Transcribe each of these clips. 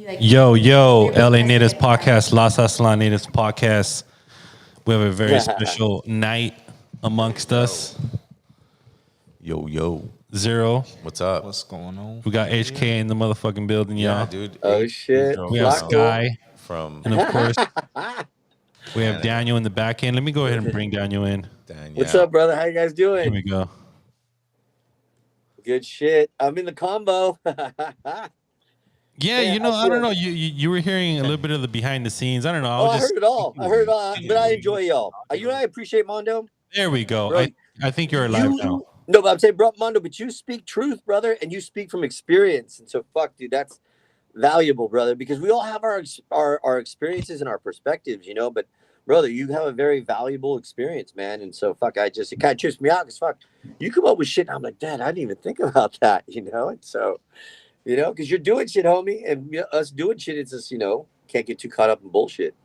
Yo, LA Natives Podcast, Las Aslan Natives Podcast. We have a very special night amongst us. Yo. Zero. What's up? What's going on? We got HK in the motherfucking building, Yeah, y'all. dude. Oh, shit. We have Flacco. Sky. From And of course, we have Daniel in the back end. Let me go ahead and bring Daniel in. Daniel. What's up, brother? How you guys Here doing? we go. Good shit. I'm in the combo. Yeah, Yeah, you know, I I don't feel- know. You were hearing a little bit of the behind the scenes. I don't know. I heard it all. I heard it all. But I enjoy y'all. You and I appreciate Mondo. There we go. Bro, I think you're alive You- now. No, but I'm saying, bro, Mondo, but you speak truth, brother, and you speak from experience. And so, fuck, dude, that's valuable, brother, because we all have our experiences and our perspectives, you know. But, brother, you have a very valuable experience, man. And so, fuck, it kind of trips me out because, fuck, you come up with shit. And I'm like, Dad, I didn't even think about that, you know. And so, you know, because you're doing shit, homie, and you know, us doing shit, it's just, you know, can't get too caught up in bullshit.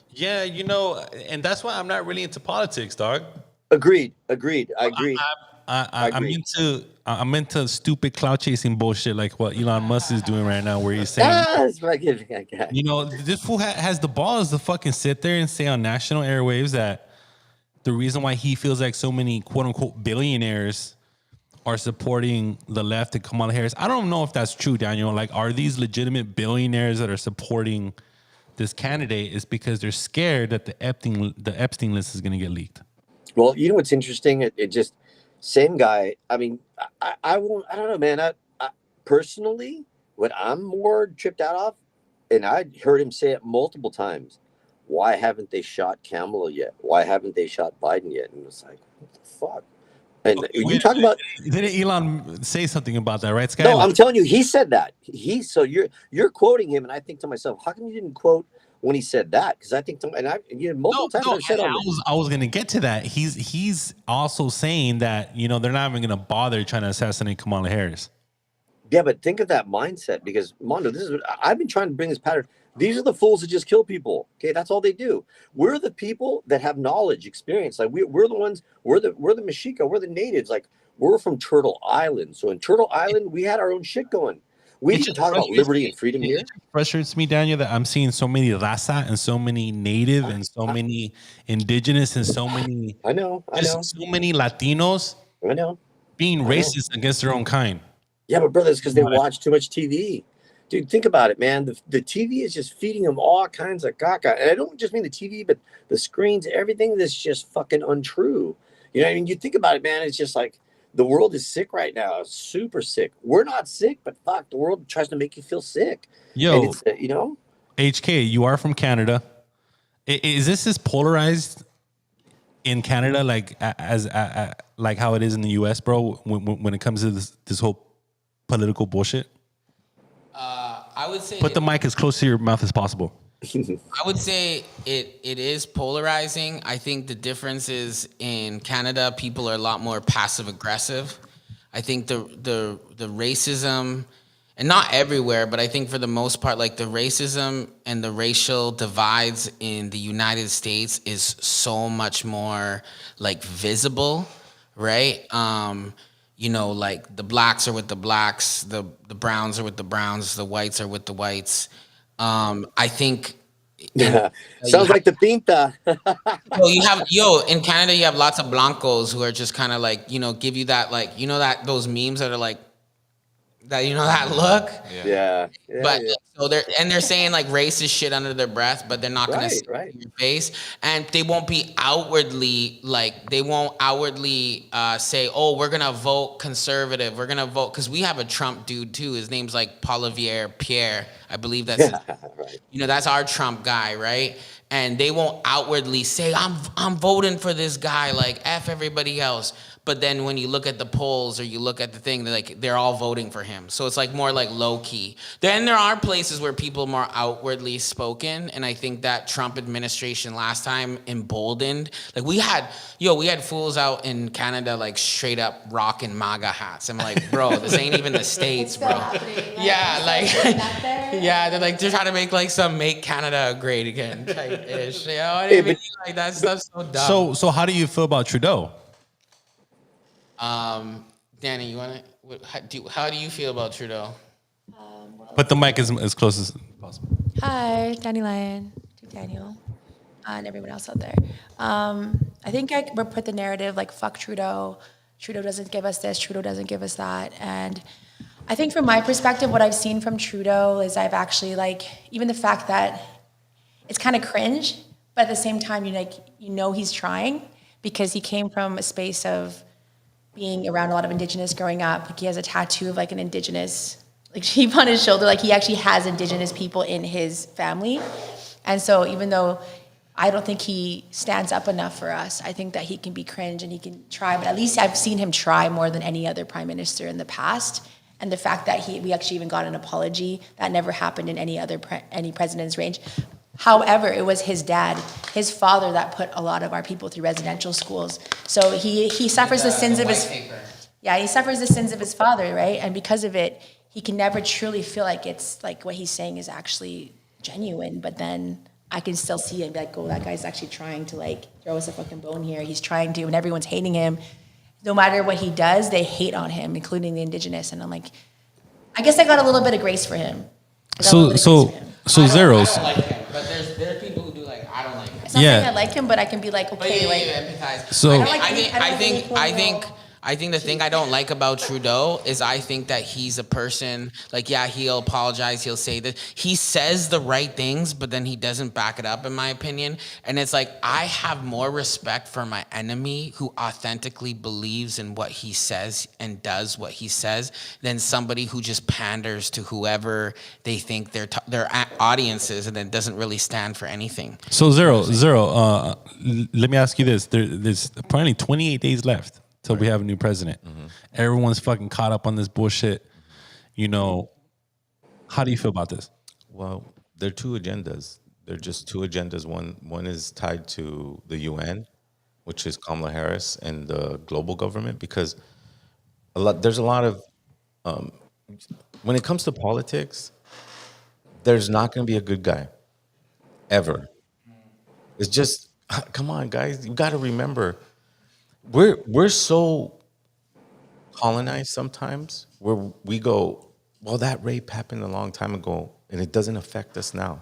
Yeah, you know, and that's why I'm not really into politics, dog. Agreed. I agree. I'm into stupid clout chasing bullshit like what Elon Musk is doing right now, where he's saying, That's what I get. you know, this fool has the balls to fucking sit there and say on national airwaves that the reason why he feels like so many quote unquote billionaires are supporting the left and Kamala Harris. I don't know if that's true, Daniel. Like, are these legitimate billionaires that are supporting this candidate is because they're scared that the Epstein list is going to get leaked? Well, you know what's interesting? It just same guy. I mean, I won't. I don't know, man. I personally, what I'm more tripped out of, and I heard him say it multiple times. Why haven't they shot Kamala yet? Why haven't they shot Biden yet? And it's like, what the fuck? And you talking about? Didn't Elon say something about that, right, Sky? No, I'm telling you, he said that. So you're quoting him, and I think to myself, how come you didn't quote when he said that? Because I think, multiple times I've said I was going to get to that. He's also saying that, you know, they're not even going to bother trying to assassinate Kamala Harris. Yeah, but think of that mindset, because Mondo, this is what I've been trying to bring this pattern. These are the fools that just kill people. Okay, that's all they do. We're the people that have knowledge, experience. Like we're the ones. We're the Mexica. We're the natives. Like we're from Turtle Island. So in Turtle Island, we had our own shit going. We didn't talk about liberty and freedom here. It frustrates me, Daniel, that I'm seeing so many raza and so many native and so many indigenous and so many. I know. So many Latinos. I know. Being racist against their own kind. Yeah, but brother, it's because they watch too much TV. Dude, think about it, man. The TV is just feeding them all kinds of caca. And I don't just mean the TV, but the screens, everything that's just fucking untrue. You know what I mean? You think about it, man. It's just like the world is sick right now. It's super sick. We're not sick, but fuck, the world tries to make you feel sick. Yo, and it's, you know? HK, you are from Canada. Is this as polarized in Canada like like how it is in the US, bro, when it comes to this whole political bullshit? I would say Put the mic as close to your mouth as possible. I would say it is polarizing. I think the difference is in Canada, people are a lot more passive aggressive. I think the racism, and not everywhere, but I think for the most part, like the racism and the racial divides in the United States is so much more like visible, right? You know, like the blacks are with the blacks, the browns are with the browns, the whites are with the whites. I think Sounds like the pinta. in Canada you have lots of blancos who are just kind of like, you know, give you that, like, you know, that those memes that are like that, you know, that look. Yeah. But so they're saying like racist shit under their breath, but they're not going to say it in your face, and they won't outwardly say, oh, we're gonna vote conservative, we're gonna vote, because we have a Trump dude too. His name's like Pierre, I believe that's right. You know, that's our Trump guy, right? And they won't outwardly say, I'm voting for this guy, like F everybody else. But then when you look at the polls or you look at the thing, they're all voting for him. So it's like more like low key. Then there are places where people are more outwardly spoken, and I think that Trump administration last time emboldened. Like we had fools out in Canada like straight up rocking MAGA hats. I'm like, bro, this ain't even the States, bro. Yeah, like they're trying to make like some "Make Canada Great Again" type ish. You know what I mean? Like that stuff's so dumb. So how do you feel about Trudeau? Danny, you want to? How do you feel about Trudeau? Put the mic as close as possible. Hi, Danny Lyon, to Daniel, and everyone else out there. I think we're put the narrative like fuck Trudeau. Trudeau doesn't give us this. Trudeau doesn't give us that. And I think from my perspective, what I've seen from Trudeau is I've actually like even the fact that it's kind of cringe, but at the same time, you know he's trying because he came from a space of being around a lot of Indigenous growing up. Like he has a tattoo of like an Indigenous like sheep on his shoulder. Like he actually has Indigenous people in his family, and so even though I don't think he stands up enough for us, I think that he can be cringe and he can try. But at least I've seen him try more than any other prime minister in the past. And the fact that we actually even got an apology that never happened in any other any president's range. However, it was his dad, his father, that put a lot of our people through residential schools. So he suffers the sins of his he suffers the sins of his father, right? And because of it, he can never truly feel like it's like what he's saying is actually genuine. But then I can still see it and be like, oh, that guy's actually trying to like throw us a fucking bone here. He's trying to, and everyone's hating him. No matter what he does, they hate on him, including the Indigenous. And I'm like, I guess I got a little bit of grace for him. So Zeros. I don't like him, but there's people who do like I don't like him. It's not saying I like him, but I can be like, okay, like empathize. So I think the thing I don't like about Trudeau is I think that he's a person like he'll apologize, he'll say that he says the right things, but then he doesn't back it up in my opinion. And it's like I have more respect for my enemy who authentically believes in what he says and does what he says than somebody who just panders to whoever they think their audience is and then doesn't really stand for anything. So Zero. Let me ask you this: there's apparently 28 days left till we have a new president. Mm-hmm. Everyone's fucking caught up on this bullshit. You know, how do you feel about this? Well, there are two agendas. They're just two agendas. One is tied to the UN, which is Kamala Harris, and the global government, because there's a lot of when it comes to politics, there's not going to be a good guy ever. It's just come on, guys. You got to remember. We're so colonized sometimes where we go, well, that rape happened a long time ago and it doesn't affect us now.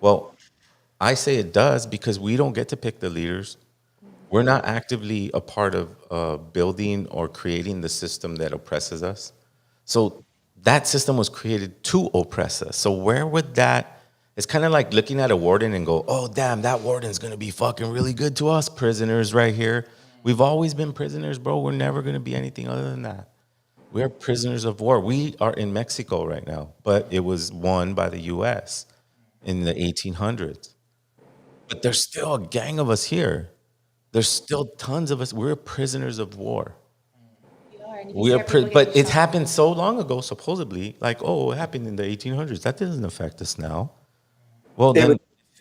Well, I say it does because we don't get to pick the leaders. We're not actively a part of building or creating the system that oppresses us. So that system was created to oppress us. So where would that, it's kind of like looking at a warden and go, oh, damn, that warden's going to be fucking really good to us prisoners right here. We've always been prisoners, bro. We're never going to be anything other than that. We're prisoners of war. We are in Mexico right now, but it was won by the U.S. in the 1800s. But there's still a gang of us here. There's still tons of us. We're prisoners of war. But it happened so long ago, supposedly. Like, oh, it happened in the 1800s. That doesn't affect us now. Well, then,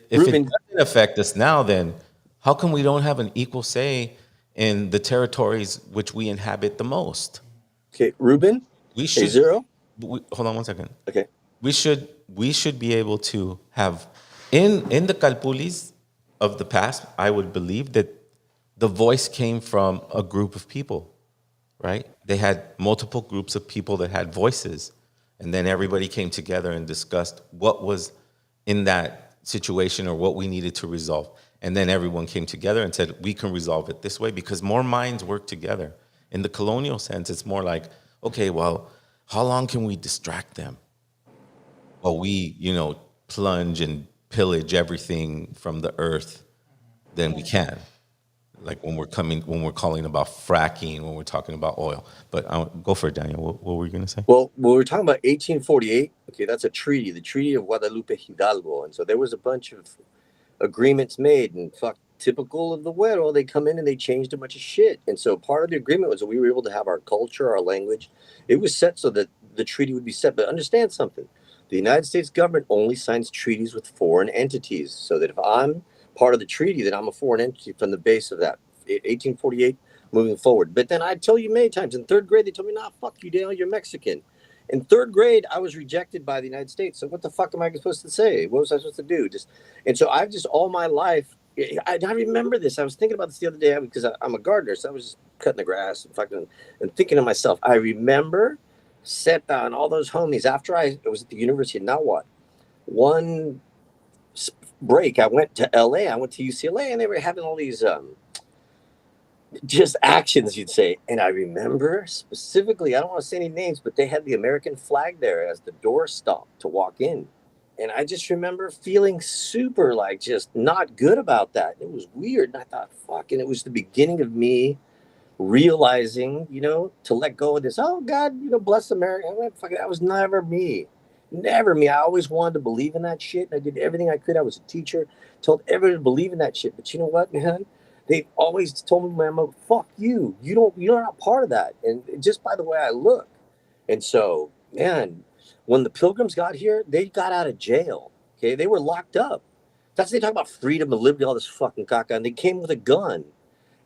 if it doesn't affect us now, then how come we don't have an equal say in the territories which we inhabit the most? Okay, Ruben. We should Zero. Hold on one second. Okay. We should be able to have in the Kalpulis of the past. I would believe that the voice came from a group of people, right? They had multiple groups of people that had voices, and then everybody came together and discussed what was in that situation or what we needed to resolve. And then everyone came together and said, we can resolve it this way because more minds work together. In the colonial sense, it's more like, okay, well, how long can we distract them? Well, we, plunge and pillage everything from the earth, then we can. Like when we're calling about fracking, when we're talking about oil. But go for it, Daniel. What were you going to say? Well, we're talking about 1848. Okay, that's a treaty, the Treaty of Guadalupe Hidalgo. And so there was a bunch of agreements made, and typical of the Güero, they come in and they changed a bunch of shit. And so part of the agreement was that we were able to have our culture, our language. It was set so that the treaty would be set. But understand something. The United States government only signs treaties with foreign entities. So that if I'm part of the treaty, then I'm a foreign entity from the base of that 1848 moving forward. But then I tell you many times in third grade, they told me, nah, fuck you, Dale, you're Mexican. In third grade, I was rejected by the United States. So what the fuck am I supposed to say? What was I supposed to do? And so I've just all my life, I remember this. I was thinking about this the other day because I'm a gardener. So I was just cutting the grass and thinking to myself, I remember Seta and all those homies after I was at the University of Nahuatl. one break, I went to LA, I went to UCLA, and they were having all these just actions, you'd say. And I remember specifically, I don't want to say any names, but they had the American flag there as the door stop to walk in. And I just remember feeling super like just not good about that. It was weird. And I thought, fuck. And it was the beginning of me realizing, to let go of this. Oh God, bless America. I'm like, fuck, that was never me. Never me. I always wanted to believe in that shit. And I did everything I could. I was a teacher, told everybody to believe in that shit. But you know what, man? They always told me, man, fuck you. You're not part of that. And just by the way I look. And so, man, when the Pilgrims got here, they got out of jail. Okay, they were locked up. That's they talk about freedom and liberty, all this fucking caca, and they came with a gun.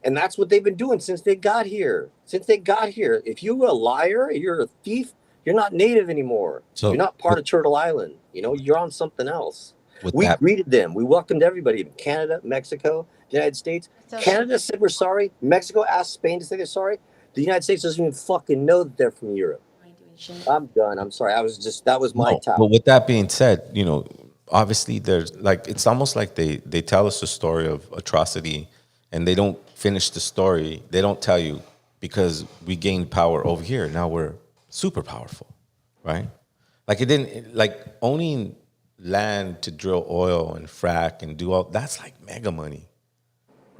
And that's what they've been doing since they got here. Since they got here. If you're a liar, you're a thief, you're not native anymore. So you're not part of Turtle Island. You're on something else. with We that, greeted them. We welcomed everybody. Canada, Mexico, the United States. So- Canada said we're sorry. Mexico asked Spain to say they're sorry. The United States doesn't even fucking know that they're from Europe. I'm done. I'm sorry. That was my no, top. but with that being said, obviously there's like it's almost like they tell us a story of atrocity, and they don't finish the story. They don't tell you because we gained power over here. Now we're super powerful, right? Like it didn't like owning land to drill oil and frack and do all that's like mega money,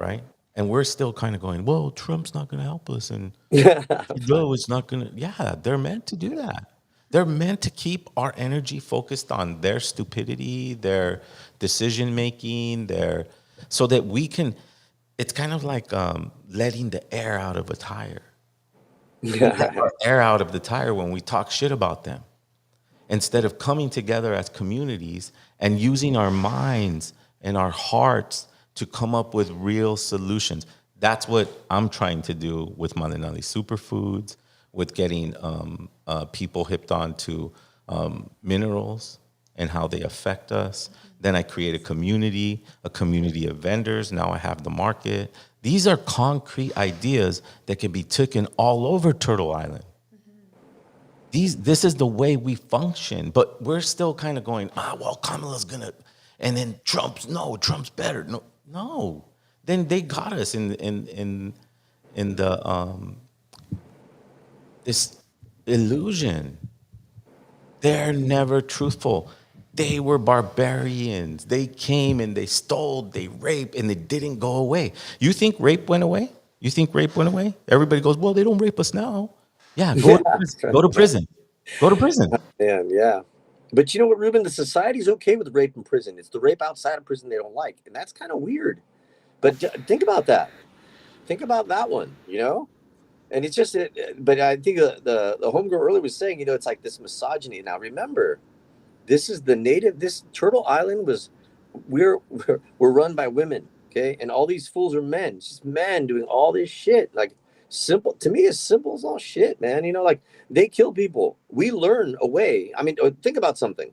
right? And we're still kind of going, well, Trump's not going to help us, and Trudeau is not going to. Yeah, they're meant to do that. They're meant to keep our energy focused on their stupidity, their decision making, so that we can. It's kind of like letting the air out of a tire. Air out of the tire when we talk shit about them, instead of coming together as communities and using our minds and our hearts to come up with real solutions. That's what I'm trying to do with Malinali Superfoods, with getting people hipped on to minerals and how they affect us. Then I create a community of vendors. Now I have the market. These are concrete ideas that can be taken all over Turtle Island. This is the way we function, but we're still kind of going, well, Kamala's gonna, and then Trump's better. No. Then they got us in the this illusion. They're never truthful. They were barbarians. They came and they stole, they raped, and they didn't go away. You think rape went away? Everybody goes, well, they don't rape us now. Yeah, go to prison. Go to prison. Man, yeah. But you know what, Ruben? The society's okay with rape in prison. It's the rape outside of prison they don't like. And that's kind of weird. But think about that. Think about that one, And it's just, but I think the homegirl earlier was saying, it's like this misogyny. Now, remember, this Turtle Island we're run by women, okay? And all these fools are men. It's just men doing all this shit. Like, simple, to me, as simple as all shit, man. Like, they kill people. We learn a way. I mean, think about something.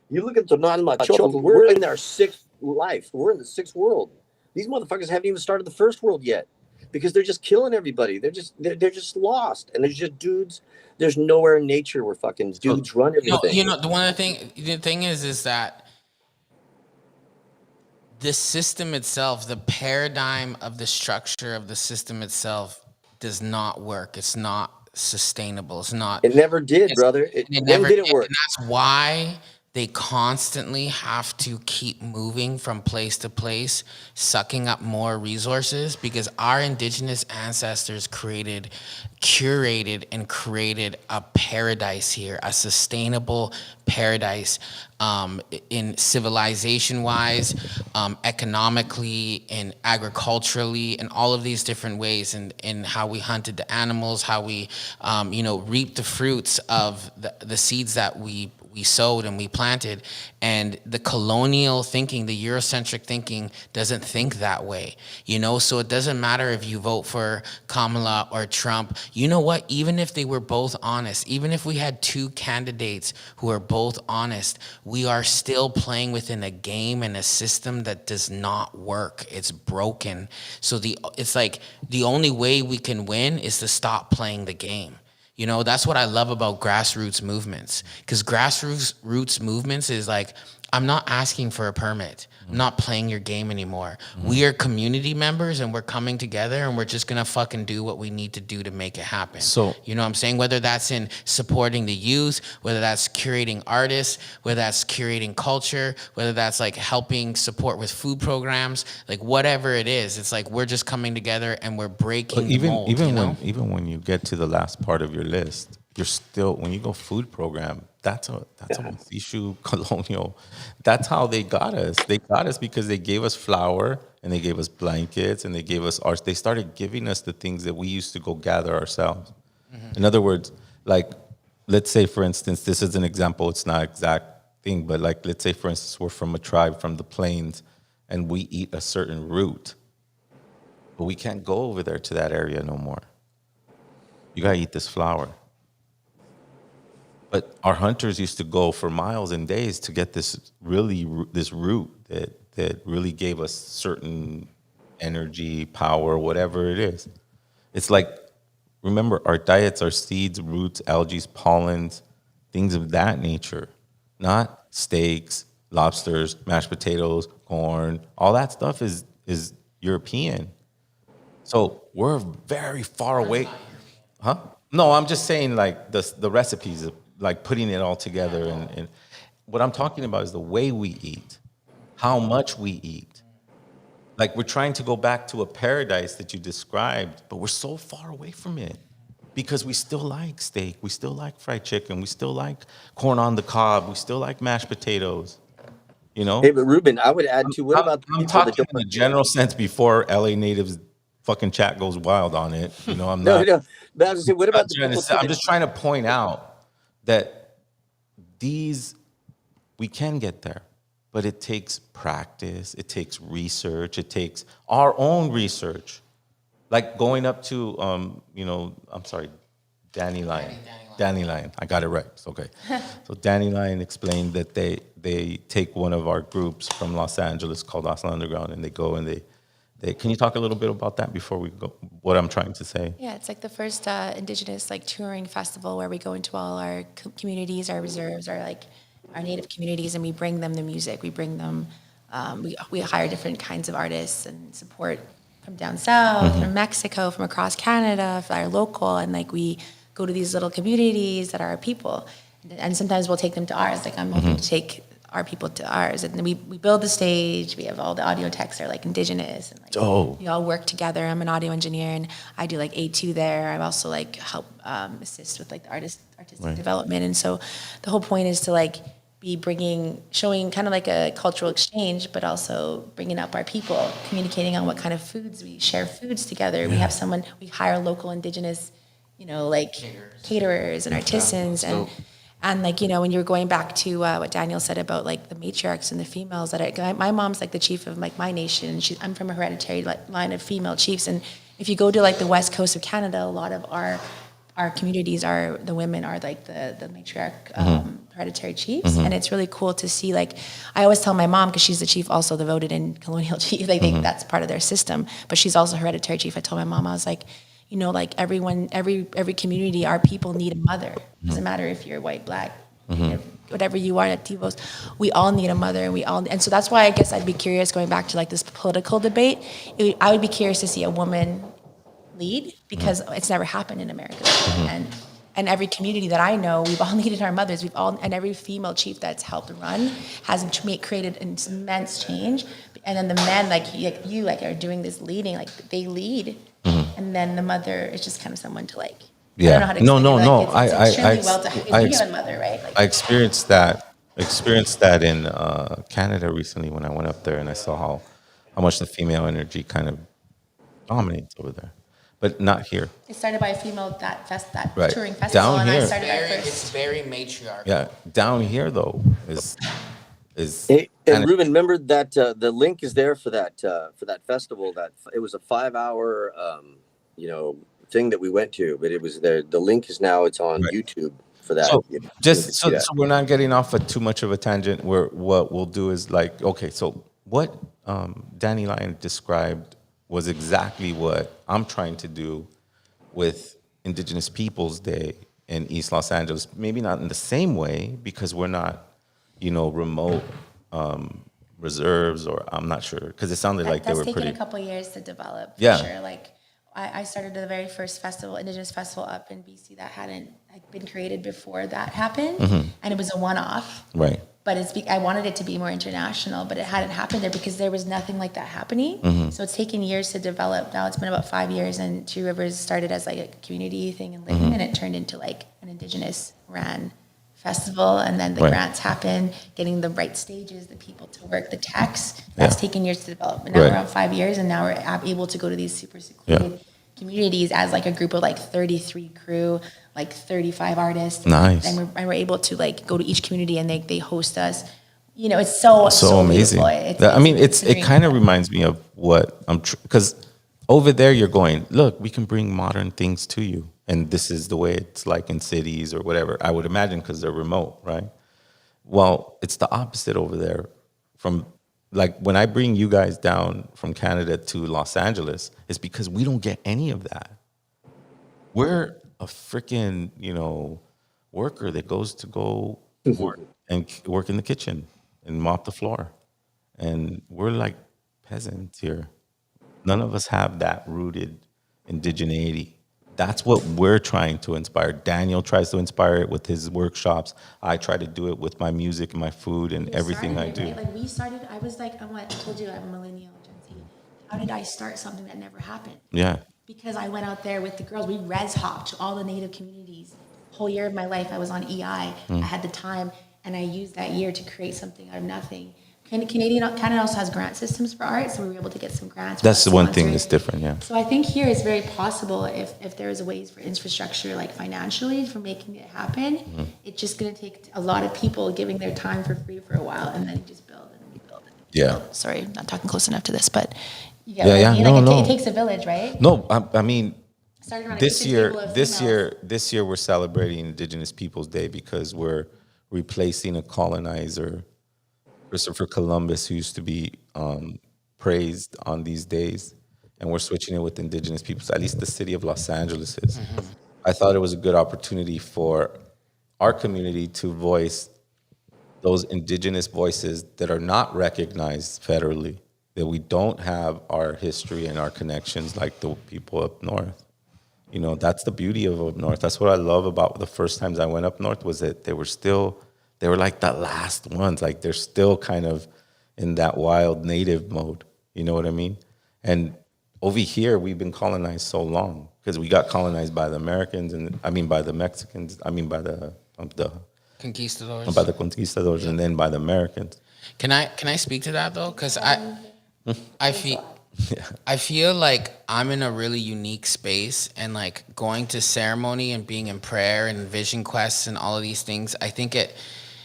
You look at the non-macho, we're in our sixth life. We're in the sixth world. These motherfuckers haven't even started the first world yet because they're just killing everybody. They're just lost. And there's just dudes. There's nowhere in nature where fucking dudes run everything. The thing is that the system itself, the paradigm of the structure of the system itself does not work. It's not sustainable. It's not. It never did, brother. It never didn't work. And that's why they constantly have to keep moving from place to place, sucking up more resources, because our indigenous ancestors curated and created a paradise here, a sustainable paradise, in civilization-wise, economically, and agriculturally, and all of these different ways, and in how we hunted the animals, how we, reaped the fruits of the seeds that we sowed and we planted. And the colonial thinking, the Eurocentric thinking doesn't think that way, so it doesn't matter if you vote for Kamala or Trump. You know what? Even if they were both honest, even if we had two candidates who are both honest, we are still playing within a game and a system that does not work. It's broken. So it's like the only way we can win is to stop playing the game. That's what I love about grassroots movements, because grassroots movements is like I'm not asking for a permit. I'm not playing your game anymore. We are community members, and we're coming together, and we're just gonna fucking do what we need to do to make it happen. So- you know what I'm saying? Whether that's in supporting the youth, whether that's curating artists, whether that's curating culture, whether that's like helping support with food programs, like whatever it is, it's like we're just coming together and we're breaking the mold. Even when you get to the last part of your list, you're still, when you go food program, that's a issue colonial. That's how they got us. They got us because they gave us flour and they gave us blankets and they gave us art. They started giving us the things that we used to go gather ourselves. In other words, like, let's say, for instance, this is an example. It's not exact thing, but like, let's say, for instance, we're from a tribe from the plains and we eat a certain root, but we can't go over there to that area no more. You gotta eat this flour. But our hunters used to go for miles and days to get this root that really gave us certain energy, power, whatever it is. It's like, remember, our diets are seeds, roots, algae, pollens, things of that nature, not steaks, lobsters, mashed potatoes, corn. All that stuff is European. So we're very far away. Huh? No, I'm just saying, like, the recipes, like putting it all together. And what I'm talking about is the way we eat, how much we eat. Like, we're trying to go back to a paradise that you described, but we're so far away from it because we still like steak. We still like fried chicken. We still like corn on the cob. We still like mashed potatoes, you know? Hey, but Ruben, I would add to, what about the I'm people that talking don't? in a general sense before LA natives fucking chat goes wild on it. You know, I'm No, not. no. But I was just saying, what I'm about the trying to people say- I'm that, just trying to point out that we can get there, but it takes practice, it takes research, it takes our own research. Like going up to, I'm sorry, Danny Lyon. Danny Lyon, I got it right. It's okay. So Danny Lyon explained that they take one of our groups from Los Angeles called Austin Underground, and they go and they can you talk a little bit about that before we go? What I'm trying to say. Yeah, it's like the first indigenous like touring festival where we go into all our communities, our reserves, our native communities, and we bring them the music. We bring them. We hire different kinds of artists and support from down south, from Mexico, from across Canada, for our local, and like we go to these little communities that are our people, and sometimes we'll take them to ours. Like I'm hoping to take our people to ours, and then we build the stage. We have all the audio techs are like indigenous, and like we all work together. I'm an audio engineer, and I do like A2 there. I also like help assist with like the artistic development, and so the whole point is to like be showing kind of like a cultural exchange, but also bringing up our people, communicating on what kind of foods we share foods together. We have we hire local indigenous, like caterers and artisans and like, when you're going back to what Daniel said about like the matriarchs and the females my mom's like the chief of like my nation. I'm from a hereditary line of female chiefs. And if you go to like the west coast of Canada, a lot of our communities the women are like the matriarch hereditary chiefs. And it's really cool to see, like, I always tell my mom, because she's the chief also, the voted in colonial chief, they think that's part of their system, but she's also hereditary chief. I told my mom, I was like, like everyone, every community, our people need a mother. Doesn't matter if you're white, black, whatever you are, Nativos, we all need a mother, and so that's why I guess I'd be curious, going back to like this political debate, I would be curious to see a woman lead, because it's never happened in America. And every community that I know, we've all needed our mothers. And every female chief that's helped run has created an immense change. And then the men, like you, are doing this leading, like they lead. And then the mother is just kind of someone to like. Yeah. I don't know how to explain it. No. It's extremely well done. It's a mother, right? Like, I experienced that in Canada recently when I went up there, and I saw how much the female energy kind of dominates over there, but not here. it started by a female that Right. touring festival, Down and here. I started our It's first. very matriarchal. Yeah, down here though is. hey, and kinda- Ruben, remember that the link is there for that festival. That it was a 5-hour thing that we went to, but it was there. The link is now, it's on YouTube for that. So You can so see that. we're not getting off at too much of a tangent. What we'll do is like, okay, so what Danny Lyon described was exactly what I'm trying to do with Indigenous Peoples Day in East Los Angeles. Maybe not in the same way, because we're not, remote reserves, or I'm not sure, because it sounded like they That's were taken pretty. a couple years to develop, for Yeah. sure. Like, I started the very first festival, Indigenous festival up in BC that hadn't been created before that happened, and it was a one-off. Right. But I wanted it to be more international, but it hadn't happened there because there was nothing like that happening. So it's taken years to develop. Now it's been about 5 years, and Two Rivers started as like a community thing in Layton, and it turned into like an Indigenous ran festival, and then the Right. grants happen, getting the right stages, the people to work, the techs. That's taken years to develop. But now Right. we're on 5 years, and now we're able to go to these super secluded communities as like a group of like 33 crew, like 35 artists. Nice. And we're able to like go to each community, and they host us. You know, it's so Amazing. beautiful. I mean, it's it kind of reminds me of what I'm, because over there you're going, look, we can bring modern things to you, and this is the way it's like in cities or whatever. I would imagine because they're remote, right? Well, it's the opposite over there. From like when I bring you guys down from Canada to Los Angeles, it's because we don't get any of that. We're a freaking, worker that goes to go work and work in the kitchen and mop the floor. And we're like peasants here. None of us have that rooted indigeneity. That's what we're trying to inspire. Daniel tries to inspire it with his workshops. I try to do it with my music and my food and everything I do. Right? Like we started, I was like, I told you I'm a millennial, Gen Z. How did I start something that never happened? Yeah. Because I went out there with the girls. We res hopped to all the native communities. Whole year of my life, I was on EI. I had the time, and I used that year to create something out of nothing. Canada also has grant systems for art, so we were able to get some grants. That's the one thing sponsoring. that's different, yeah. So I think here it's very possible if there is ways for infrastructure, like financially, for making it happen. It's just going to take a lot of people giving their time for free for a while, and then you just build and rebuild. Yeah. Sorry, not talking close enough to this, but Yeah, no. It takes a village, right? No, I mean, Started around a this kitchen year, table of this females. year, this year we're celebrating Indigenous Peoples Day because we're replacing a colonizer, Christopher Columbus, who used to be praised on these days, and we're switching it with Indigenous peoples. At least the city of Los Angeles is. I thought it was a good opportunity for our community to voice those Indigenous voices that are not recognized federally, that we don't have our history and our connections like the people up north. That's the beauty of up north. That's what I love about the first times I went up north, was that they were like the last ones. Like they're still kind of in that wild native mode. You know what I mean? And over here, we've been colonized so long because we got colonized by the Americans, and by the Mexicans. by the Conquistadors. by the conquistadors, and then by the Americans. Can I speak to that though? Because I feel like I'm in a really unique space, and like going to ceremony and being in prayer and vision quests and all of these things. I think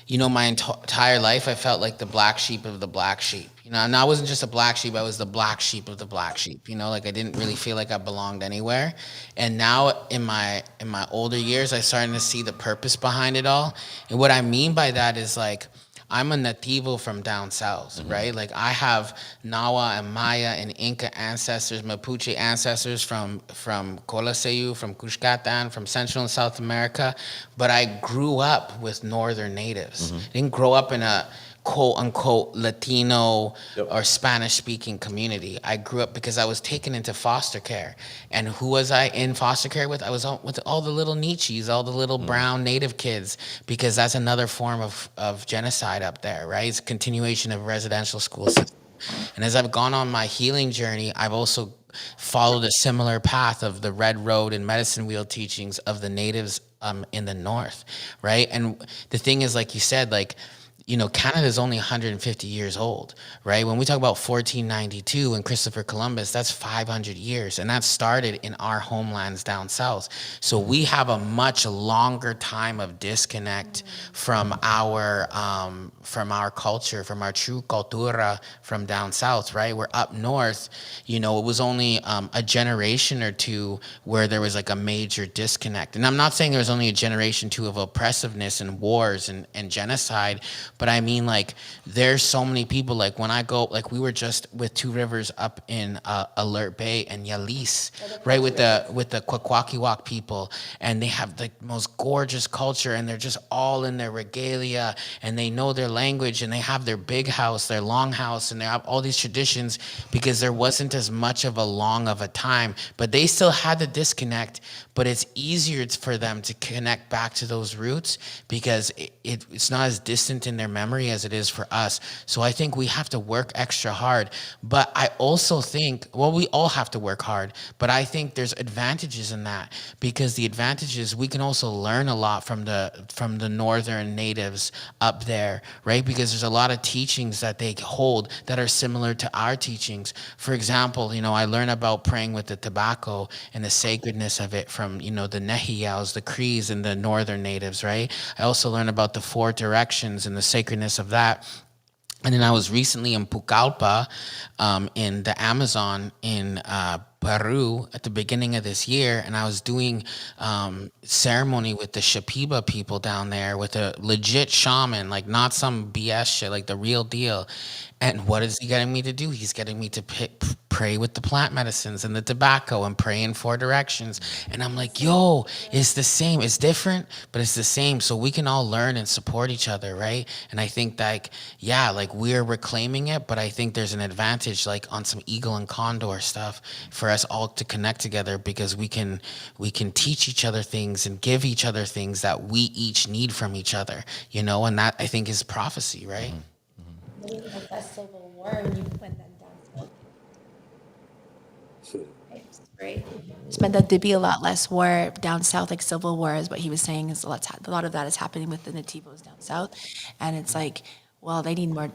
my entire life I felt like the black sheep of the black sheep. And I wasn't just a black sheep, I was the black sheep of the black sheep. Like I didn't really feel like I belonged anywhere. And now in my older years, I'm starting to see the purpose behind it all. And what I mean by that is like, I'm a nativo from down south, right? Like I have Nawa and Maya and Inca ancestors, Mapuche ancestors from Colaseyu, from Cuscatan, from Central and South America. But I grew up with northern natives. I didn't grow up in a quote unquote Latino or Spanish speaking community. I grew up because I was taken into foster care. And who was I in foster care with? I was with all the little Nietzsche's, all the little brown native kids, because that's another form of genocide up there, right? It's a continuation of residential school system. And as I've gone on my healing journey, I've also followed a similar path of the Red Road and Medicine Wheel teachings of the natives in the north, right? And the thing is, like you said, like, Canada is only 150 years old, right? When we talk about 1492 and Christopher Columbus, that's 500 years. And that started in our homelands down south. So we have a much longer time of disconnect from our culture, from our true cultura from down south, right? We're up north, it was only a generation or two where there was like a major disconnect. And I'm not saying there was only a generation or two of oppressiveness and wars and genocide, But I mean, like, there's so many people. Like when I go, like we were just with Two Rivers up in Alert Bay and Yalis, right, with the Kwakwakiwak people, and they have the most gorgeous culture, and they're just all in their regalia, and they know their language, and they have their big house, their long house, and they have all these traditions because there wasn't as much of a long of a time, but they still had the disconnect. But it's easier for them to connect back to those roots because it's not as distant in their memory as it is for us. So I think we have to work extra hard. But I also think, well, we all have to work hard, but I think there's advantages in that, because the advantage is we can also learn a lot from the northern natives up there, right? Because there's a lot of teachings that they hold that are similar to our teachings. For example, I learn about praying with the tobacco and the sacredness of it from, the Nehiyaos, the Crees, and the northern natives, right? I also learn about the four directions and the sacredness of that. And then I was recently in Pucallpa, in the Amazon in Peru at the beginning of this year, and I was doing ceremony with the Shipiba people down there with a legit shaman, like not some BS shit, like the real deal. And what is he getting me to do? He's getting me to pray with the plant medicines and the tobacco and pray in four directions. And I'm like, yo, it's the same. It's different, but it's the same. So we can all learn and support each other, right? And I think like, yeah, like we're reclaiming it, but I think there's an advantage like on some eagle and condor stuff for us all to connect together, because we can teach each other things and give each other things that we each need from each other, and that I think is prophecy, right? Like that civil war when you went then down south. Right. It's meant that there'd be a lot less war down south, like civil war is what he was saying. Is a lot of that is happening with the Nativos down south, and it's like, well, they need more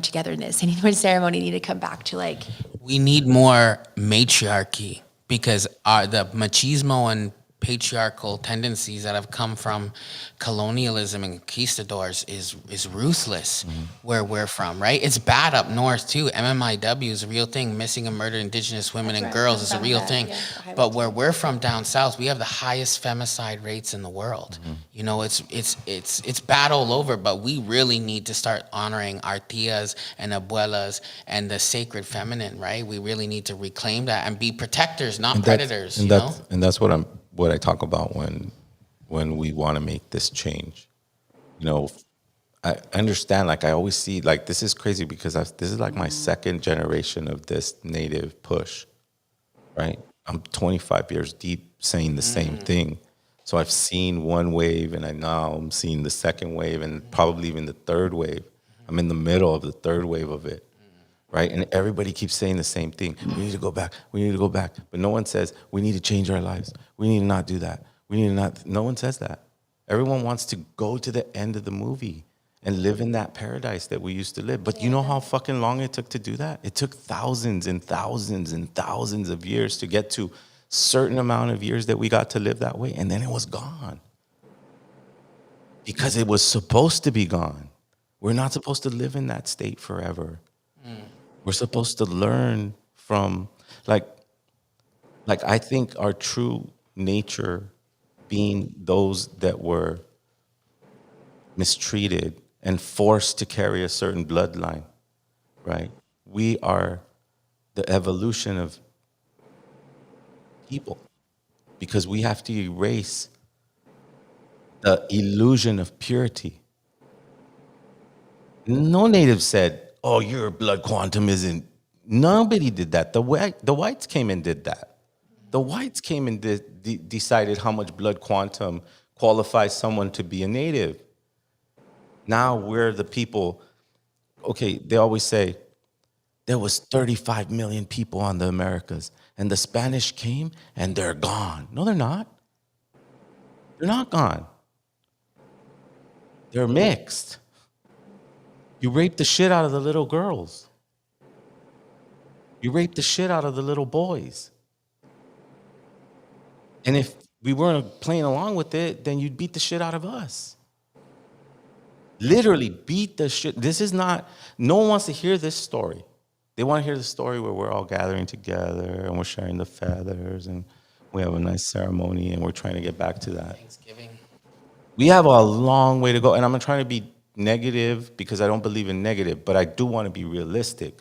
togetherness. They need more ceremony. They need to come back to like. We need more matriarchy, because the machismo and patriarchal tendencies that have come from colonialism and conquistadors is ruthless where we're from, right? It's bad up north too. MMIW is a real thing. Missing and murdered Indigenous women and girls is a real thing. Yeah, but where we're from down south, we have the highest femicide rates in the world. It's bad all over, but we really need to start honoring our tias and abuelas and the sacred feminine, right? We really need to reclaim that and be protectors, not predators. And that's what I talk about when we want to make this change. I understand, like I always see, like this is crazy because this is like my second generation of this native push, right? I'm 25 years deep saying the same thing. So I've seen one wave, and now I'm seeing the second wave, and probably even the third wave. I'm in the middle of the third wave of it. Right? And everybody keeps saying the same thing. We need to go back. We need to go back. But no one says, we need to change our lives. We need to not do that. We need to not. No one says that. Everyone wants to go to the end of the movie and live in that paradise that we used to live. But you know how fucking long it took to do that? It took thousands and thousands and thousands of years to get to a certain amount of years that we got to live that way. And then it was gone. Because it was supposed to be gone. We're not supposed to live in that state forever. We're supposed to learn from, like I think our true nature being those that were mistreated and forced to carry a certain bloodline, right? We are the evolution of people because we have to erase the illusion of purity. No native said, oh, your blood quantum isn't. Nobody did that. The whites came and did that. The whites came and decided how much blood quantum qualifies someone to be a native. Now we're the people. Okay, they always say there was 35 million people on the Americas, and the Spanish came and they're gone. No, they're not. They're not gone. They're mixed. You rape the shit out of the little girls. You rape the shit out of the little boys. And if we weren't playing along with it, then you'd beat the shit out of us. Literally beat the shit. This is not, no one wants to hear this story. They want to hear the story where we're all gathering together and we're sharing the feathers and we have a nice ceremony and we're trying to get back to that. Thanksgiving. We have a long way to go. And I'm trying to be negative because I don't believe in negative, but I do want to be realistic.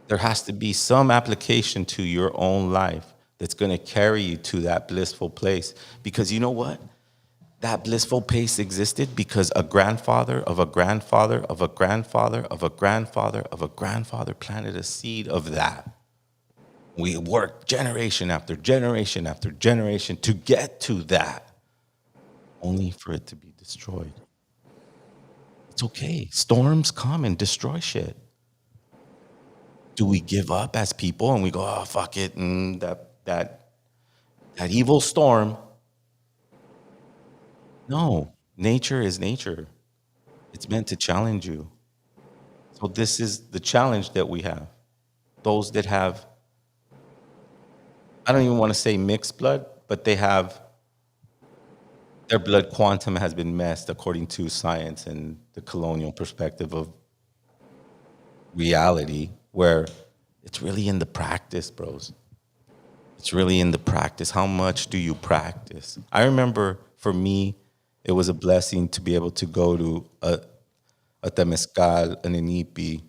There has to be some application to your own life that's going to carry you to that blissful place. Because you know what? That blissful place existed because a grandfather of a grandfather of a grandfather of a grandfather of a grandfather planted a seed of that. We worked generation after generation after generation to get to that, only for it to be destroyed. It's okay. Storms come and destroy shit. Do we give up as people and we go, oh, fuck it, and that evil storm? No, nature is nature. It's meant to challenge you. So this is the challenge that we have. Those that have, I don't even want to say mixed blood, but they have, their blood quantum has been messed according to science and the colonial perspective of reality, where it's really in the practice, bros. It's really in the practice. How much do you practice? I remember for me, it was a blessing to be able to go to a temescal, an inipi,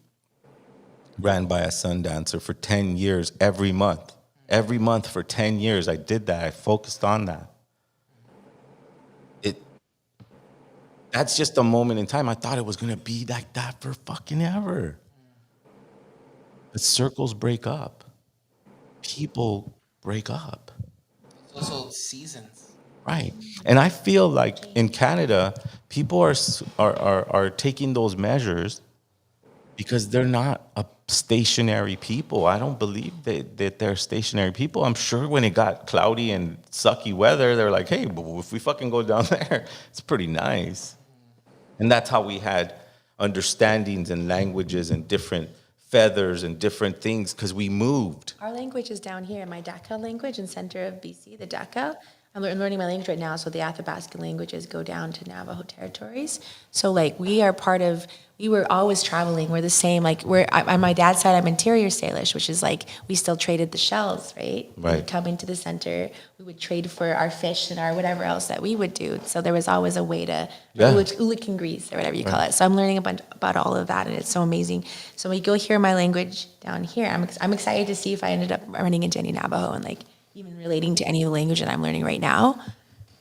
ran by a sun dancer for 10 years every month. Every month for 10 years, I did that. I focused on that. That's just a moment in time. I thought it was going to be like that for fucking ever. The circles break up. People break up. It's also seasons. Right. And I feel like in Canada, people are taking those measures because they're not a stationary people. I don't believe that they're stationary people. I'm sure when it got cloudy and sucky weather, they're like, hey, if we fucking go down there, it's pretty nice. And that's how we had understandings and languages and different feathers and different things because we moved. Our language is down here, my Daka language in center of BC, the Daka. I'm learning my language right now, so the Athabascan languages go down to Navajo territories. So, like, we were always traveling. We're the same. Like, on my dad's side, I'm Interior Salish, which is like, we still traded the shells, right? Right. We would come into the center, we would trade for our fish and our whatever else that we would do. So there was always a way to, ulik and grease, or whatever you call it. So I'm learning a bunch about all of that, and it's so amazing. So when you go hear my language down here, I'm excited to see if I ended up running into any Navajo and, like, even relating to any of the language that I'm learning right now.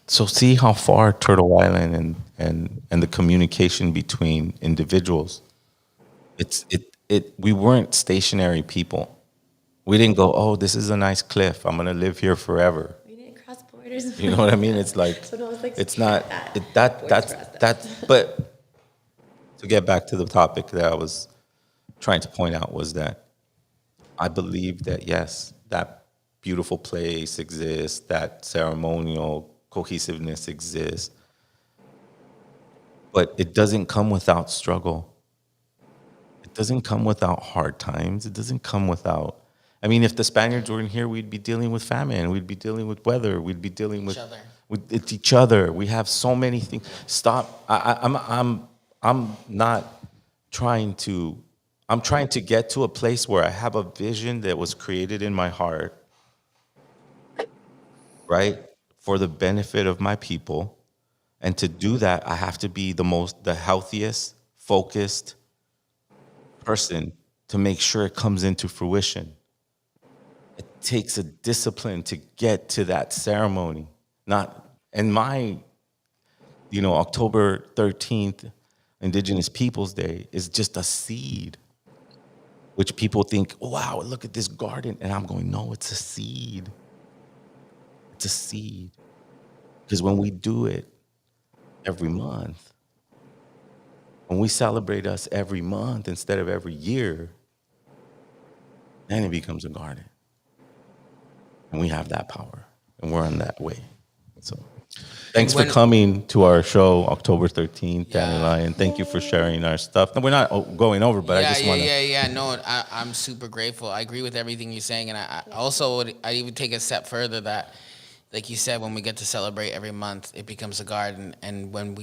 So see how far Turtle Island and the communication between individuals. We weren't stationary people. We didn't go, oh, this is a nice cliff. I'm gonna live here forever. We didn't cross borders. You know what I mean? It's like, So no, it's like it's not that. that's. But to get back to the topic that I was trying to point out was that I believe that yes, that beautiful place exists, that ceremonial cohesiveness exists, but it doesn't come without struggle. It doesn't come without hard times. It doesn't come without, I mean, if the Spaniards weren't here, we'd be dealing with famine, we'd be dealing with weather, we'd be dealing with each other. We have so many things. Stop. I'm not trying to, I'm trying to get to a place where I have a vision that was created in my heart, right, for the benefit of my people. And to do that, I have to be the healthiest, focused person to make sure it comes into fruition. It takes a discipline to get to that ceremony. And my, October 13th, Indigenous Peoples Day, is just a seed, which people think, oh, wow, look at this garden. And I'm going, no, it's a seed. It's a seed. Because when we do it every month, when we celebrate us every month instead of every year, then it becomes a garden. And we have that power. And we're on that way. So thanks for coming to our show, October 13th, Danny Lyon. Thank you for sharing our stuff. No, we're not going over, but I just want to... No, I'm super grateful. I agree with everything you're saying. And I also, I'd even take a step further that, like you said, when we get to celebrate every month, it becomes a garden. And when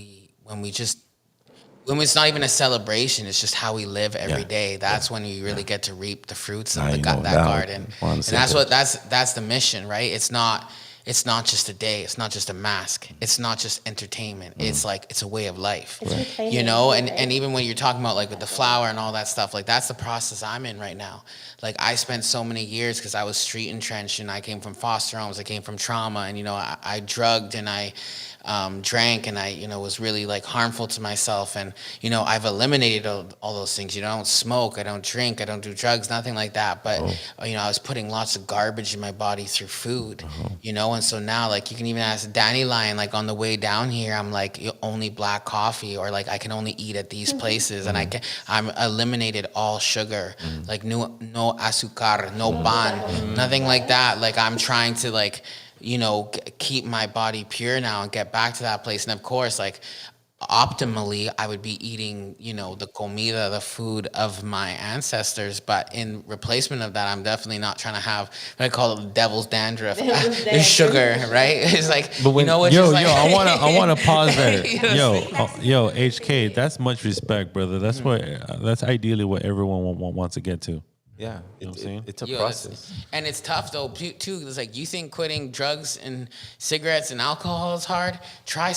it's not even a celebration, it's just how we live every day. That's when you really get to reap the fruits of that garden. And that's the mission, right? It's not it's not just a day. It's not just a mask. It's not just entertainment. It's like, it's a way of life, It's reclaiming, you know? And, right? and even when you're talking about like with the flower and all that stuff, like that's the process I'm in right now. Like I spent so many years because I was street entrenched and I came from foster homes. I came from trauma and, you know, I drugged and I drank and I, you know, was really like harmful to myself. And, you know, I've eliminated all those things. You know, I don't smoke, I don't drink, I don't do drugs, nothing like that. But, you know, I was putting lots of garbage in my body through food, you know? And so now, like, you can even ask Danny Lion, like on the way down here, I'm like, only black coffee, or like I can only eat at these places. And I'm eliminated all sugar, like no azúcar, no pan, nothing like that. Like I'm trying to like, you know, keep my body pure now and get back to that place. And of course, like optimally, I would be eating, you know, the comida, the food of my ancestors. But in replacement of that, I'm definitely not trying to have what I call the devil's dandruff, it's sugar, right? It's like, But when- you know, it's Yo, just like, I wanna pause there. You know Yo, HK, that's much respect, brother. That's ideally what everyone wants to get to. Yeah, know what I'm saying? it's a Yo, that's- process. and it's tough though too. It's like, you think quitting drugs and cigarettes and alcohol is hard? Try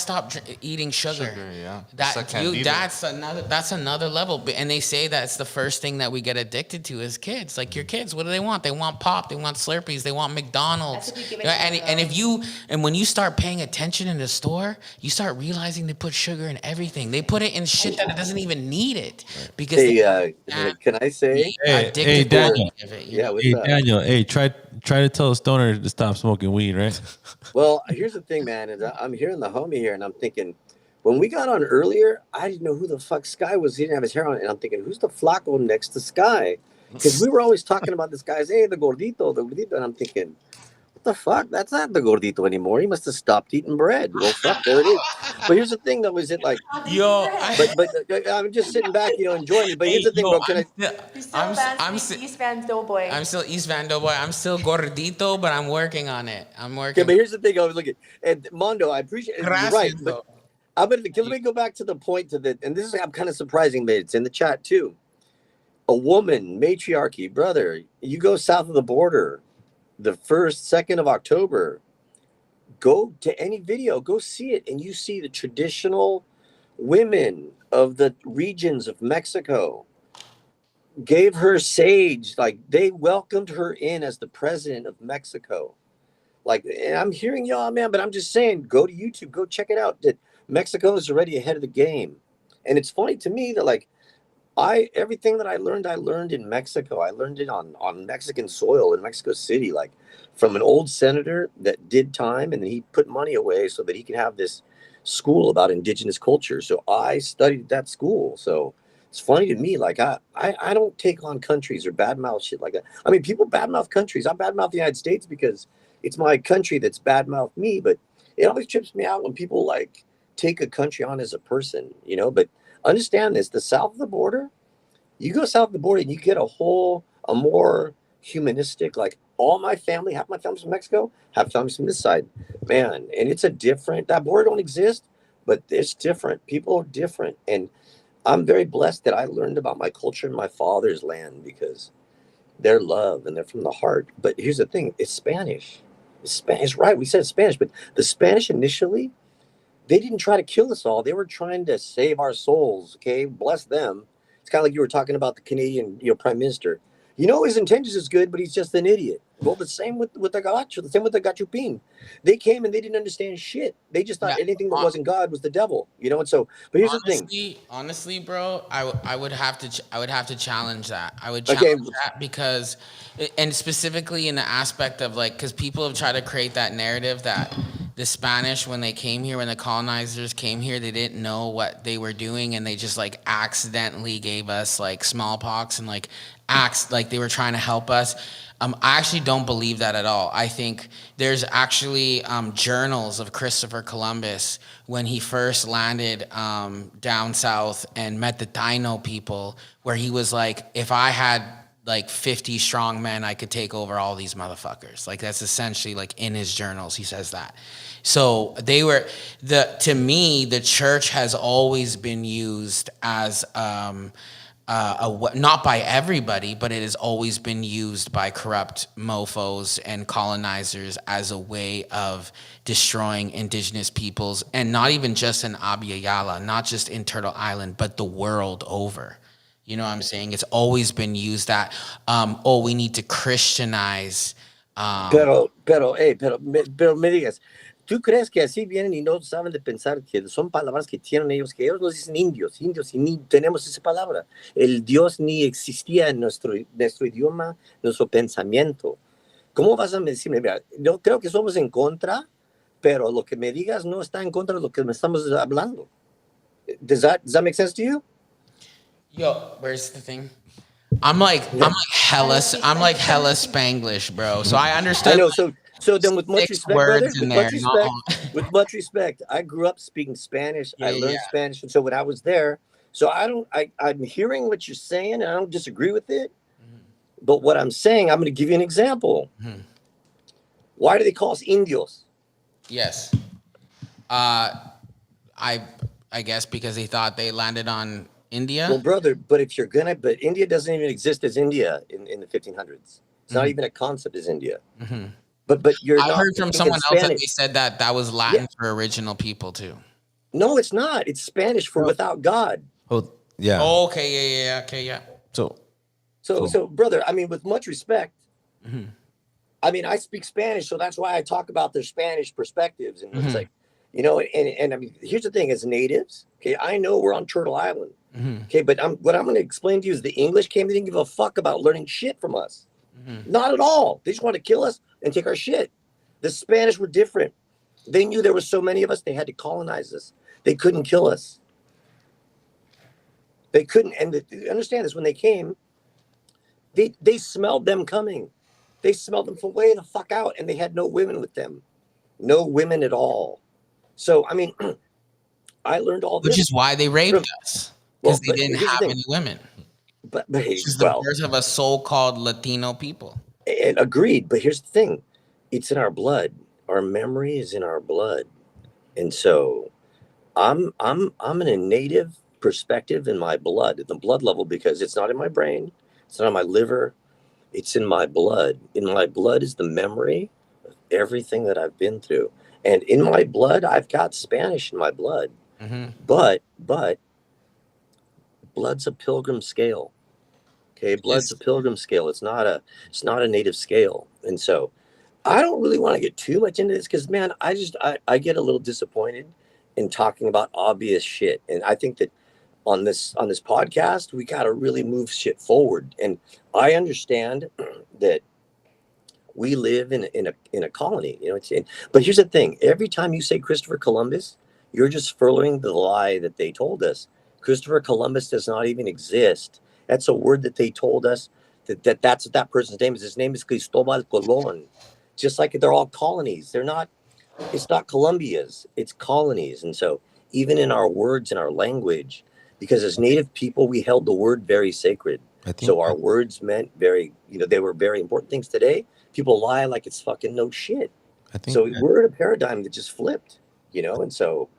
eating sugar. Sugar, yeah. That It's like that's another level. And they say that's the first thing that we get addicted to as kids. Like your kids, what do they want? They want pop. They want Slurpees. They want McDonald's. That's if you give it Yeah, to and them. if you when you start paying attention in the store, you start realizing they put sugar in everything. They put it in shit that doesn't even need it because Hey, they can I say? addicted hey, to Daniel. it. Yeah, what's Hey, up? Daniel, hey, try to tell a stoner to stop smoking weed, right? Well, here's the thing, man. Is I'm hearing the homie here, and I'm thinking, when we got on earlier, I didn't know who the fuck Sky was. He didn't have his hair on, and I'm thinking, who's the flaco next to Sky? Because we were always talking about this guy's, hey, the gordito, and I'm thinking, what the fuck? That's not the gordito anymore. He must have stopped eating bread. Well, fuck, there it is. But here's the thing, though, is it like, Yo, I'm just sitting back, enjoying it. But here's the thing, bro. Can I? East Van Doughboy. I'm still East Van Doughboy. I'm still gordito, but I'm working on it. I'm Okay, working. but here's the thing. I was looking, and Mondo, I appreciate it. You're right, Gracias, but though. let me go back to the point and this is I'm kind of surprising, but it's in the chat too. A woman, matriarchy, brother. You go south of the border, the 1st, 2nd of October. Go to any video, go see it, and you see the traditional women of the regions of Mexico gave her sage, like they welcomed her in as the president of Mexico. Like, and I'm hearing y'all, man, but I'm just saying, go to YouTube, go check it out. That Mexico is already ahead of the game. And it's funny to me that like everything that I learned in Mexico. I learned it on Mexican soil in Mexico City, like from an old senator that did time and then he put money away so that he could have this school about indigenous culture. So I studied at that school. So it's funny to me, like I don't take on countries or badmouth shit like that. I mean, people badmouth countries. I badmouth the United States because it's my country that's badmouth me, but it always trips me out when people like take a country on as a person, but understand this, the south of the border, you go south of the border and you get a more humanistic, like all my family, half my family's from Mexico, half family's from this side, man. And it's that border don't exist, but it's different. People are different. And I'm very blessed that I learned about my culture in my father's land because they're love and they're from the heart. But here's the thing, it's Spanish. It's Spanish, right? We said Spanish, but the Spanish initially, they didn't try to kill us all. They were trying to save our souls. Okay, bless them. It's kind of like you were talking about the Canadian, prime minister. His intentions is good, but he's just an idiot. Well, the same with the Gacho, the same with the Gachupin. They came and they didn't understand shit. They just thought anything that wasn't God was the devil. And so, but here's the thing. Honestly, bro, I would have to challenge that. I would challenge that because, and specifically in the aspect of like, because people have tried to create that narrative that the Spanish, when they came here, when the colonizers came here, they didn't know what they were doing, and they just like accidentally gave us like smallpox and like acts like they were trying to help us. I actually don't believe that at all. I think there's actually journals of Christopher Columbus when he first landed down south and met the Taino people, where he was like, if I had like 50 strong men, I could take over all these motherfuckers. Like that's essentially like in his journals, he says that. So to me, the church has always been used as not by everybody, but it has always been used by corrupt mofos and colonizers as a way of destroying indigenous peoples, and not even just in Abya, not just in Turtle Island, but the world over. You know what I'm saying? It's always been used that, we need to Christianize. Pero me digas, ¿tú crees que así vienen y no saben de pensar que son palabras que tienen ellos, que ellos nos dicen indios, y ni tenemos esa palabra? El Dios ni existía en nuestro idioma, nuestro pensamiento. ¿Cómo vas a decirme? Mira, yo creo que somos en contra, pero lo que me digas no está en contra de lo que me estamos hablando. Does that make sense to you? Yo, where's the thing? I'm like hella Spanglish, bro. So I understand. I know. So then, with much 6 respect, brother, words in there. with much respect, I grew up speaking Spanish. I learned Yeah. Spanish, and so when I was there, so I'm hearing what you're saying, and I don't disagree with it. But what I'm saying, I'm going to give you an example. Why do they call us indios? Yes. I guess because they thought they landed on India. Well, brother, but India doesn't even exist as India in the 1500s. It's not even a concept as India. But I heard from someone else that they said that was Latin for original people too. No, it's not. It's Spanish for without God. Oh, yeah. Oh, okay, yeah, okay, yeah. So, brother, I mean, with much respect, I mean, I speak Spanish, so that's why I talk about their Spanish perspectives. And it's like, you know, and I mean, here's the thing: as natives, okay, I know we're on Turtle Island, okay, but what I'm going to explain to you is the English came. They didn't give a fuck about learning shit from us, not at all. They just want to kill us and take our shit. The Spanish were different. They knew there were so many of us. They had to colonize us. They couldn't kill us. They couldn't. And understand this: when they came, they smelled them coming. They smelled them from way the fuck out, and they had no women with them, no women at all. So I mean, I learned all this, which is why they raped us, because they didn't have any women. But it's the birth of a so-called Latino people. And agreed. But here's the thing: it's in our blood. Our memory is in our blood, and so I'm in a native perspective in my blood, at the blood level, because it's not in my brain, it's not in my liver, it's in my blood. In my blood is the memory of everything that I've been through. And in my blood, I've got Spanish in my blood. But blood's a pilgrim scale. Okay, blood's a pilgrim scale. It's not a native scale. And so I don't really want to get too much into this because, man, I get a little disappointed in talking about obvious shit. And I think that on this podcast, we got to really move shit forward. And I understand that we live in a colony, you know. But here's the thing: every time you say Christopher Columbus, you're just furthering the lie that they told us. Christopher Columbus does not even exist. That's a word that they told us that's what that person's name is. His name is Cristobal Colon. Just like they're all colonies. They're not. It's not Columbia's. It's colonies. And so even in our words and our language, because as Native people, we held the word very sacred. So our words meant they were very important things. Today, people lie like it's fucking no shit. So we're in a paradigm that just flipped, you know, and so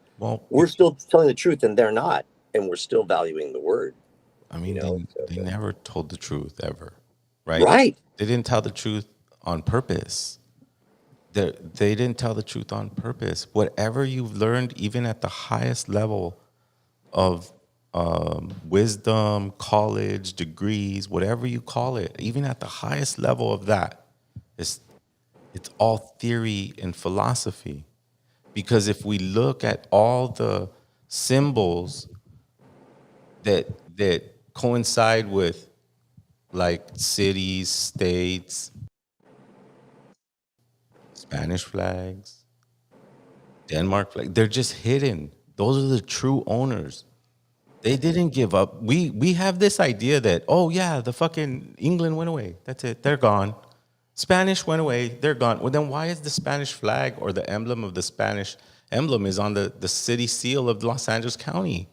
we're still telling the truth and they're not, and we're still valuing the word. I mean, they never told the truth ever, right? Right. They didn't tell the truth on purpose. They didn't tell the truth on purpose. Whatever you've learned, even at the highest level of wisdom, college, degrees, whatever you call it, even at the highest level of that, it's all theory and philosophy. Because if we look at all the symbols that coincide with like cities, states, Spanish flags, Denmark flag, they're just hidden. Those are the true owners. They didn't give up. We have this idea that, oh yeah, the fucking England went away. That's it. They're gone. Spanish went away. They're gone. Well, then why is the Spanish flag or the emblem of the Spanish emblem is on the city seal of Los Angeles County?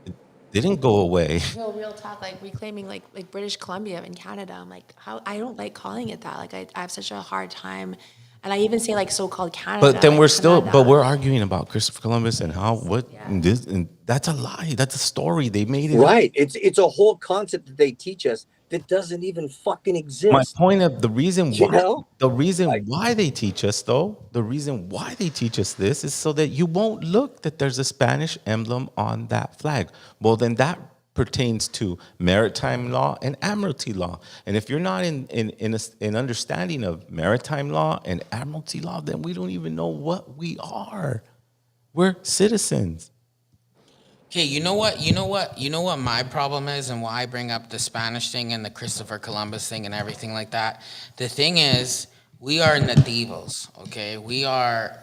It didn't go away. Real talk, like reclaiming like British Columbia in Canada. I'm like, how I don't like calling it that. Like I have such a hard time. And I even say like so-called Canada. But then like we're still, Canada. but we're arguing about Christopher Columbus and how, what, Yeah. and this, and that's a lie. That's a story. They made it up. Right. It's a whole concept that they teach us that doesn't even fucking My exist. point of the reason You why, know? the reason Like, why they teach us though, the reason why they teach us this is so that you won't look that there's a Spanish emblem on that flag. Well, then that pertains to maritime law and admiralty law. And if you're not in understanding of maritime law and admiralty law, then we don't even know what we are. We're citizens. Okay, you know what my problem is, and why I bring up the Spanish thing and the Christopher Columbus thing and everything like that. The thing is, we are nativos, okay? We are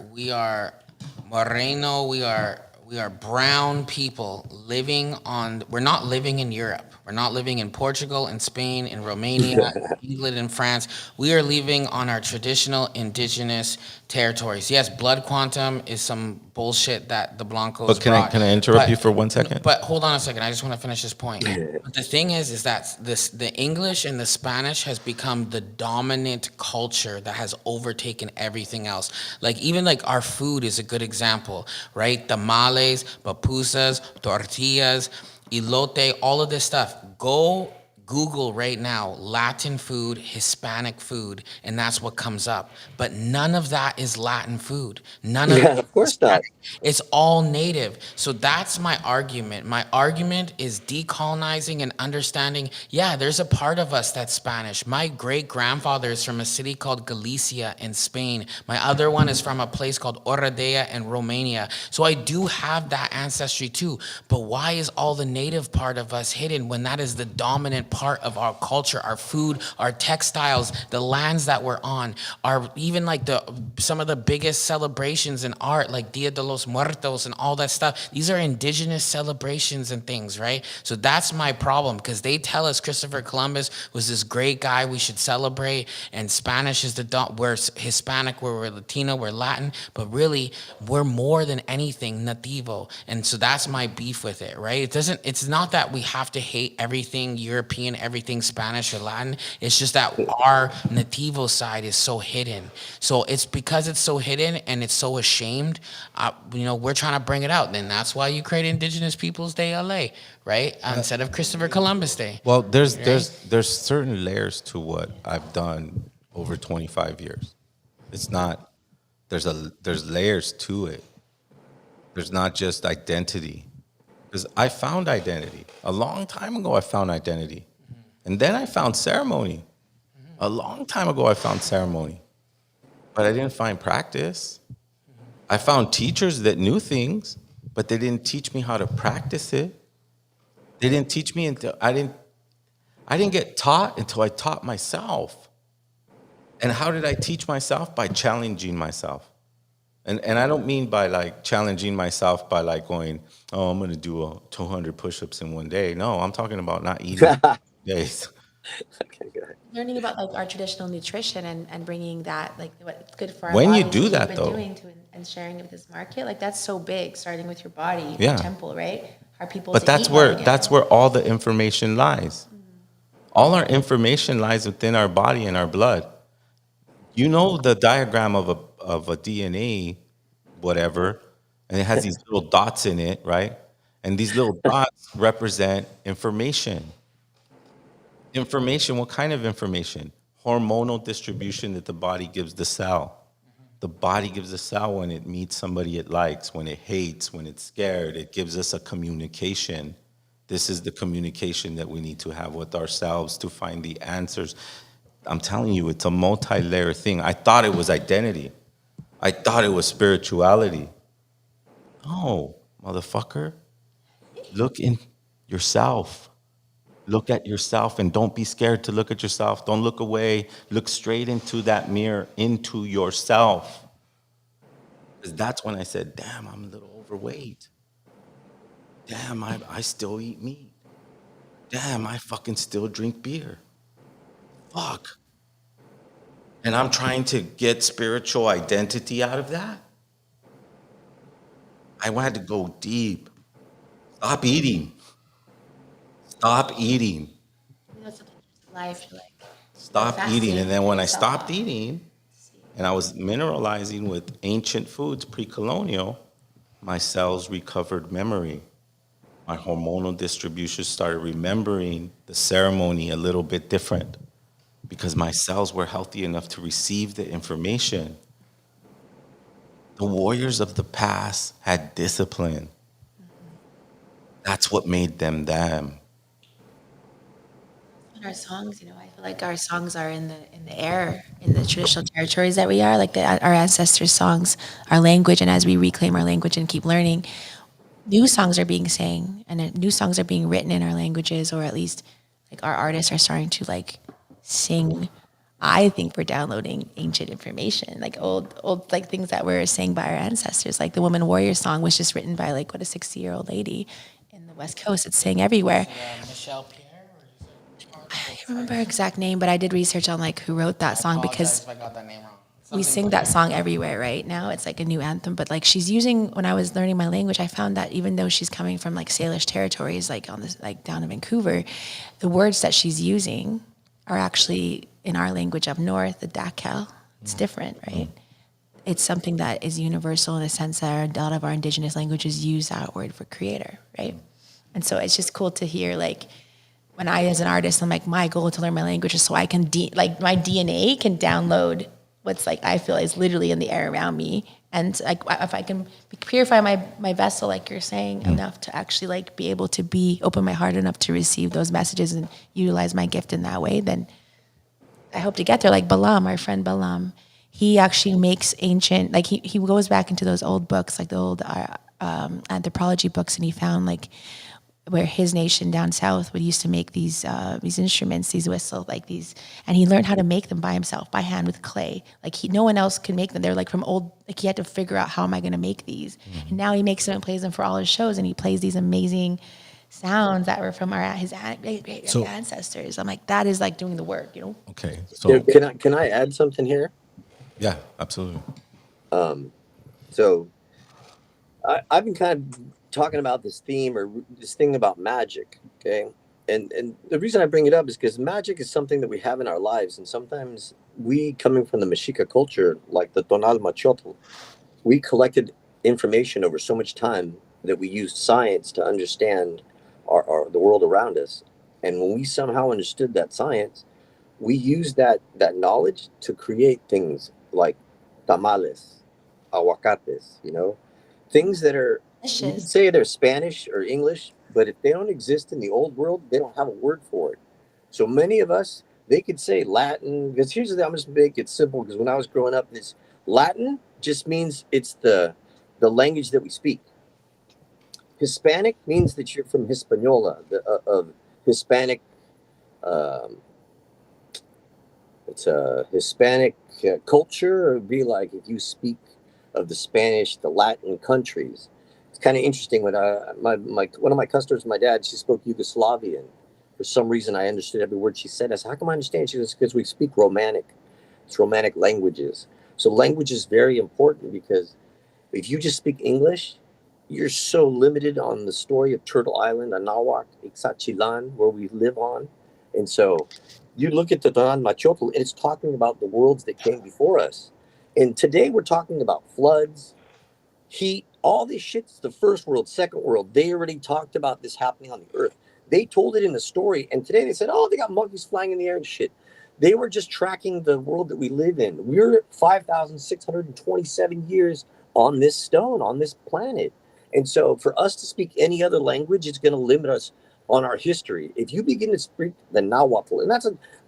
moreno, we are brown people living on. We're not living in Europe. We're not living in Portugal, in Spain, in Romania, England, and France. We are living on our traditional indigenous territories. Yes, blood quantum is some bullshit that the Blancos But can brought. I interrupt you for 1 second? But hold on a second. I just want to finish this point. But the thing is that the English and the Spanish has become the dominant culture that has overtaken everything else. Like even like our food is a good example, right? Tamales, pupusas, tortillas, elote, all of this stuff. Go Google right now Latin food, Hispanic food, and that's what comes up. But none of that is Latin food. None of yeah, it of course not. it's all native. So that's my argument. My argument is decolonizing and understanding, yeah, there's a part of us that's Spanish. My great grandfather is from a city called Galicia in Spain. My other one is from a place called Oradea in Romania. So I do have that ancestry too. But why is all the native part of us hidden when that is the dominant part of our culture, our food, our textiles, the lands that we're on, our even like some of the biggest celebrations in art, like Dia de los Muertos and all that stuff. These are indigenous celebrations and things, right? So that's my problem, because they tell us Christopher Columbus was this great guy we should celebrate, and Spanish is we're Hispanic, we're Latino, we're Latin, but really we're more than anything nativo. And so that's my beef with it, right? It's not that we have to hate everything European, everything Spanish or Latin. It's just that our nativo side is so hidden. So it's because it's so hidden and it's so ashamed, we're trying to bring it out. Then that's why you create Indigenous Peoples Day LA, right? Instead of Christopher Columbus Day. Well, there's certain layers to what I've done over 25 years. It's not there's layers to it. There's not just identity. Because I found identity. A long time ago I found identity. And then I found ceremony. A long time ago I found ceremony. But I didn't find practice. I found teachers that knew things, but they didn't teach me how to practice it. They didn't teach me until I didn't get taught until I taught myself. And how did I teach myself? By challenging myself. And I don't mean by like challenging myself by like going, oh, I'm gonna do 200 push-ups in one day. No, I'm talking about not eating days. Okay, go ahead. Learning about like our traditional nutrition and bringing that like what's good for our When you bodies, do what that, you've been though. doing and sharing it with this market, like that's so big. Starting with your body, Yeah. your temple, right? Are people? But to that's eat well where again. that's where all the information lies. All our information lies within our body and our blood. You know the diagram of a DNA, whatever, and it has these little dots in it, right? And these little dots represent information. Information, what kind of information? Hormonal distribution that the body gives the cell. The body gives the cell when it meets somebody it likes, when it hates, when it's scared. It gives us a communication. This is the communication that we need to have with ourselves to find the answers. I'm telling you, it's a multi-layer thing. I thought it was identity. I thought it was spirituality. No, motherfucker. Look in yourself. Look at yourself and don't be scared to look at yourself. Don't look away. Look straight into that mirror, into yourself. Because that's when I said, damn, I'm a little overweight. Damn, I still eat meat. Damn, I fucking still drink beer. Fuck. And I'm trying to get spiritual identity out of that. I had to go deep. Stop eating. Stop eating. That's something just life. Like Stop fasting eating. And then when I yourself stopped off. eating, and I was mineralizing with ancient foods pre-colonial, my cells recovered memory. My hormonal distribution started remembering the ceremony a little bit different because my cells were healthy enough to receive the information. The warriors of the past had discipline. That's what made them them. In our songs, I feel like our songs are in the air, in the traditional territories that we are, like our ancestors' songs, our language, and as we reclaim our language and keep learning, new songs are being sang, and new songs are being written in our languages, or at least like our artists are starting to like sing. I think we're downloading ancient information, like old like things that were sang by our ancestors. Like the Woman Warrior song was just written by like what a 60-year-old lady in the West Coast. It's sang everywhere. Michelle Pierre? I can't remember her exact name, but I did research on like who wrote that song because If I got that name wrong. we sing that song everywhere right now. It's like a new anthem, but like she's using, when I was learning my language, I found that even though she's coming from like Salish territories, like on this, like down in Vancouver, the words that she's using are actually in our language up north, the Dakel. It's different, right? It's something that is universal in a sense that a lot of our indigenous languages use that word for creator, right? And so it's just cool to hear like, when I, as an artist, I'm like, my goal to learn my language is so I can, like my DNA can download what's like, I feel is literally in the air around me. And like, if I can purify my vessel, like you're saying, enough to actually like be able to open my heart enough to receive those messages and utilize my gift in that way, then I hope to get there. Like Balam, our friend Balam, he actually makes ancient, like he goes back into those old books, like the old anthropology books, and he found like where his nation down south would used to make these instruments, these whistles, like these, and he learned how to make them by himself, by hand with clay. Like no one else could make them. They're like from old. Like he had to figure out how am I going to make these. And now he makes them and plays them for all his shows, and he plays these amazing sounds that were from his ancestors. I'm like, that is like doing the work, Okay, Yeah, so can I add something here? yeah, absolutely. So I've been kind of talking about this theme or this thing about magic, okay? And the reason I bring it up is because magic is something that we have in our lives, and sometimes we, coming from the Mexica culture, like the Tonal Machotl, we collected information over so much time that we used science to understand the world around us. And when we somehow understood that science, we used that knowledge to create things like tamales, aguacates, things that are, you could delicious. say they're Spanish or English, but if they don't exist in the old world, they don't have a word for it. So many of us, they could say Latin, because here's the thing, I'm just make it simple, because when I was growing up, this Latin just means it's the language that we speak. Hispanic means that you're from Hispaniola, of Hispanic. Um, it's a Hispanic culture. It would be like if you speak of the Spanish, the Latin countries. It's kind of interesting. When my one of my customers, my dad, she spoke Yugoslavian. For some reason, I understood every word she said. I said, "How come I understand?" She goes, "Because we speak Romanic. It's Romanic languages." So language is very important because if you just speak English, you're so limited on the story of Turtle Island, Anahuac, Ixachilan, where we live on. And so you look at the Don Machotl, and it's talking about the worlds that came before us. And today we're talking about floods, heat, all this shit's the first world, second world. They already talked about this happening on the earth. They told it in the story. And today they said, oh, they got monkeys flying in the air and shit. They were just tracking the world that we live in. We're 5,627 years on this stone, on this planet. And so for us to speak any other language, it's going to limit us on our history. If you begin to speak the Nahuatl, and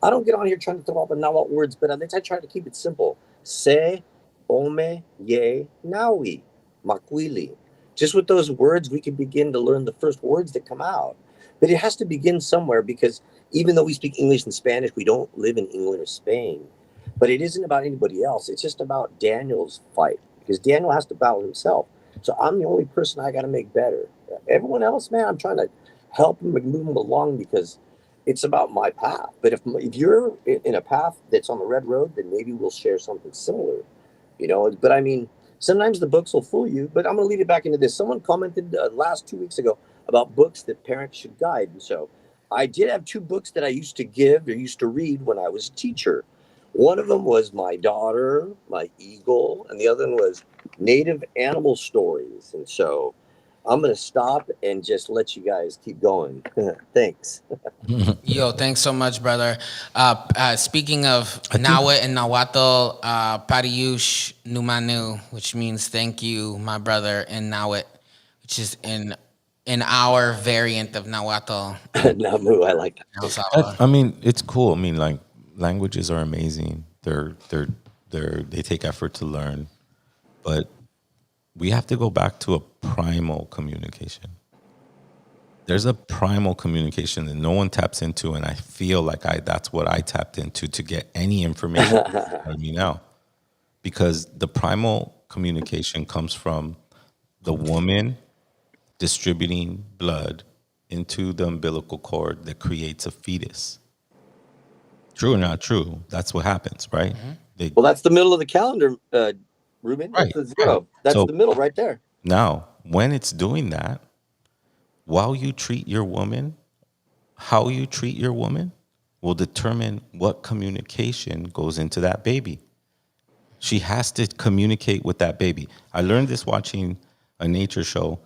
I don't get on here trying to throw out the Nahuatl words, but I try to keep it simple. Se, ome, ye, naui, maquili. Just with those words, we can begin to learn the first words that come out. But it has to begin somewhere because even though we speak English and Spanish, we don't live in England or Spain. But it isn't about anybody else. It's just about Daniel's fight because Daniel has to battle himself. So I'm the only person I got to make better. Everyone else, man, I'm trying to help them and move them along because it's about my path. But if you're in a path that's on the red road, then maybe we'll share something similar, But I mean, sometimes the books will fool you. But I'm going to lead it back into this. Someone commented last 2 weeks ago about books that parents should guide. And so I did have two books that I used to give or used to read when I was a teacher. One of them was my daughter, my eagle, and the other one was native animal stories. And so I'm going to stop and just let you guys keep going. Thanks. Yo, thanks so much, brother. Speaking of I think Nawa and Nahuatl, Pariush Numanu, which means thank you, my brother, in Nawat, which is in our variant of Nahuatl in Namu, I like that. El Salvador. I mean, it's cool. I mean, like languages are amazing. They take effort to learn, but we have to go back to a primal communication. There's a primal communication that no one taps into, and I feel like that's what I tapped into to get any information from me now, because the primal communication comes from the woman distributing blood into the umbilical cord that creates a fetus. True or not true? That's what happens, right? They, Well, that's the middle of the calendar, Ruben. right, That's the zero. right. That's So the middle right there. now, when it's doing that, while you treat your woman, how you treat your woman will determine what communication goes into that baby. She has to communicate with that baby. I learned this watching a nature show,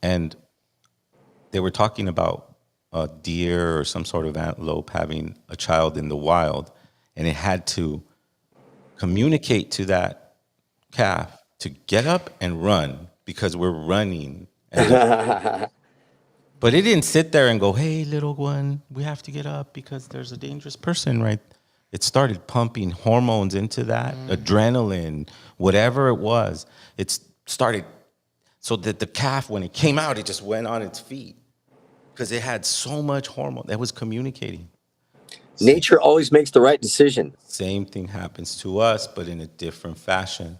and they were talking about a deer or some sort of antelope having a child in the wild, and it had to communicate to that calf to get up and run because we're running. And but it didn't sit there and go, "Hey, little one, we have to get up because there's a dangerous person," right? It started pumping hormones into that, adrenaline, whatever it was. It started so that the calf, when it came out, it just went on its feet because it had so much hormone that was communicating. Nature always makes the right decision. Same thing happens to us, but in a different fashion.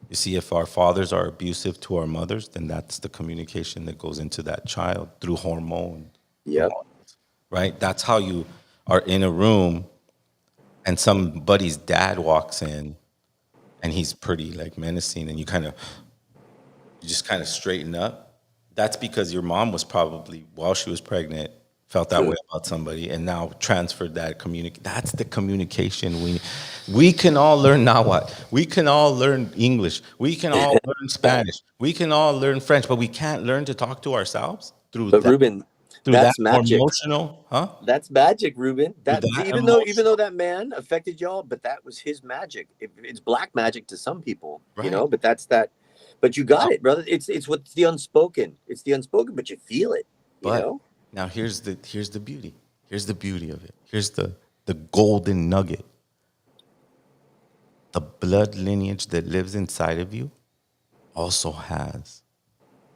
You see, if our fathers are abusive to our mothers, then that's the communication that goes into that child through hormone, Yep. right? That's how you are in a room and somebody's dad walks in and he's pretty like menacing and you just kind of straighten up. That's because your mom was probably, while she was pregnant, felt that way about somebody and now transferred that that's the communication we can all learn Nahuatl. We can all learn English. We can all learn Spanish. We can all learn French, but we can't learn to talk to ourselves But Ruben, through that that's magic. emotional, huh? That's magic, Ruben. Through That that even though that man affected y'all, but that was his magic. It's black magic to some people, Right. but that's that. But you got it, brother. It's what's the unspoken. It's the unspoken, but you feel it. But now here's the beauty. Here's the beauty of it. Here's the golden nugget. The blood lineage that lives inside of you also has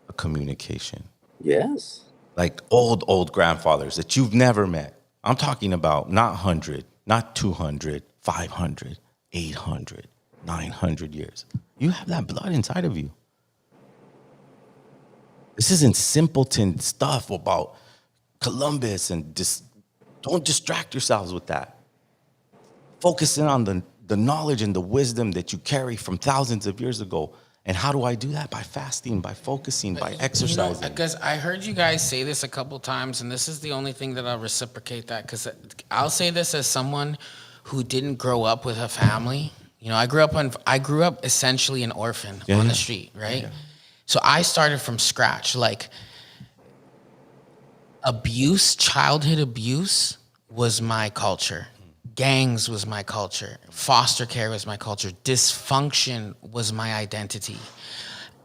a communication. Yes. Like old grandfathers that you've never met. I'm talking about not 100, not 200, 500, 800, 900 years. You have that blood inside of you. This isn't simpleton stuff about Columbus and just don't distract yourselves with that. Focus in on the knowledge and the wisdom that you carry from thousands of years ago. And how do I do that? By fasting, by focusing, by exercising. Because I heard you guys say this a couple times, and this is the only thing that I'll reciprocate that. Because I'll say this as someone who didn't grow up with a family. I grew up essentially an orphan on the street, right? Yeah. So I started from scratch. Like childhood abuse was my culture. Gangs was my culture. Foster care was my culture. Dysfunction was my identity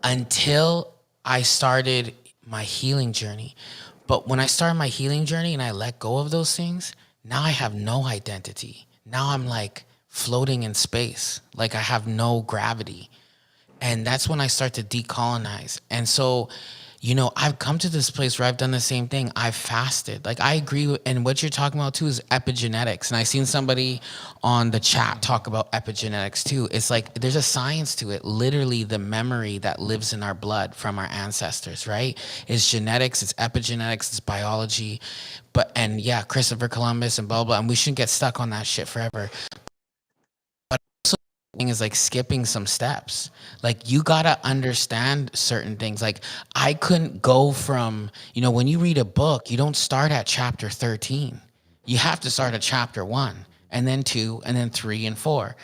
until I started my healing journey. But when I started my healing journey and I let go of those things, now I have no identity. Now I'm like floating in space. Like I have no gravity. And that's when I start to decolonize. And so, I've come to this place where I've done the same thing. I've fasted. Like I agree with, and what you're talking about too is epigenetics. And I seen somebody on the chat talk about epigenetics too. It's like there's a science to it. Literally the memory that lives in our blood from our ancestors, right? It's genetics, it's epigenetics, it's biology. And Christopher Columbus and blah, blah. And we shouldn't get stuck on that shit forever. Is like skipping some steps. Like you gotta understand certain things. Like I couldn't go from, when you read a book, you don't start at chapter 13. You have to start at chapter 1. and then 2, and then 3 and 4.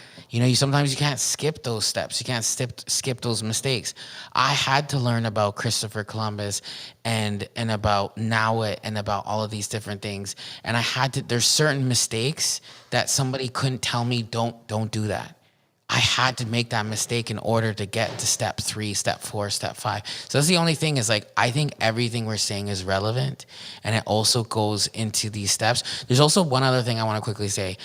Sometimes you can't skip those steps. You can't skip those mistakes. I had to learn about Christopher Columbus and about Nowit and about all of these different things. And there's certain mistakes that somebody couldn't tell me, don't do that. I had to make that mistake in order to get to step 3, step 4, step 5. So that's the only thing is like, I think everything we're saying is relevant, and it also goes into these steps. There's also one other thing I want to quickly say.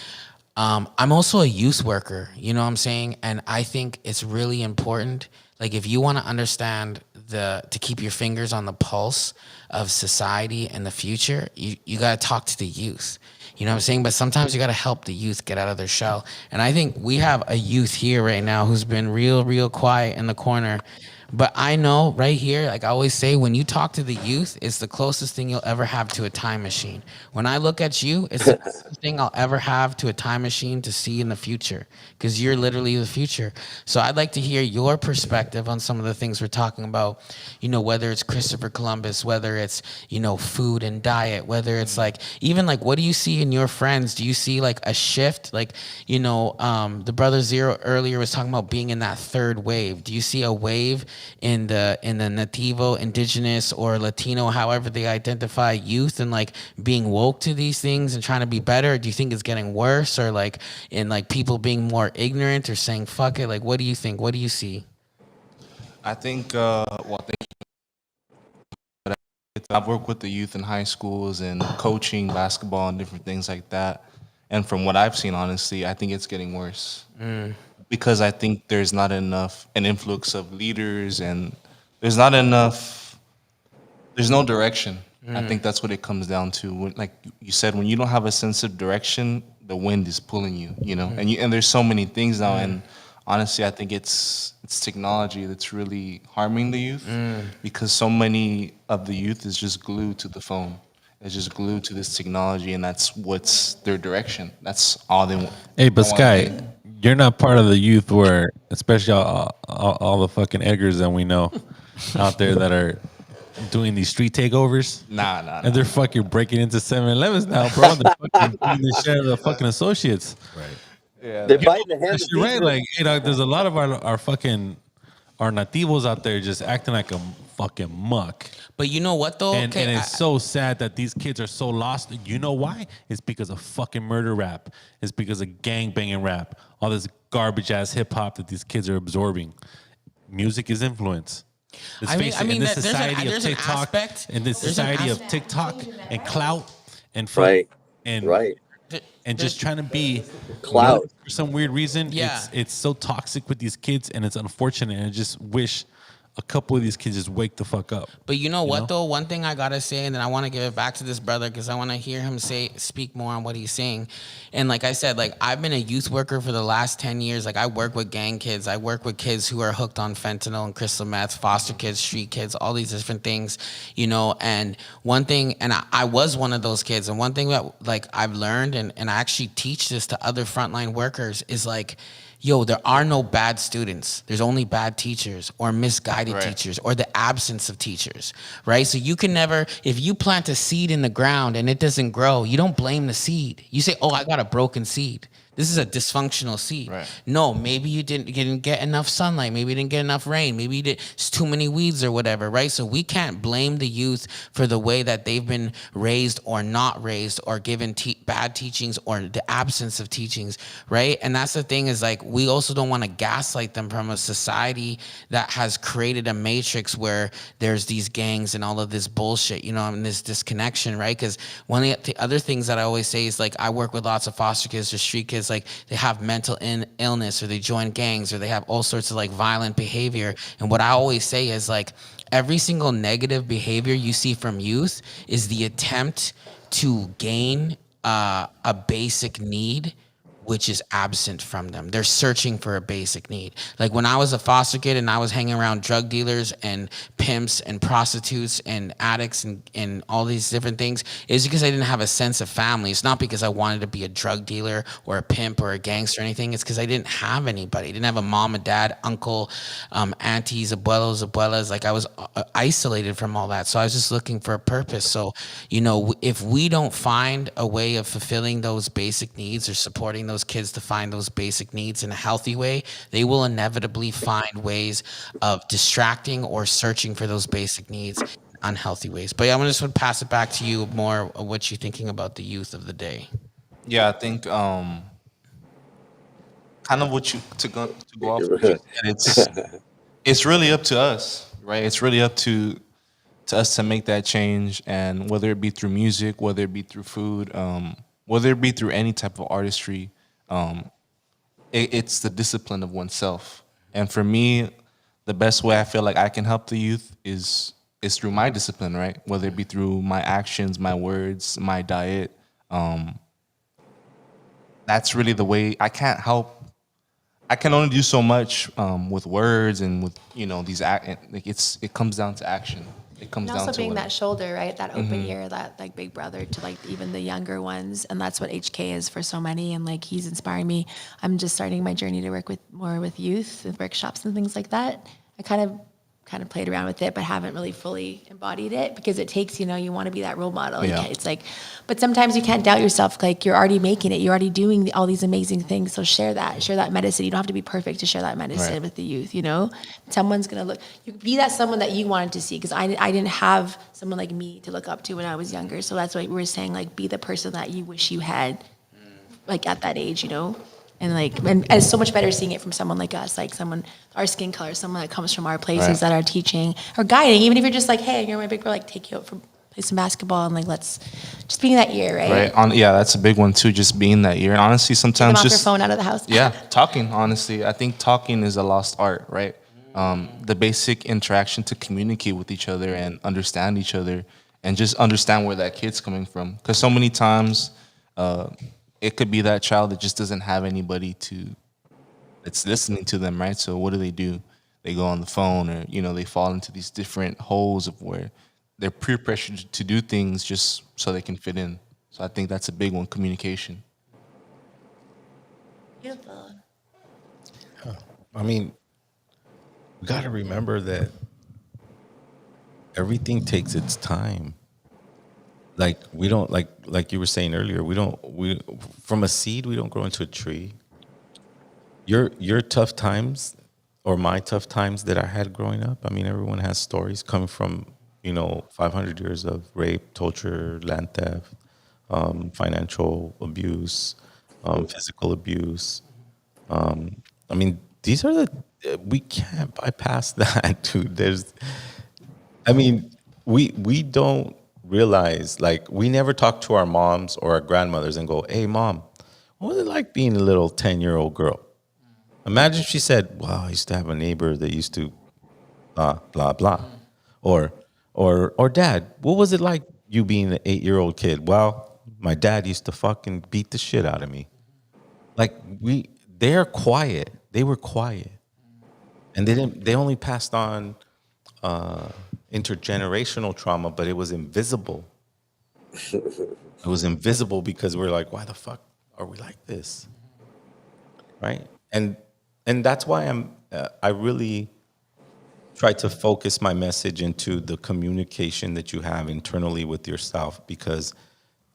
I'm also a youth worker, you know what I'm saying? And I think it's really important. Like if you want to understand to keep your fingers on the pulse of society and the future, you got to talk to the youth. You know what I'm saying? But sometimes you got to help the youth get out of their shell. And I think we have a youth here right now who's been real quiet in the corner. But I know right here, like I always say, when you talk to the youth, it's the closest thing you'll ever have to a time machine. When I look at you, it's the closest thing I'll ever have to a time machine to see in the future, because you're literally the future. So I'd like to hear your perspective on some of the things we're talking about, whether it's Christopher Columbus, whether it's, food and diet, whether it's like, even like, what do you see in your friends? Do you see like a shift? Like, the Brother Zero earlier was talking about being in that third wave. Do you see a wave in the Nativo, indigenous, or Latino, however they identify, youth, and like being woke to these things and trying to be better? Or do you think it's getting worse, or like in like people being more ignorant or saying fuck it? Like, what do you think? What do you see? I think, thank you. I've worked with the youth in high schools and coaching basketball and different things like that. And from what I've seen, honestly, I think it's getting worse. Because I think there's not enough an influx of leaders, and there's not enough, there's no direction. I think that's what it comes down to. When, like you said, when you don't have a sense of direction, the wind is pulling you, and there's so many things now. And honestly, I think it's technology that's really harming the youth, because so many of the youth is just glued to the phone. It's just glued to this technology, and that's what's their direction. That's all they want. Hey, but Sky, you're not part of the youth where, especially all the fucking Edgars that we know out there that are doing these street takeovers. Nah. And they're fucking breaking into 7-Elevens now, bro. They're fucking beating the shit out of the fucking associates. Right. Yeah, They're biting the hand. You're right. Like, there's a lot of our fucking nativos out there just acting like a fucking muck. But you know what though? And it's so sad that these kids are so lost. You know why? It's because of fucking murder rap. It's because of gangbanging rap. All this garbage ass hip hop that these kids are absorbing. Music is influence. Let's face it, in this society of TikTok, and clout and and just trying to be clout for some weird reason. Yeah. It's so toxic with these kids, and it's unfortunate. And I just wish a couple of these kids just wake the fuck up. But you know what though? One thing I gotta say, and then I want to give it back to this brother because I want to hear him speak more on what he's saying. And like I said, like I've been a youth worker for the last 10 years. Like I work with gang kids. I work with kids who are hooked on fentanyl and crystal meth, foster kids, street kids, all these different things, And one thing, and I was one of those kids. And one thing that like I've learned, and I actually teach this to other frontline workers, is like, yo, there are no bad students. There's only bad teachers or misguided teachers or the absence of teachers, right? So you can never, if you plant a seed in the ground and it doesn't grow, you don't blame the seed. You say, oh, I got a broken seed. This is a dysfunctional seed. Right. No, maybe you didn't get enough sunlight. Maybe you didn't get enough rain. Maybe it's too many weeds or whatever, right? So we can't blame the youth for the way that they've been raised or not raised or given bad teachings or the absence of teachings, right? And that's the thing is like, we also don't want to gaslight them from a society that has created a matrix where there's these gangs and all of this bullshit, and this disconnection, right? Because one of the other things that I always say is like, I work with lots of foster kids or street kids. Like they have mental illness, or they join gangs, or they have all sorts of like violent behavior. And what I always say is like every single negative behavior you see from youth is the attempt to gain a basic need which is absent from them. They're searching for a basic need. Like when I was a foster kid and I was hanging around drug dealers and pimps and prostitutes and addicts and all these different things, it's because I didn't have a sense of family. It's not because I wanted to be a drug dealer or a pimp or a gangster or anything. It's because I didn't have anybody. I didn't have a mom, a dad, uncle, aunties, abuelas. Like I was isolated from all that. So I was just looking for a purpose. So, you know, if we don't find a way of fulfilling those basic needs or supporting those kids to find those basic needs in a healthy way, they will inevitably find ways of distracting or searching for those basic needs in unhealthy ways. But yeah, I'm just going to pass it back to you more of what you're thinking about the youth of the day. Yeah, I think kind of what you to go off what you said, it's really up to us, right? It's really up to us to make that change, and whether it be through music, whether it be through food, whether it be through any type of artistry, it's the discipline of oneself. And for me, the best way I feel like I can help the youth is through my discipline, right? Whether it be through my actions, my words, my diet. That's really the way. I can't help. I can only do so much with words and with these act. Like it comes down to action. It comes And down also to being what that shoulder, right? That open ear, that like big brother to like even the younger ones. And that's what HK is for so many. And like he's inspiring me. I'm just starting my journey to work with more with youth and workshops and things like that. I kind of played around with it, but haven't really fully embodied it because it takes, you want to be that role model. Yeah. It's like, but sometimes you can't doubt yourself. Like you're already making it. You're already doing all these amazing things. So share that medicine. You don't have to be perfect to share that medicine Right. with the youth, Someone's going to look, you be that someone that you wanted to see. Cause I didn't have someone like me to look up to when I was younger. So that's why we were saying like, be the person that you wish you had like at that age, and it's so much better seeing it from someone like us, like someone, our skin color, someone that comes from our places Right. that are teaching or guiding. Even if you're just like, hey, you're my big bro, like take you out for play some basketball and like let's just being that ear, right? Yeah, that's a big one too. Just being that ear, and honestly, Get them sometimes off your just phone out of the house. yeah, talking. Honestly, I think talking is a lost art, right? The basic interaction to communicate with each other and understand each other, and just understand where that kid's coming from. Because so many times, it could be that child that just doesn't have anybody that's listening to them, right? So what do? They go on the phone, or they fall into these different holes of where they're peer pressured to do things just so they can fit in. So I think that's a big one: communication. Beautiful. I mean, we got to remember that everything takes its time. Like we don't like you were saying earlier, we from a seed we don't grow into a tree. Your tough times or my tough times that I had growing up, I mean everyone has stories coming from, 500 years of rape, torture, land theft, financial abuse, physical abuse. I mean, these are we can't bypass that, dude. I mean, we don't realize, like, we never talk to our moms or our grandmothers and go, "Hey, mom, what was it like being a little 10-year-old girl?" Imagine if she said, "Wow, I used to have a neighbor that used to blah blah blah," or Dad, what was it like you being an 8-year-old kid? Well, my dad used to fucking beat the shit out of me. Like they're quiet. They were quiet, and they didn't. They only passed on intergenerational trauma, but it was invisible. It was invisible because we're like, why the fuck are we like this, right? And that's why I really try to focus my message into the communication that you have internally with yourself, because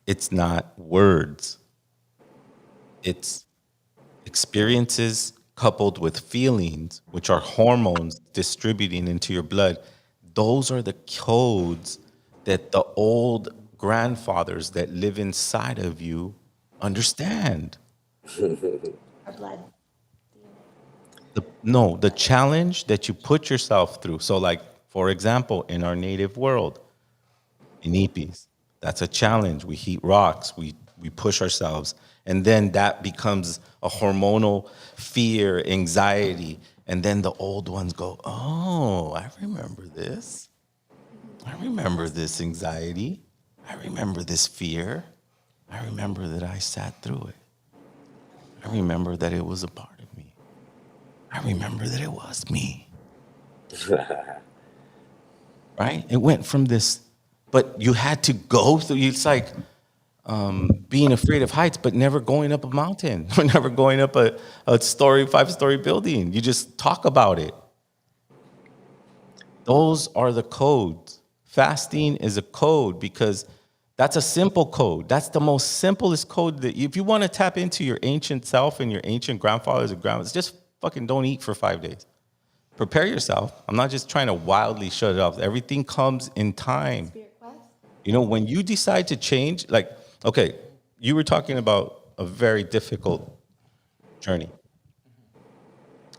it's not words, it's experiences coupled with feelings, which are hormones distributing into your blood. Those are the codes that the old grandfathers that live inside of you understand. Our blood. The challenge that you put yourself through. So, like, for example, in our native world, in Ipis, that's a challenge. We heat rocks, we push ourselves, and then that becomes a hormonal fear, anxiety, and then the old ones go, "Oh, I remember this. I remember this anxiety. I remember this fear. I remember that I sat through it." I remember that it was a part of me. I remember that it was me. Right? It went from this, but you had to go through. It's like being afraid of heights, but never going up a mountain or never going up a 5-story building. You just talk about it. Those are the codes. Fasting is a code because that's a simple code. That's the most simplest code that if you want to tap into your ancient self and your ancient grandfathers and grandmothers, just fucking don't eat for 5 days. Prepare yourself. I'm not just trying to wildly shut it off. Everything comes in time. You know, when you decide to change, like, okay, you were talking about a very difficult journey,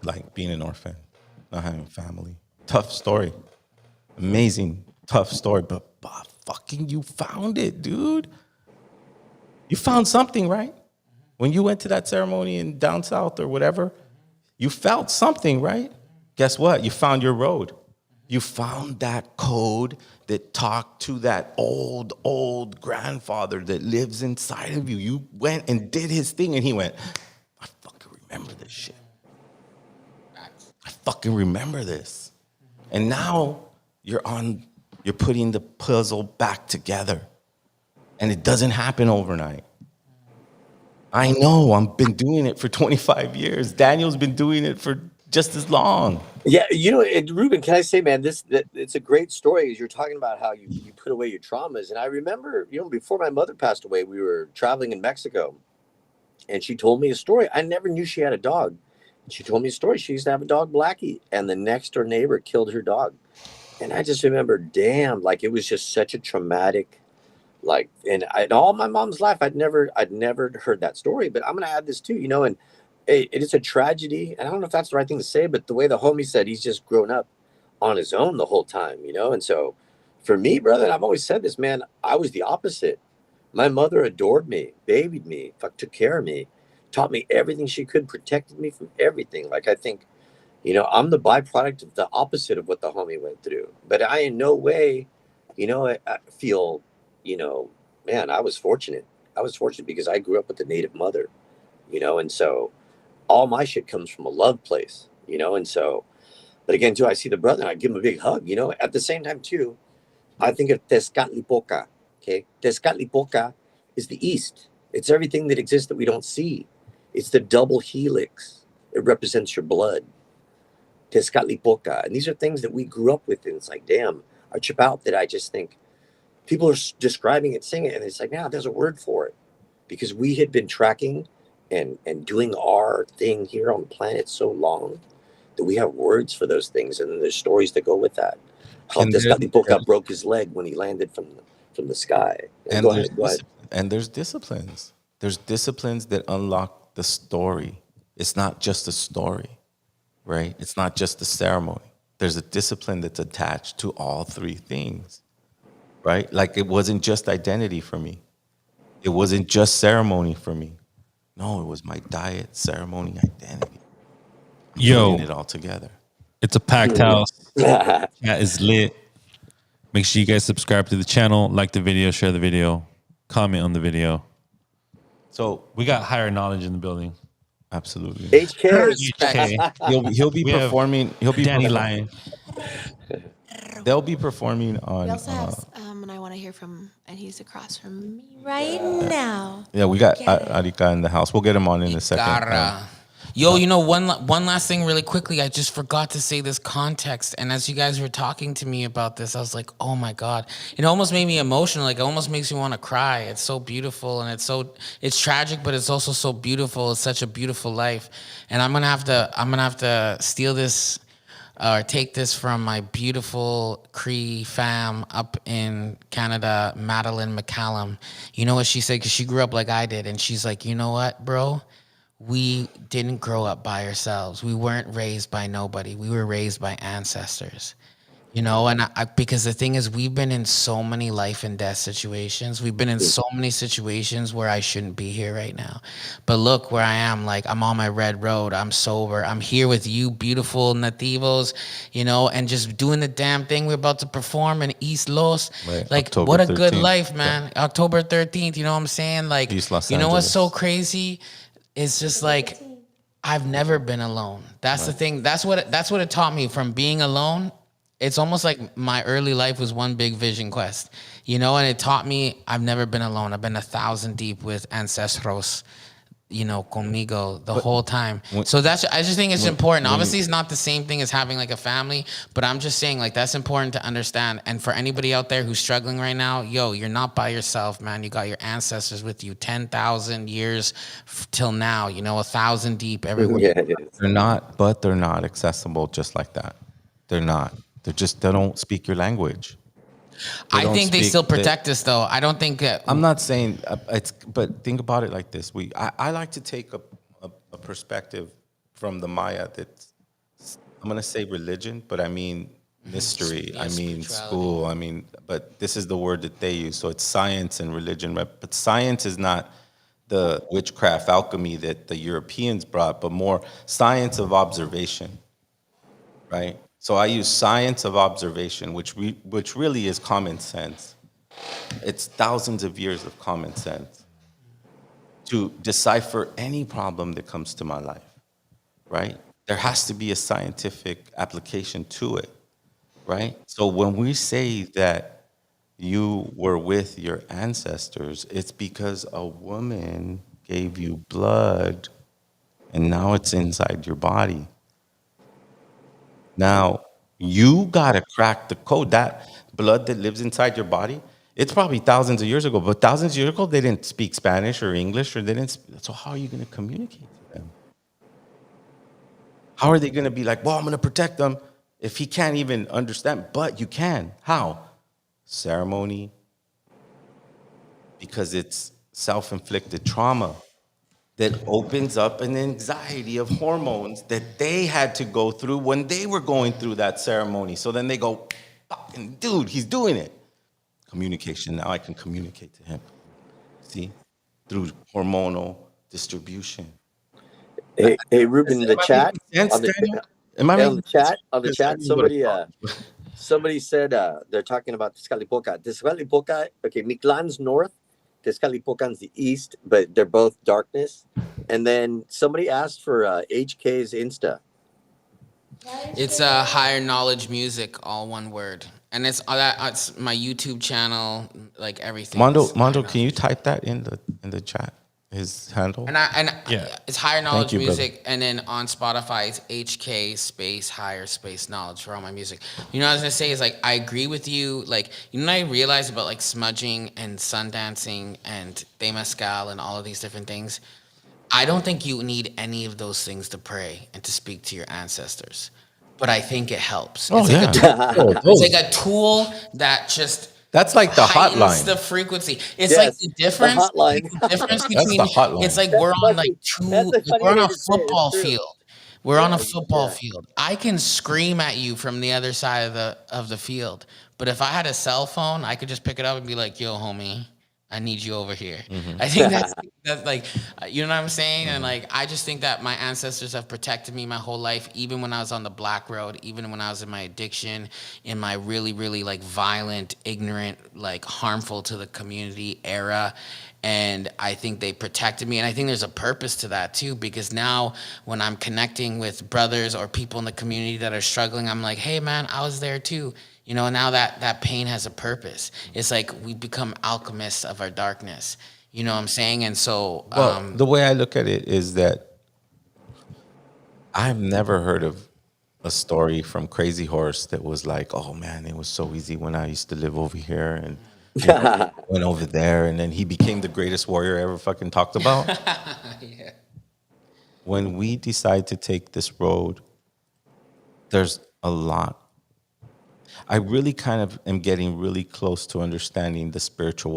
like being an orphan, not having family. Tough story. Amazing, tough story, but fucking you found it, dude. You found something, right? When you went to that ceremony in down south or whatever, you felt something, right? Guess what? You found your road. You found that code that talked to that old grandfather that lives inside of you. You went and did his thing, and he went, I fucking remember this shit. I fucking remember this. And now you're putting the puzzle back together. And it doesn't happen overnight. I know, I've been doing it for 25 years. Daniel's been doing it for just as long. Yeah, you know, Ruben, can I say, man, it's a great story. As you're talking about how you put away your traumas. And I remember, you know, before my mother passed away, we were traveling in Mexico. And she told me a story. I never knew she had a dog. She told me a story. She used to have a dog, Blackie. And the next door neighbor killed her dog. And I just remember, damn, like it was just such a traumatic, like, and in all my mom's life, I'd never heard that story. But I'm going to add this too, you know, and it's a tragedy. And I don't know if that's the right thing to say, but the way the homie said, he's just grown up on his own the whole time, you know? And so for me, brother, and I've always said this, man, I was the opposite. My mother adored me, babied me, took care of me, taught me everything she could, protected me from everything. Like, I think, you know, I'm the byproduct of the opposite of what the homie went through. But I in no way, you know, I feel, you know, man, I was fortunate. I was fortunate because I grew up with a native mother, you know, and so all my shit comes from a love place, you know, and so, but again, too, I see the brother and I give him a big hug, you know. At the same time, too, I think of Tezcatlipoca, okay? Tezcatlipoca is the East. It's everything that exists that we don't see. It's the double helix. It represents your blood. Tezcatlipoca. And these are things that we grew up with. And it's like, damn, I trip out that I just think people are describing it, saying it, and it's like, now there's a word for it. Because we had been tracking and doing our thing here on the planet so long that we have words for those things. And then there's stories that go with that. How Tezcatlipoca broke his leg when he landed from the sky. And go ahead. And there's disciplines. There's disciplines that unlock the story. It's not just a story, right? It's not just a ceremony. There's a discipline that's attached to all three things, right? Like it wasn't just identity for me. It wasn't just ceremony for me. No, it was my diet, ceremony, identity. Yo, putting it all together. It's a packed house. That is lit. Make sure you guys subscribe to the channel, like the video, share the video, comment on the video. So we got higher knowledge in the building. Absolutely. HK. He'll be performing. He'll be Danny Lion. They'll be performing on. We also have, and I want to hear from, and he's across from me right now. Yeah, we got Arika in the house. We'll get him on in a second. Yo, you know, one last thing really quickly. I just forgot to say this context. And as you guys were talking to me about this, I was like, oh my God. It almost made me emotional. Like it almost makes me want to cry. It's so beautiful and it's tragic, but it's also so beautiful. It's such a beautiful life. And I'm gonna have to steal this or take this from my beautiful Cree fam up in Canada, Madeline McCallum. You know what she said? Because she grew up like I did. And she's like, you know what, bro? We didn't grow up by ourselves. We weren't raised by nobody. We were raised by ancestors, you know? And because the thing is, we've been in so many life and death situations. We've been in so many situations where I shouldn't be here right now. But look where I am. Like, I'm on my red road. I'm sober. I'm here with you beautiful nativos, you know, and just doing the damn thing we're about to perform in East Los. Right. Like, October what a 13th. Good life, man. Yeah. October 13th, you know what I'm saying? Like, East Los you know what's Angeles. so crazy? it's just like I've never been alone. That's the thing. That's what it taught me from being alone. It's almost like my early life was one big vision quest, and it taught me I've never been alone. I've been 1,000 deep with ancestros, conmigo the whole time. So I just think it's important. Obviously, it's not the same thing as having like a family, but I'm just saying like that's important to understand. And for anybody out there who's struggling right now, you're not by yourself, man. You got your ancestors with you, 10,000 years till now. 1,000 deep everywhere. Yeah, it is. They're not accessible just like that. They're not. They don't speak your language. I think they still protect us, though. I don't think that. I'm not saying but think about it like this. I like to take a perspective from the Maya that's, I'm gonna say religion, but I mean mystery. I mean school. I mean, but this is the word that they use. So it's science and religion. But science is not the witchcraft alchemy that the Europeans brought, but more science of observation, right? So I use science of observation, which really is common sense. It's thousands of years of common sense to decipher any problem that comes to my life, right? There has to be a scientific application to it, right? So when we say that you were with your ancestors, it's because a woman gave you blood and now it's inside your body. Now, you got to crack the code. That blood that lives inside your body, it's probably thousands of years ago, but thousands of years ago, they didn't speak Spanish or English, or they didn't. So how are you going to communicate to them? How are they going to be like, well, I'm going to protect them if he can't even understand? But you can. How? Ceremony, because it's self-inflicted trauma that opens up an anxiety of hormones that they had to go through when they were going through that ceremony. So then they go, fucking dude, he's doing it. Communication, now I can communicate to him. See? Through hormonal distribution. Hey, Ruben, the chat Sense, on the, Daniel? Am I on making the chat on the sense? chat, somebody said they're talking about Tezcatlipoca. Tezcatlipoca, okay, Mictlan's north, Tezcatlipocan's the east, but they're both darkness. And then somebody asked for HK's Insta. It's higher knowledge music, all one word, and it's my YouTube channel, like everything. Mondo, can you type that in the chat? His handle? Yeah. It's higher knowledge you, music, and then on Spotify it's HK space higher space knowledge for all my music. What I was gonna say is like I agree with you. Like what I realized about like smudging and sun dancing and temazcal and all of these different things. I don't think you need any of those things to pray and to speak to your ancestors, but I think it helps. Oh, It's yeah. like a tool. It's like a tool that just That's like the heightens hotline. the frequency. It's Yes, like the the difference. hotline. The difference That's between the hotline. it's like That's we're on funny. like That's a funny we're on way a to say it. It's football true. field. We're on a Yeah, football yeah. field. I can scream at you from the other side of the field, but if I had a cell phone, I could just pick it up and be like, "Yo, homie, I need you over here." I think that's like, you know what I'm saying? And like, I just think that my ancestors have protected me my whole life, even when I was on the black road, even when I was in my addiction, in my really, really like violent, ignorant, like harmful to the community era. And I think they protected me. And I think there's a purpose to that too, because now when I'm connecting with brothers or people in the community that are struggling, I'm like, hey man, I was there too. Now that pain has a purpose. It's like we become alchemists of our darkness. You know what I'm saying? And so, Well, the way I look at it is that I've never heard of a story from Crazy Horse that was like, oh man, it was so easy when I used to live over here and went over there, and then he became the greatest warrior ever fucking talked about. yeah. When we decide to take this road, there's a lot. I really kind of am getting really close to understanding the spiritual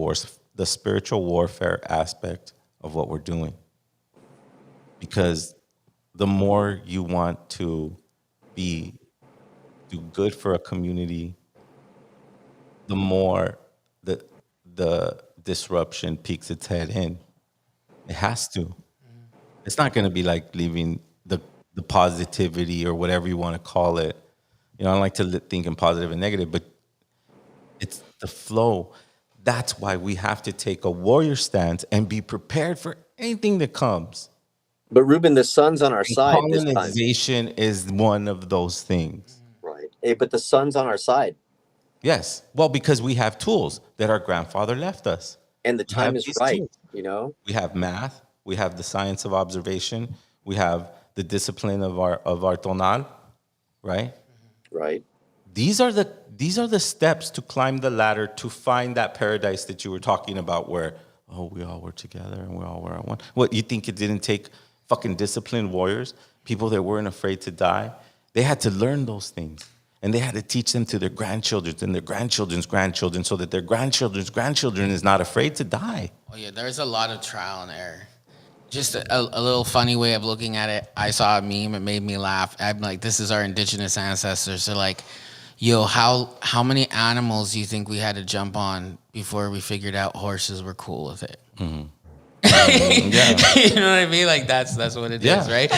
warfare aspect of what we're doing. Because the more you want to do good for a community, the more the disruption peeks its head in. It has to. It's not going to be like leaving the positivity or whatever you want to call it. I don't like to think in positive and negative, but it's the flow. That's why we have to take a warrior stance and be prepared for anything that comes. But Ruben, the sun's on our side this time. Colonization is one of those things. Right. Hey, but the sun's on our side. Yes. Well, because we have tools that our grandfather left us. And the We have time is these right, tools. you know? We have math. We have the science of observation. We have the discipline of our tonal, right? Right. These are the steps to climb the ladder to find that paradise that you were talking about, where we all were together and we all were at one. What, you think it didn't take fucking disciplined warriors, people that weren't afraid to die? They had to learn those things. And they had to teach them to their grandchildren and their grandchildren's grandchildren, so that their grandchildren's grandchildren is not afraid to die. Oh yeah, there's a lot of trial and error. Just a little funny way of looking at it. I saw a meme. It made me laugh. I'm like, this is our indigenous ancestors. They're like, yo, how many animals do you think we had to jump on before we figured out horses were cool with it? Yeah. You know what I mean? Like that's what it is, right?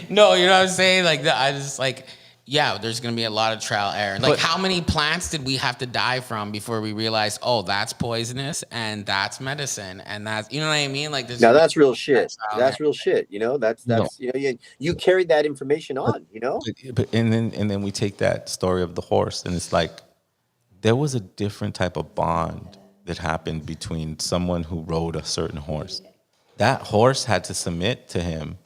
No, you know what I'm saying? Like I just like, yeah, there's gonna be a lot of trial error. Like, how many plants did we have to die from before we realized, oh, that's poisonous and that's medicine and that's, you know what I mean? Like, now that's real shit. That's real shit. You know, that's you know, you carried that information on. You know, But and then we take that story of the horse, and it's like there was a different type of bond that happened between someone who rode a certain horse. That horse had to submit to him,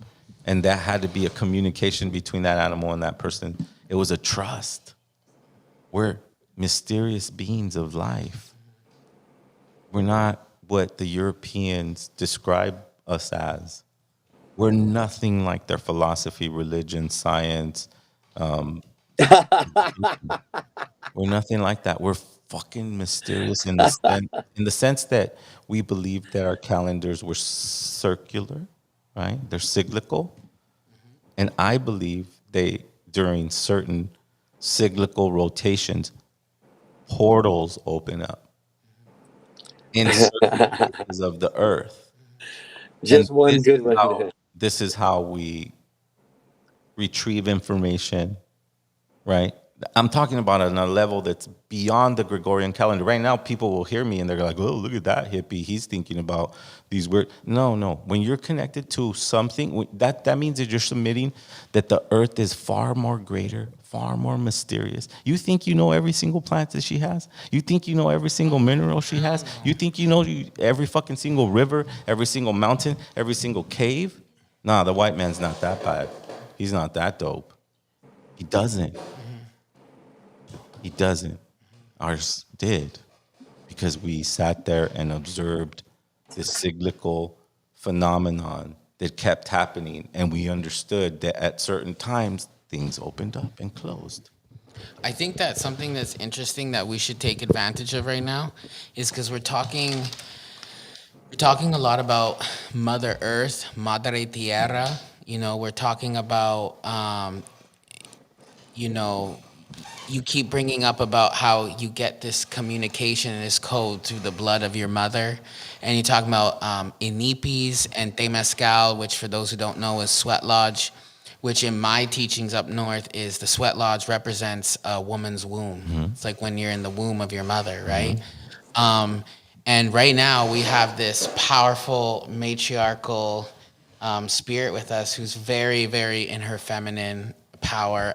and that had to be a communication between that animal and that person. It was a trust. We're mysterious beings of life. We're not what the Europeans describe us as. We're nothing like their philosophy, religion, science. We're nothing like that. We're fucking mysterious in the sense that we believe that our calendars were circular, right? They're cyclical. And I believe they, during certain cyclical rotations, portals open up in certain places of the earth. just And one this good is one. this is how we retrieve information, right? I'm talking about on a level that's beyond the Gregorian calendar. Right now, people will hear me and they're like, "Oh, look at that hippie. He's thinking about these weird." No. When you're connected to something, that means that you're submitting that the earth is far more greater, far more mysterious. You think you know every single plant that she has? You think you know every single mineral she has? You think you know every fucking single river, every single mountain, every single cave? Nah, the white man's not that bad. He's not that dope. He doesn't. He doesn't. Ours did, because we sat there and observed this cyclical phenomenon that kept happening, and we understood that at certain times things opened up and closed. I think that something that's interesting that we should take advantage of right now is because we're talking a lot about Mother Earth, Madre Tierra. You know, we're talking about, you know, you keep bringing up about how you get this communication and this code through the blood of your mother. And you talk about inipis and temazcal, which for those who don't know is sweat lodge, which in my teachings up north is the sweat lodge represents a woman's womb. Mm-hmm. It's like when you're in the womb of your mother, right? Mm-hmm. And right now we have this powerful matriarchal spirit with us who's very, very in her feminine power,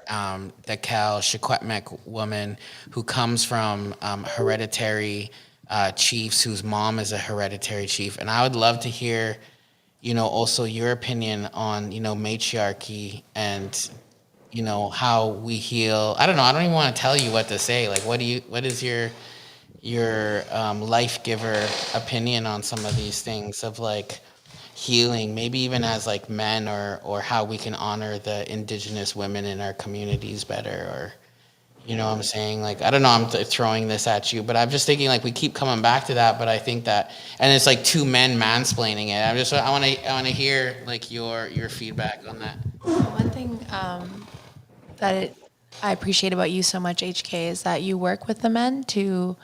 the Kel Shequetmek woman who comes from hereditary chiefs whose mom is a hereditary chief. And I would love to hear, you know, also your opinion on, you know, matriarchy and, you know, how we heal. I don't know. I don't even want to tell you what to say. Like, what is your life giver opinion on some of these things of like healing, maybe even as like men, or how we can honor the indigenous women in our communities better, or, you know what I'm saying? Like, I don't know, I'm throwing this at you, but I'm just thinking like we keep coming back to that, but I think that, and it's like two men mansplaining it. I want to hear like your feedback on that. One thing I appreciate about you so much, HK, is that you work with the men to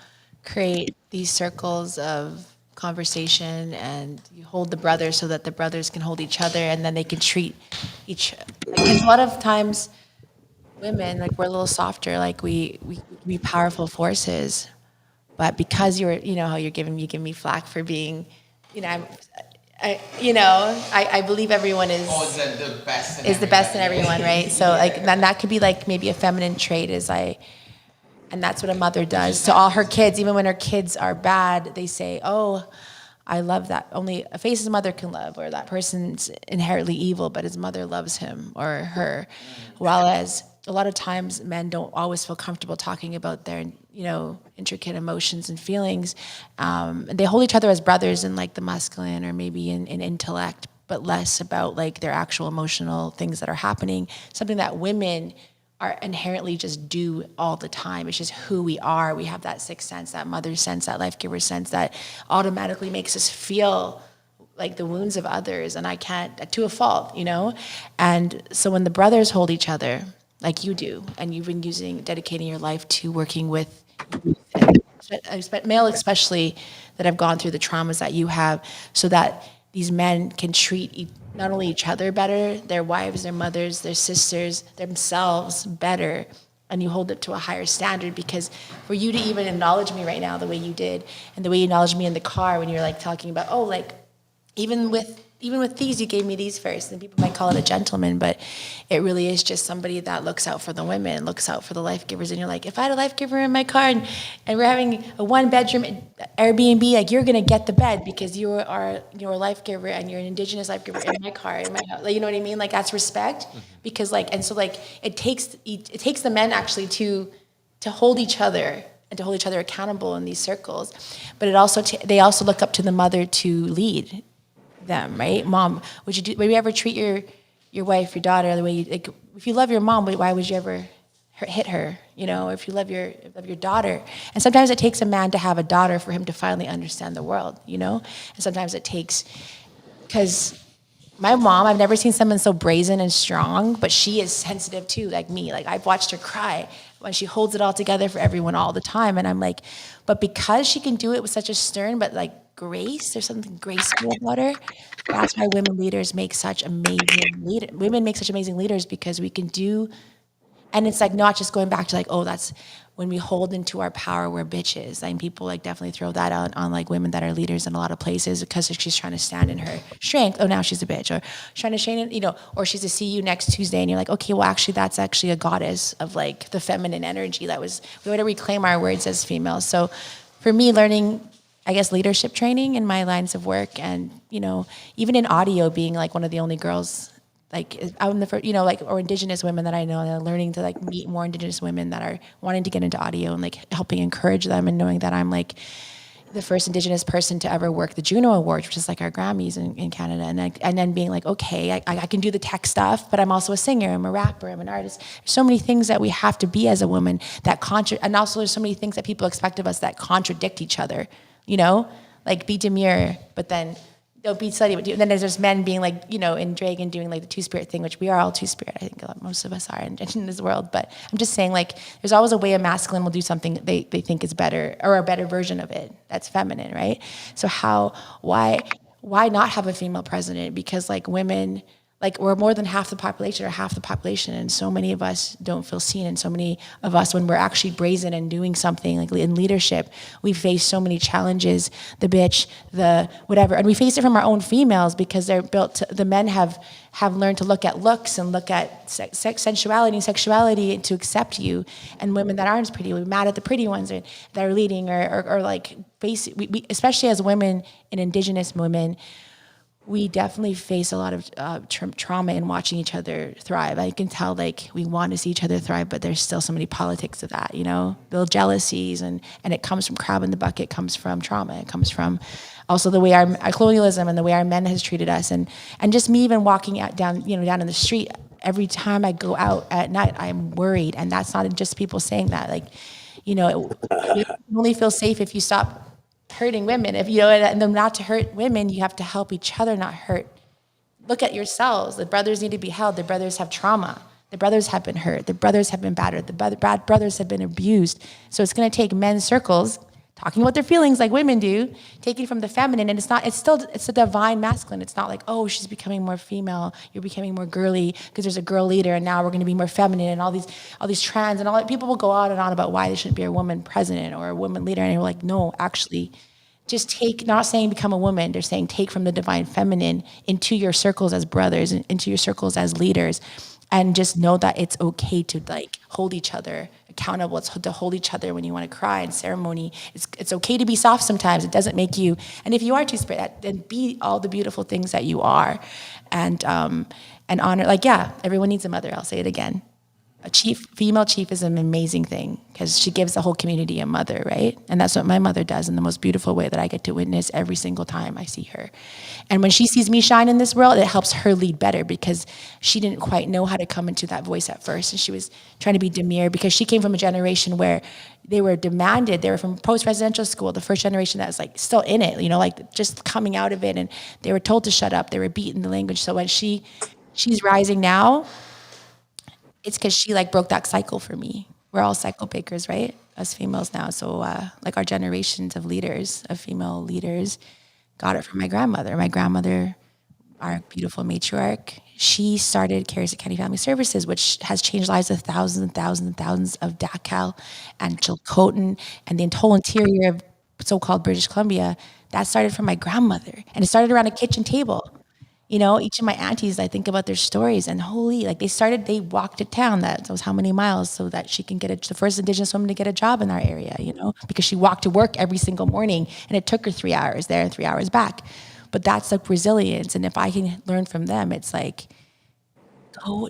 create these circles of conversation, and you hold the brothers so that the brothers can hold each other, and then they can treat each. Because a lot of times, women, like, we're a little softer, like we be powerful forces, but because you know how you give me flack for being, you know, I believe everyone is the best. is the best in everyone, right? So like then that could be like maybe a feminine trait and that's what a mother does to all her kids. Even when her kids are bad, they say, "Oh, I love that. Only a face's mother can love," or that person's inherently evil, but his mother loves him or her. Whereas a lot of times men don't always feel comfortable talking about their, intricate emotions and feelings. They hold each other as brothers in like the masculine or maybe in intellect, but less about like their actual emotional things that are happening. Something that women are inherently just do all the time. It's just who we are. We have that sixth sense, that mother sense, that life giver sense that automatically makes us feel like the wounds of others, and I can't, to a fault, And so when the brothers hold each other, like you do, and you've been dedicating your life to working with male especially that have gone through the traumas that you have, so that these men can treat not only each other better, their wives, their mothers, their sisters, themselves better, and you hold it to a higher standard. Because for you to even acknowledge me right now the way you did, and the way you acknowledged me in the car when you're like talking about, oh, like even with these, you gave me these first, and people might call it a gentleman, but it really is just somebody that looks out for the women, looks out for the life givers. And you're like, if I had a life giver in my car and we're having a 1-bedroom Airbnb, like you're gonna get the bed because you're a life giver and you're an indigenous life giver in my car, in my house. Like, you know what I mean? Like that's respect. Because it takes the men actually to hold each other and to hold each other accountable in these circles. But they also look up to the mother to lead them, right? Mom, would you ever treat your wife, your daughter the way you, like, if you love your mom, why would you ever hit her? If you love your daughter. And sometimes it takes a man to have a daughter for him to finally understand the world, And sometimes it takes, because my mom, I've never seen someone so brazen and strong, but she is sensitive too, like me. Like I've watched her cry when she holds it all together for everyone all the time. And I'm like, but because she can do it with such a stern, but like grace, there's something graceful about her. That's why women make such amazing leaders, because we can do, and it's like not just going back to like, oh, that's when we hold into our power, we're bitches. And people like definitely throw that out on like women that are leaders in a lot of places because she's trying to stand in her strength. Oh, now she's a bitch, or trying to shame, or she's to see you next Tuesday, and you're like, okay, well, actually, that's actually a goddess of like the feminine energy. We want to reclaim our words as females. So, for me, learning, I guess, leadership training in my lines of work, and even in audio, being like one of the only girls like out in the first, like, or indigenous women that I know, and learning to like meet more indigenous women that are wanting to get into audio, and like helping encourage them, and knowing that I'm like the first indigenous person to ever work the Juno Awards, which is like our Grammys in Canada, and then being like, okay, I can do the tech stuff, but I'm also a singer, I'm a rapper, I'm an artist. There's so many things that we have to be as a woman and also there's so many things that people expect of us that contradict each other, like be demure, but then they'll be slutty. And then there's men being like, in drag and doing like the two-spirit thing, which we are all two-spirit. I think most of us are in this world. But I'm just saying, like, there's always a way a masculine will do something they think is better, or a better version of it that's feminine, right? So why not have a female president? Because like women, like we're more than half the population, and so many of us don't feel seen, and so many of us, when we're actually brazen and doing something like in leadership, we face so many challenges, the bitch, the whatever, and we face it from our own females because they're built the men have learned to look at looks and look at sensuality and sexuality and to accept you, and women that aren't pretty, we're mad at the pretty ones that are leading, or like basically, we especially as women and indigenous women, we definitely face a lot of trauma in watching each other thrive. I can tell, like, we want to see each other thrive, but there's still so many politics of that, little jealousies, and it comes from crab in the bucket, it comes from trauma, it comes from also the way our colonialism and the way our men has treated us, and just me even walking down in the street, every time I go out at night, I'm worried, and that's not just people saying that, like, you only feel safe if you stop hurting women. If and then not to hurt women, you have to help each other not hurt. Look at yourselves. The brothers need to be held. The brothers have trauma. The brothers have been hurt. The brothers have been battered. The bad brothers have been abused. So it's going to take men's circles talking about their feelings like women do, taking from the feminine, and it's a divine masculine. It's not like, oh, she's becoming more female, you're becoming more girly because there's a girl leader, and now we're going to be more feminine, and all these trends, and all that. People will go on and on about why there shouldn't be a woman president or a woman leader, and you're like, no, actually, just take, not saying become a woman, they're saying take from the divine feminine into your circles as brothers, into your circles as leaders, and just know that it's okay to like hold each other accountable. It's to hold each other when you want to cry in ceremony. It's okay to be soft sometimes. It doesn't make you, and if you are two-spirit, then be all the beautiful things that you are, and honor, like, yeah, everyone needs a mother. I'll say it again. A female chief is an amazing thing because she gives the whole community a mother, right? And that's what my mother does in the most beautiful way that I get to witness every single time I see her. And when she sees me shine in this world, it helps her lead better because she didn't quite know how to come into that voice at first. And she was trying to be demure because she came from a generation where they were demanded. They were from post-residential school, the first generation that was like still in it, like just coming out of it. And they were told to shut up. They were beaten the language. So when she's rising now, it's because she like broke that cycle for me. We're all cycle breakers, right? Us females now. So like our generations of leaders, of female leaders, got it from my grandmother. My grandmother, our beautiful matriarch, she started Carrier County Family Services, which has changed lives of thousands and thousands and thousands of Dachau and Chilcotin and the whole interior of so-called British Columbia. That started from my grandmother. And it started around a kitchen table. Each of my aunties, I think about their stories and they walked to town, that was how many miles, so that she can get the first Indigenous woman to get a job in our area, because she walked to work every single morning and it took her 3 hours there and 3 hours back. But that's like resilience. And if I can learn from them, it's like,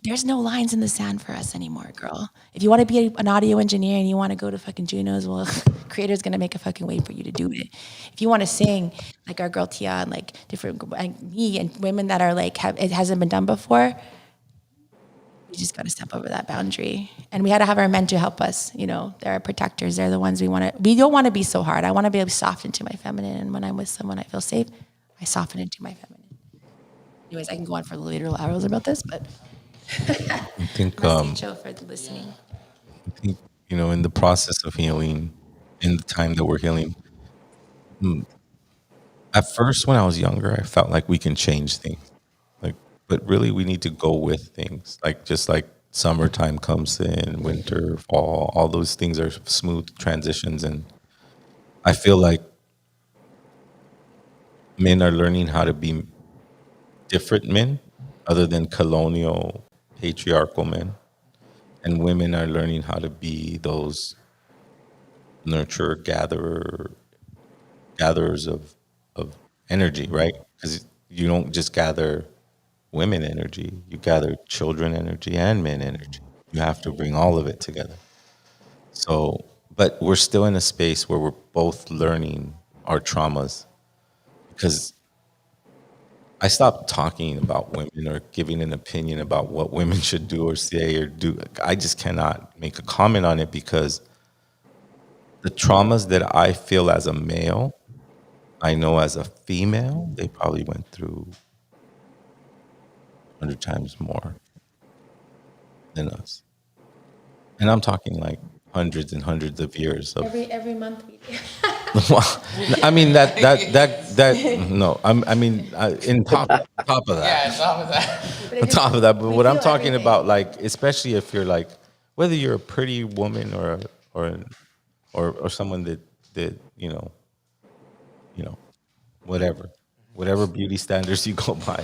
there's no lines in the sand for us anymore, girl. If you want to be an audio engineer and you want to go to fucking Junos, well, Creator's going to make a fucking way for you to do it. If you want to sing like our girl Tia and like different, and me and women that are like, it hasn't been done before, we just got to step over that boundary. And we had to have our men to help us. They're our protectors. They're the ones we don't want to be so hard. I want to be able to soften into my feminine. And when I'm with someone I feel safe, I soften into my feminine. Anyways, I can go on for literal hours about this, but I think show for the listening. I think in the process of healing, in the time that we're healing, at first when I was younger, I felt like we can change things, but really we need to go with things. Just like summertime comes in, winter, fall, all those things are smooth transitions, and I feel like men are learning how to be different men other than colonial patriarchal men, and women are learning how to be those nurturer gatherers of energy, right? Because you don't just gather women energy, you gather children energy and men energy. You have to bring all of it together. So, but we're still in a space where we're both learning our traumas, because I stopped talking about women or giving an opinion about what women should do or say or do. I just cannot make a comment on it, because the traumas that I feel as a male, I know as a female, they probably went through 100 times more than us. And I'm talking like hundreds and hundreds of years of. Every month we do. Well, I mean that no. I mean in top of that. Yeah, top of that. On top of that, but We what I'm feel talking everything. about, like, especially if you're like, whether you're a pretty woman or someone that whatever beauty standards you go by,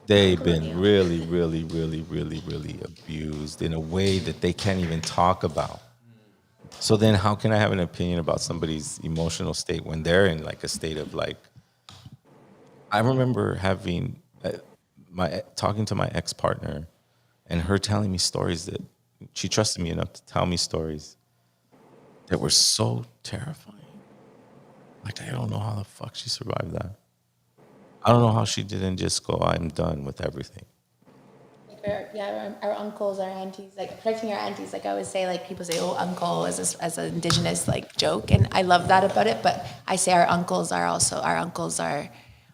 they've been really, really, really, really, really abused in a way that they can't even talk about. So then how can I have an opinion about somebody's emotional state when they're in like a state of like, I remember having talking to my ex-partner and her telling me stories that she trusted me enough to tell me stories that were so terrifying. Like, I don't know how the fuck she survived that. I don't know how she didn't just go, I'm done with everything. Our uncles, our aunties, like protecting our aunties. Like I always say, like people say, "Oh, uncle," as an indigenous like joke, and I love that about it. But I say our uncles are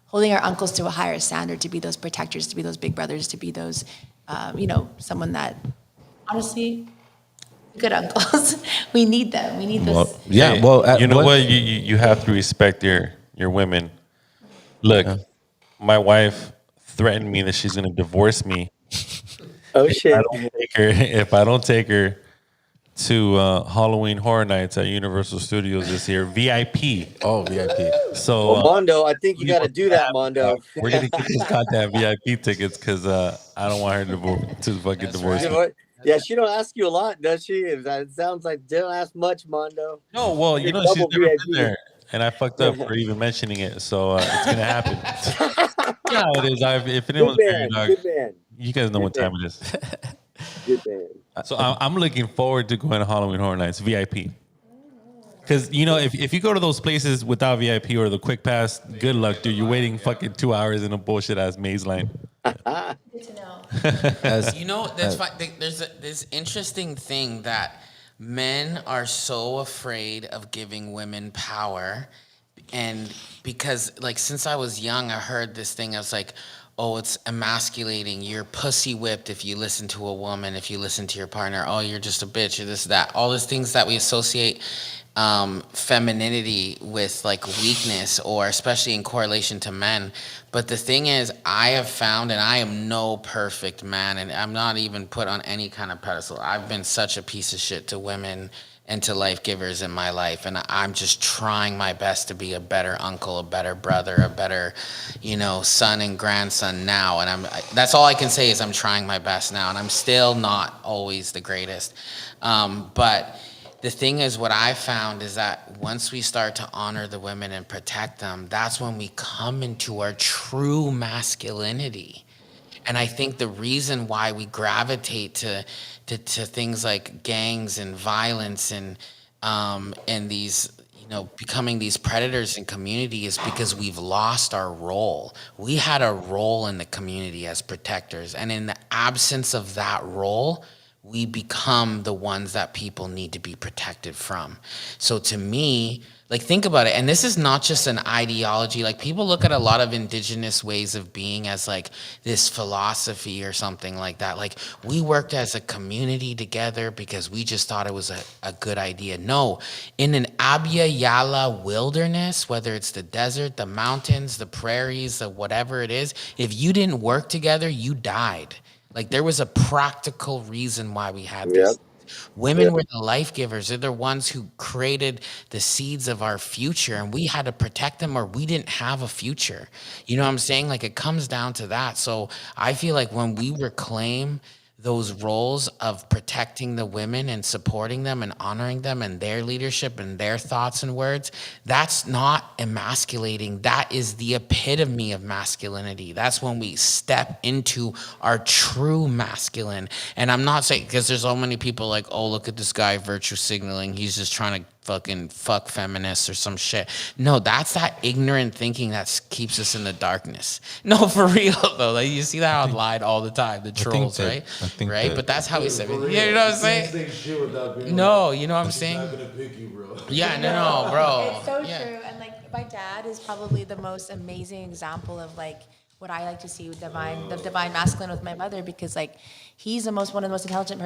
holding our uncles to a higher standard, to be those protectors, to be those big brothers, to be those, someone that honestly, good uncles. We need them. We need those. Well, yeah. Well, you know what? You have to respect your women. Look, my wife threatened me that she's going to divorce me Oh shit! if I don't take her to Halloween Horror Nights at Universal Studios this year, VIP. Oh, VIP. So Well, Mondo, I think you got to do that, Mondo. we're gonna get those goddamn VIP tickets because I don't want her to fucking divorce me. Yeah, she don't ask you a lot, does she? It sounds like they don't ask much, Mondo. No, well, you know she's Double never VIP. been there, and I fucked up for even mentioning it. So it's gonna happen. Yeah, it is. If anyone's married, dog, Good man. you guys know Good what time man. it is. Good man. So I'm looking forward to going to Halloween Horror Nights VIP. Because, you know, if you go to those places without VIP or the quick pass, good luck, dude. You're waiting fucking 2 hours in a bullshit ass maze line. Good to know. You know, that's fine. There's this interesting thing that men are so afraid of giving women power, and because like since I was young, I heard this thing. I was like, oh, it's emasculating. You're pussy whipped if you listen to a woman. If you listen to your partner, oh, you're just a bitch. You're this, that. All these things that we associate femininity with like weakness, or especially in correlation to men. But the thing is, I have found, and I am no perfect man, and I'm not even put on any kind of pedestal. I've been such a piece of shit to women and to life givers in my life, and I'm just trying my best to be a better uncle, a better brother, a better, you know, son and grandson now. And that's all I can say is I'm trying my best now, and I'm still not always the greatest. But the thing is, what I found is that once we start to honor the women and protect them, that's when we come into our true masculinity. And I think the reason why we gravitate to things like gangs and violence and these, you know, becoming these predators in community is because we've lost our role. We had a role in the community as protectors, and in the absence of that role, we become the ones that people need to be protected from. So to me, like, think about it. And this is not just an ideology. Like, people look at a lot of indigenous ways of being as like this philosophy or something like that. Like, we worked as a community together because we just thought it was a good idea. No, in an Abya Yala wilderness, whether it's the desert, the mountains, the prairies, the whatever it is, if you didn't work together, you died. Like, there was a practical reason why we had this. Yep. Women were the life givers. They're the ones who created the seeds of our future, and we had to protect them or we didn't have a future. You know what I'm saying? Like, it comes down to that. So I feel like when we reclaim those roles of protecting the women and supporting them and honoring them and their leadership and their thoughts and words, that's not emasculating. That is the epitome of masculinity. That's when we step into our true masculine. And I'm not saying, because there's so many people like, oh, look at this guy virtue signaling. He's just trying to fucking fuck feminists or some shit. No, that's that ignorant thinking that keeps us in the darkness. No, for real though. Like, you see that online all the time, the trolls, right? Right? But that's how we say it. Yeah, you know what I'm saying? No, you know what I'm saying? Not gonna pick you, bro. Yeah, no, bro. It's so Yeah. true. And like, my dad is probably the most amazing example of like what I like to see with the divine masculine with my mother, because like he's one of the most intelligent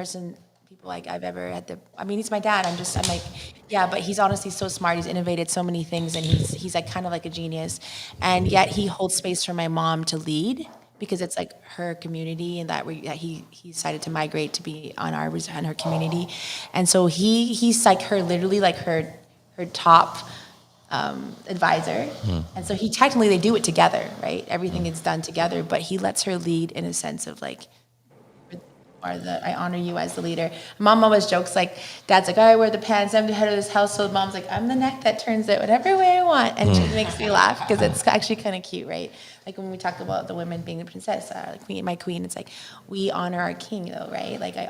people like I've ever had to. I mean, he's my dad. I'm like, yeah, but he's honestly so smart. He's innovated so many things, and he's like kind of like a genius, and yet he holds space for my mom to lead, because it's like her community, and that he decided to migrate to be on her community, and so he's like literally like her top advisor, and so they do it together, right? Everything is done together, but he lets her lead in a sense of like, I honor you as the leader. Mom always jokes like, Dad's like, I wear the pants, I'm the head of this household. Mom's like, I'm the neck that turns it whatever way I want, and she makes me laugh because it's actually kind of cute, right? Like when we talk about the women being the princess, like my queen, it's like we honor our king, though, right? Like I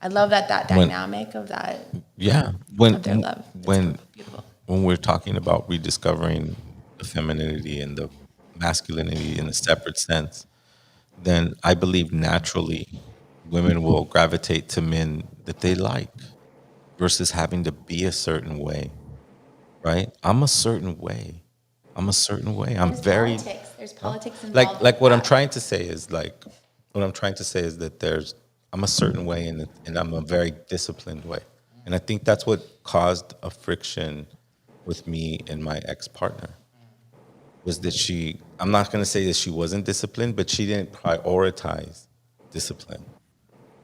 love that dynamic of that. Yeah, of their love. It's beautiful. When we're talking about rediscovering the femininity and the masculinity in a separate sense, then I believe naturally women will gravitate to men that they like versus having to be a certain way, right? I'm a certain way. I'm There's politics involved. like what I'm trying to say is that I'm a certain way and I'm a very disciplined way. And I think that's what caused a friction with me and my ex-partner, was that I'm not going to say that she wasn't disciplined, but she didn't prioritize discipline.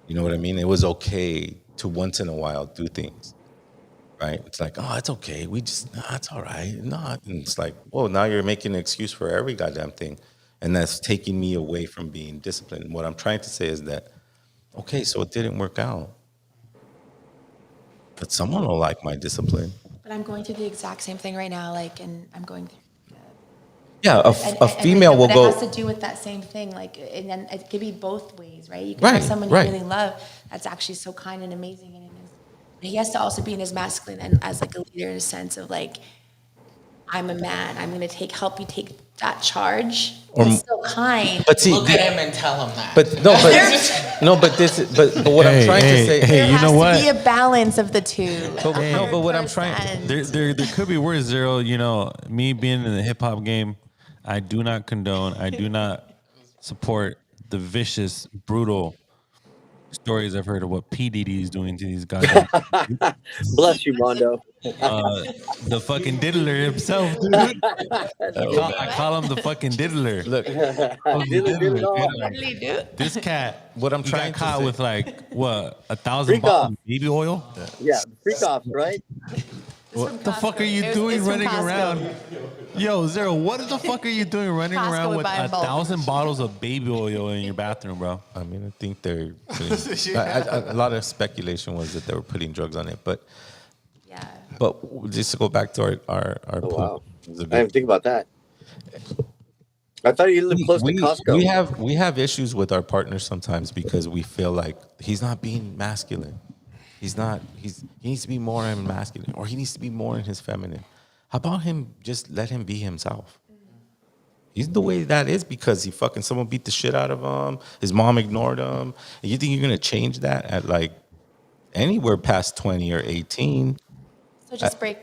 You know what I mean? It was okay to once in a while do things. Right? It's like, oh, it's okay. It's all right. No, and it's like, whoa, now you're making an excuse for every goddamn thing. And that's taking me away from being disciplined. What I'm trying to say is that, okay, so it didn't work out. But someone will like my discipline. But I'm going through the exact same thing right now, like, and I'm going through. Yeah, a female will but go. It has to do with that same thing, like, and then it could be both ways, right? You can have Right, someone right. you really love that's actually so kind and amazing, and he has to also be in his masculine and as like a leader in a sense of like, I'm a man. I'm going to help you take that charge. Or- He's still kind. But see, Look at him and tell him that. but no, but what I'm trying to say. There you has know to what? be a balance of the two. But, no, but what I'm trying. 100%. There could be worse, Zero. You know, me being in the hip hop game, I do not condone, I do not support the vicious, brutal stories I've heard of what P. Diddy is doing to these guys. Bless you, Mondo. The fucking diddler himself, dude. I call him the fucking diddler. Look, Did it all. This cat, What I'm he trying got to caught say- with like what 1,000 Freak bottles off. of baby oil. Yeah, freak off, right? What the fuck are you It was- doing it's from running Costco. around? Yo, Zero, what the fuck are you doing running Costco around would with buy in bulk. 1,000 bottles of baby oil in your bathroom, bro? I mean, I think they're putting, a lot of speculation was that they were putting drugs on it, but Yeah. just to go back to our Oh, point, wow. it was a I didn't bit- think about that. I thought you lived close to Costco. we have issues with our partners sometimes because we feel like he's not being masculine. He needs to be more masculine, or he needs to be more in his feminine. How about him just let him be himself? He's the way that is because someone beat the shit out of him. His mom ignored him. And you think you're gonna change that at like anywhere past 20 or 18? So just break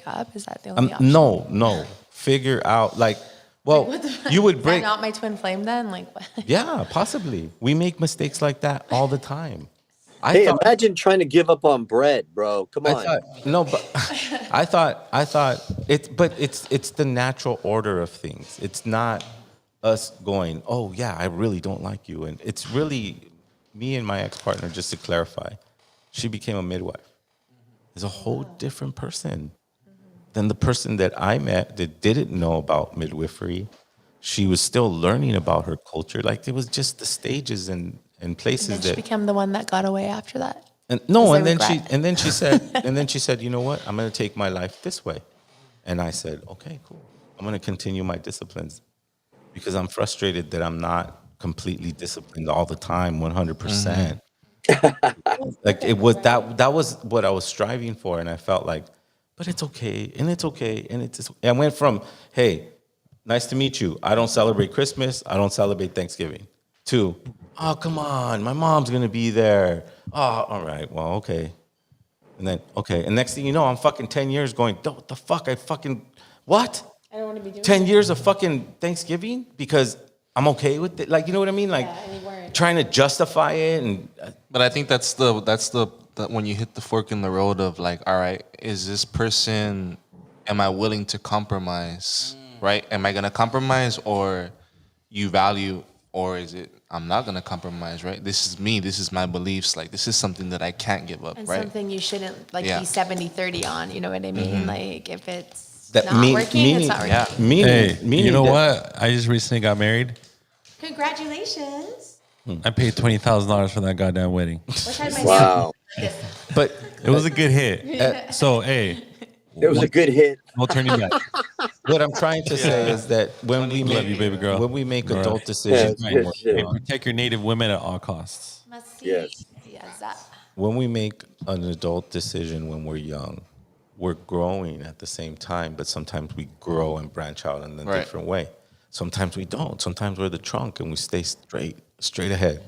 up? Is that the only option? No. Figure out you would Is that break. not my twin flame then? Like what? Yeah, possibly. We make mistakes like that all the time. Hey, imagine trying to give up on bread, bro. Come on. It's the natural order of things. It's not us going, oh yeah, I really don't like you. And it's really me and my ex-partner, just to clarify, she became a midwife. Is a whole different person than the person that I met that didn't know about midwifery. She was still learning about her culture. Like it was just the stages and places And then she that became the one that got away after that. and then she said, you know what? I'm going to take my life this way. And I said, okay, cool. I'm going to continue my disciplines because I'm frustrated that I'm not completely disciplined all the time, 100%. Like it was that was what I was striving for. And I felt like, but it's okay. And it's okay. And I went from, hey, nice to meet you. I don't celebrate Christmas. I don't celebrate Thanksgiving. To, oh, come on. My mom's going to be there. Oh, all right. Well, okay. And then, okay. And next thing you know, I'm fucking 10 years going, what the fuck? What? I don't want to be doing 10 years of fucking Thanksgiving because I'm okay with it. Like, you know what I mean? Like and you weren't. trying to justify it. And But I think that's the when you hit the fork in the road of like, all right, is this person, am I willing to compromise? Right? Am I gonna compromise, or you value, or is it I'm not gonna compromise? Right? This is me. This is my beliefs. Like this is something that I can't give up. And Right? something you shouldn't be Yeah. 70-30 on, you know what I mean? Like if it's That not mean- working, meaning- it's not working. Yeah. Hey, meaning you know that- what? I just recently got married. Congratulations. I paid $20,000 for that goddamn wedding. Wish I had my Wow. But It was a good hit. So, hey, It was a good hit. no turning back. what I'm trying to say is that when we Love make you, baby girl. when we make Girl. adult decisions, Yeah, it's good shit. Hey, protect your native women at all costs. Yes. Yes, that. when we make an adult decision when we're young, we're growing at the same time, but sometimes we grow and branch out in a Right. different way. Sometimes we don't. Sometimes we're the trunk and we stay straight ahead.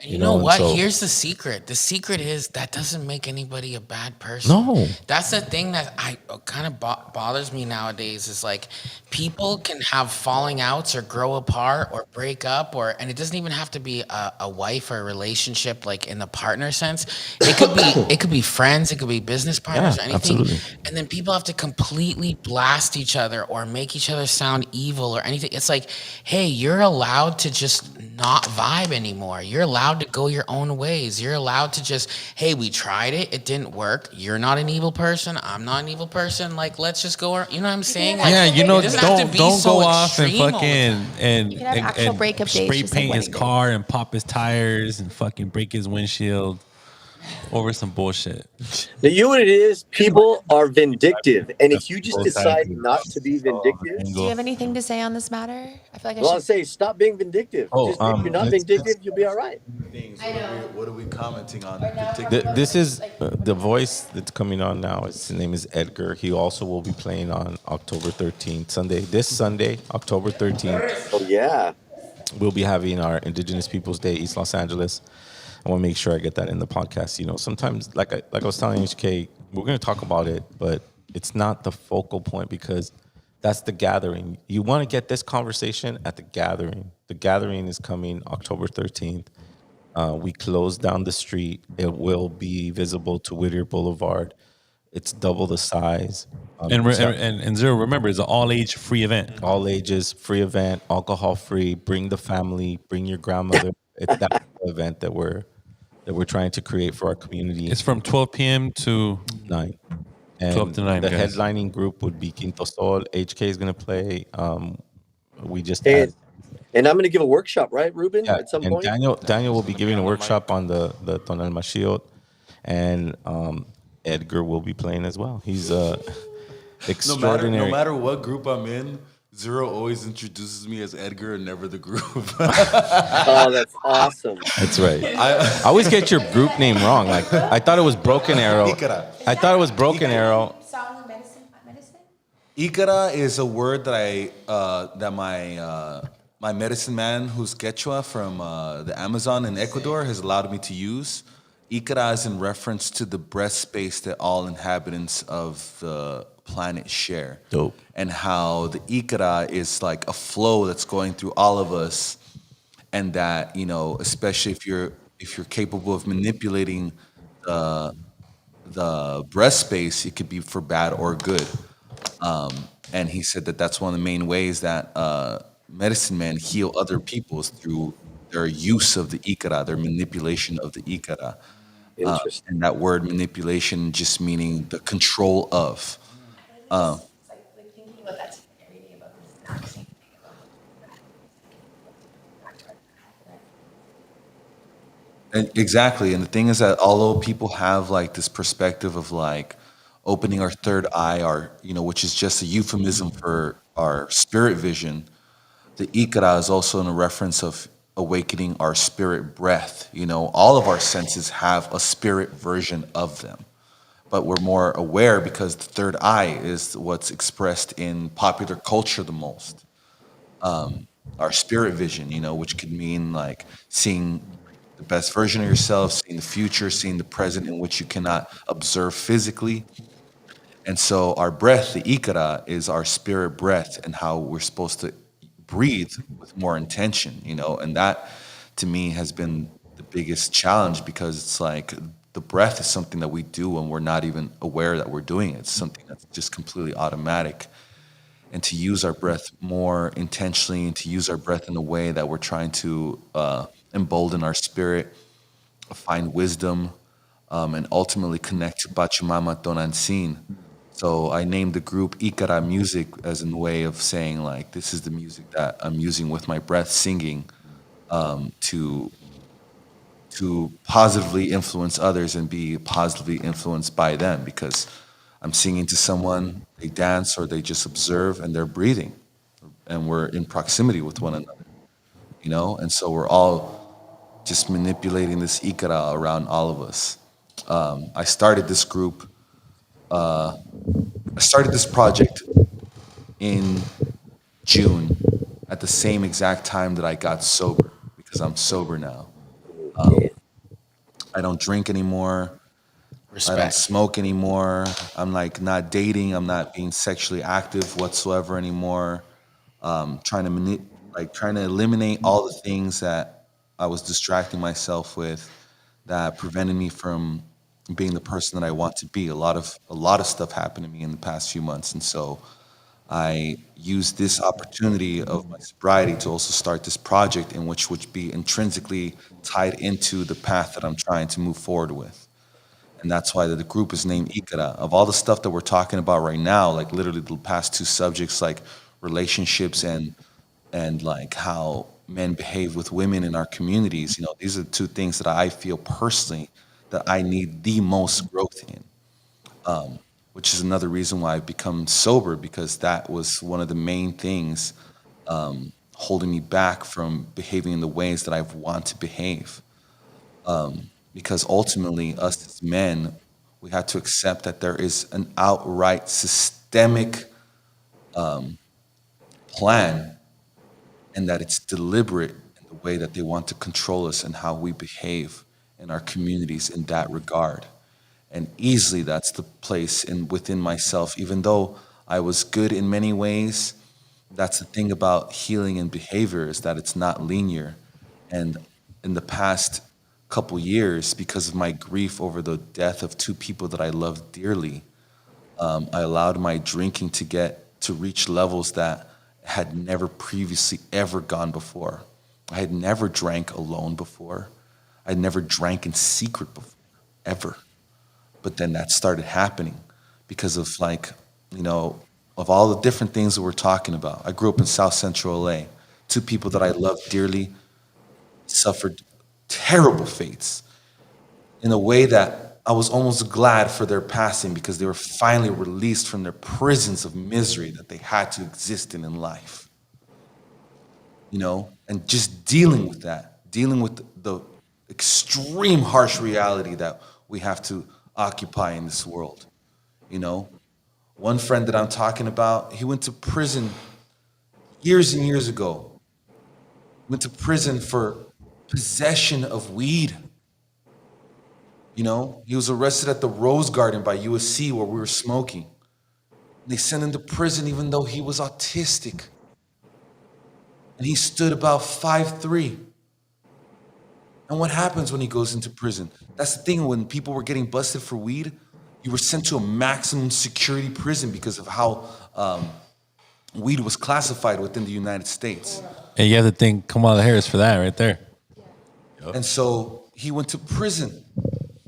And you know and what? so- Here's the secret. The secret is that doesn't make anybody a bad person. No. That's the thing that I kind of bothers me nowadays is like people can have falling outs or grow apart or break up and it doesn't even have to be a wife or a relationship like in the partner sense. It could be friends, it could be business partners, Yeah, anything. absolutely. And then people have to completely blast each other or make each other sound evil or anything. It's like, hey, you're allowed to just not vibe anymore. You're allowed to go your own ways. You're allowed to just, hey, we tried it. It didn't work. You're not an evil person. I'm not an evil person. Like, let's just go. You know what I'm saying? Like, Yeah, you know, it doesn't have to don't be don't so go off and extreme all the fucking time. and You can have actual breakup dates, spray just like paint his wedding car and pop his tires and fucking break his windshield over some bullshit. Now, you know what it is? People are vindictive, and if you just Both decide sides not to be vindictive, Do you have anything to say on this matter? I feel like I well, I'll should. say stop being vindictive. Just if you're not vindictive, you'll be all right. Things. What are we commenting on? This is the voice that's coming on now. His name is Edgar. He also will be playing on October 13th, This Sunday, October 13th. Oh yeah. We'll be having our Indigenous Peoples Day, East Los Angeles. I want to make sure I get that in the podcast. You know, sometimes, like I was telling HK, we're going to talk about it, but it's not the focal point because that's the gathering. You want to get this conversation at the gathering. The gathering is coming October 13th. We close down the street. It will be visible to Whittier Boulevard. It's double the size. And Zero, remember, it's an all age free event. All ages, free event, alcohol free. Bring the family, bring your grandmother. It's that event that we're trying to create for our community. It's from 12 p.m. to 9. And 12 to 9, the guys. headlining group would be Quinto Sol. HK is going to play. We just And, had, and I'm going to give a workshop, right, Ruben, yeah, at some and point? Daniel will be giving a workshop on the Tonal Mashiot, and Edgar will be playing as well. He's extraordinary. No matter what group I'm in, Zero always introduces me as Edgar and never the group. Oh, that's awesome. That's right. I always get your group name wrong. Like I thought it was Broken Arrow. Ikara. I thought it was Broken Arrow. Song of medicine. Ikara is a word that my medicine man, who's Quechua from the Amazon in Ecuador, has allowed me to use. Ikara is in reference to the breath space that all inhabitants of the planet share. Dope. And how the Ikara is like a flow that's going through all of us, and that, you know, especially if you're capable of manipulating the breath space, it could be for bad or good. And he said that that's one of the main ways that medicine men heal other people is through their use of the Ikara, their manipulation of the Ikara. Interesting. And that word manipulation just meaning the control of. Like thinking about that, reading about this exact same thing And exactly. And the thing is that although people have like this perspective of like opening our third eye, which is just a euphemism for our spirit vision, the Ikara is also in a reference of awakening our spirit breath. You know, all of our senses have a spirit version of them, but we're more aware because the third eye is what's expressed in popular culture the most. Our spirit vision, which could mean like seeing the best version of yourself, seeing the future, seeing the present in which you cannot observe physically. And so our breath, the Ikara, is our spirit breath and how we're supposed to breathe with more intention, and that to me has been the biggest challenge because it's like the breath is something that we do and we're not even aware that we're doing it. It's something that's just completely automatic. And to use our breath more intentionally and to use our breath in a way that we're trying to embolden our spirit, find wisdom, and ultimately connect to Pachamama Tonantzin. So I named the group Ikara Music as a way of saying like, this is the music that I'm using with my breath, singing to positively influence others and be positively influenced by them, because I'm singing to someone, they dance or they just observe and they're breathing and we're in proximity with one another, and so we're all just manipulating this Ikara around all of us. I started this group, I started this project in June at the same exact time that I got sober, because I'm sober now. I don't drink anymore. I don't Respect. smoke anymore. I'm like not dating. I'm not being sexually active whatsoever anymore. Trying to eliminate all the things that I was distracting myself with that prevented me from being the person that I want to be. A lot of stuff happened to me in the past few months, and so I used this opportunity of my sobriety to also start this project in which would be intrinsically tied into the path that I'm trying to move forward with. And that's why the group is named Ikara. Of all the stuff that we're talking about right now, like literally the past two subjects, like relationships and like how men behave with women in our communities, these are the two things that I feel personally that I need the most growth in, which is another reason why I've become sober, because that was one of the main things holding me back from behaving in the ways that I want to behave. Because ultimately, us as men, we have to accept that there is an outright systemic plan, and that it's deliberate in the way that they want to control us and how we behave in our communities in that regard. And easily that's the place within myself, even though I was good in many ways. That's the thing about healing and behavior, is that it's not linear. And in the past couple years, because of my grief over the death of two people that I loved dearly, I allowed my drinking to reach levels that had never previously ever gone before. I had never drank alone before. I'd never drank in secret before, ever. But then that started happening because of of all the different things that we're talking about. I grew up in South Central LA. Two people that I loved dearly suffered terrible fates in a way that I was almost glad for their passing, because they were finally released from their prisons of misery that they had to exist in life. And just dealing with that, dealing with the extreme harsh reality that we have to occupy in this world. One friend that I'm talking about, he went to prison years and years ago. Went to prison for possession of weed. He was arrested at the Rose Garden by USC where we were smoking. They sent him to prison even though he was autistic. And he stood about 5'3". And what happens when he goes into prison? That's the thing, when people were getting busted for weed, you were sent to a maximum security prison because of how weed was classified within the United States. And you have to thank Kamala Harris for that right there. And so he went to prison.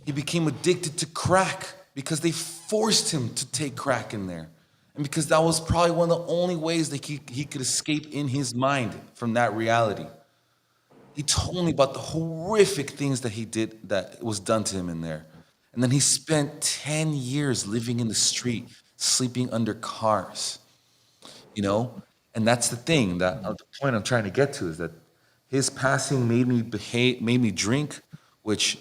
He became addicted to crack because they forced him to take crack in there. And because that was probably one of the only ways that he could escape in his mind from that reality. He told me about the horrific things that he did, that was done to him in there. And then he spent 10 years living in the street, sleeping under cars, And that's the thing, the point I'm trying to get to is that his passing made me drink, which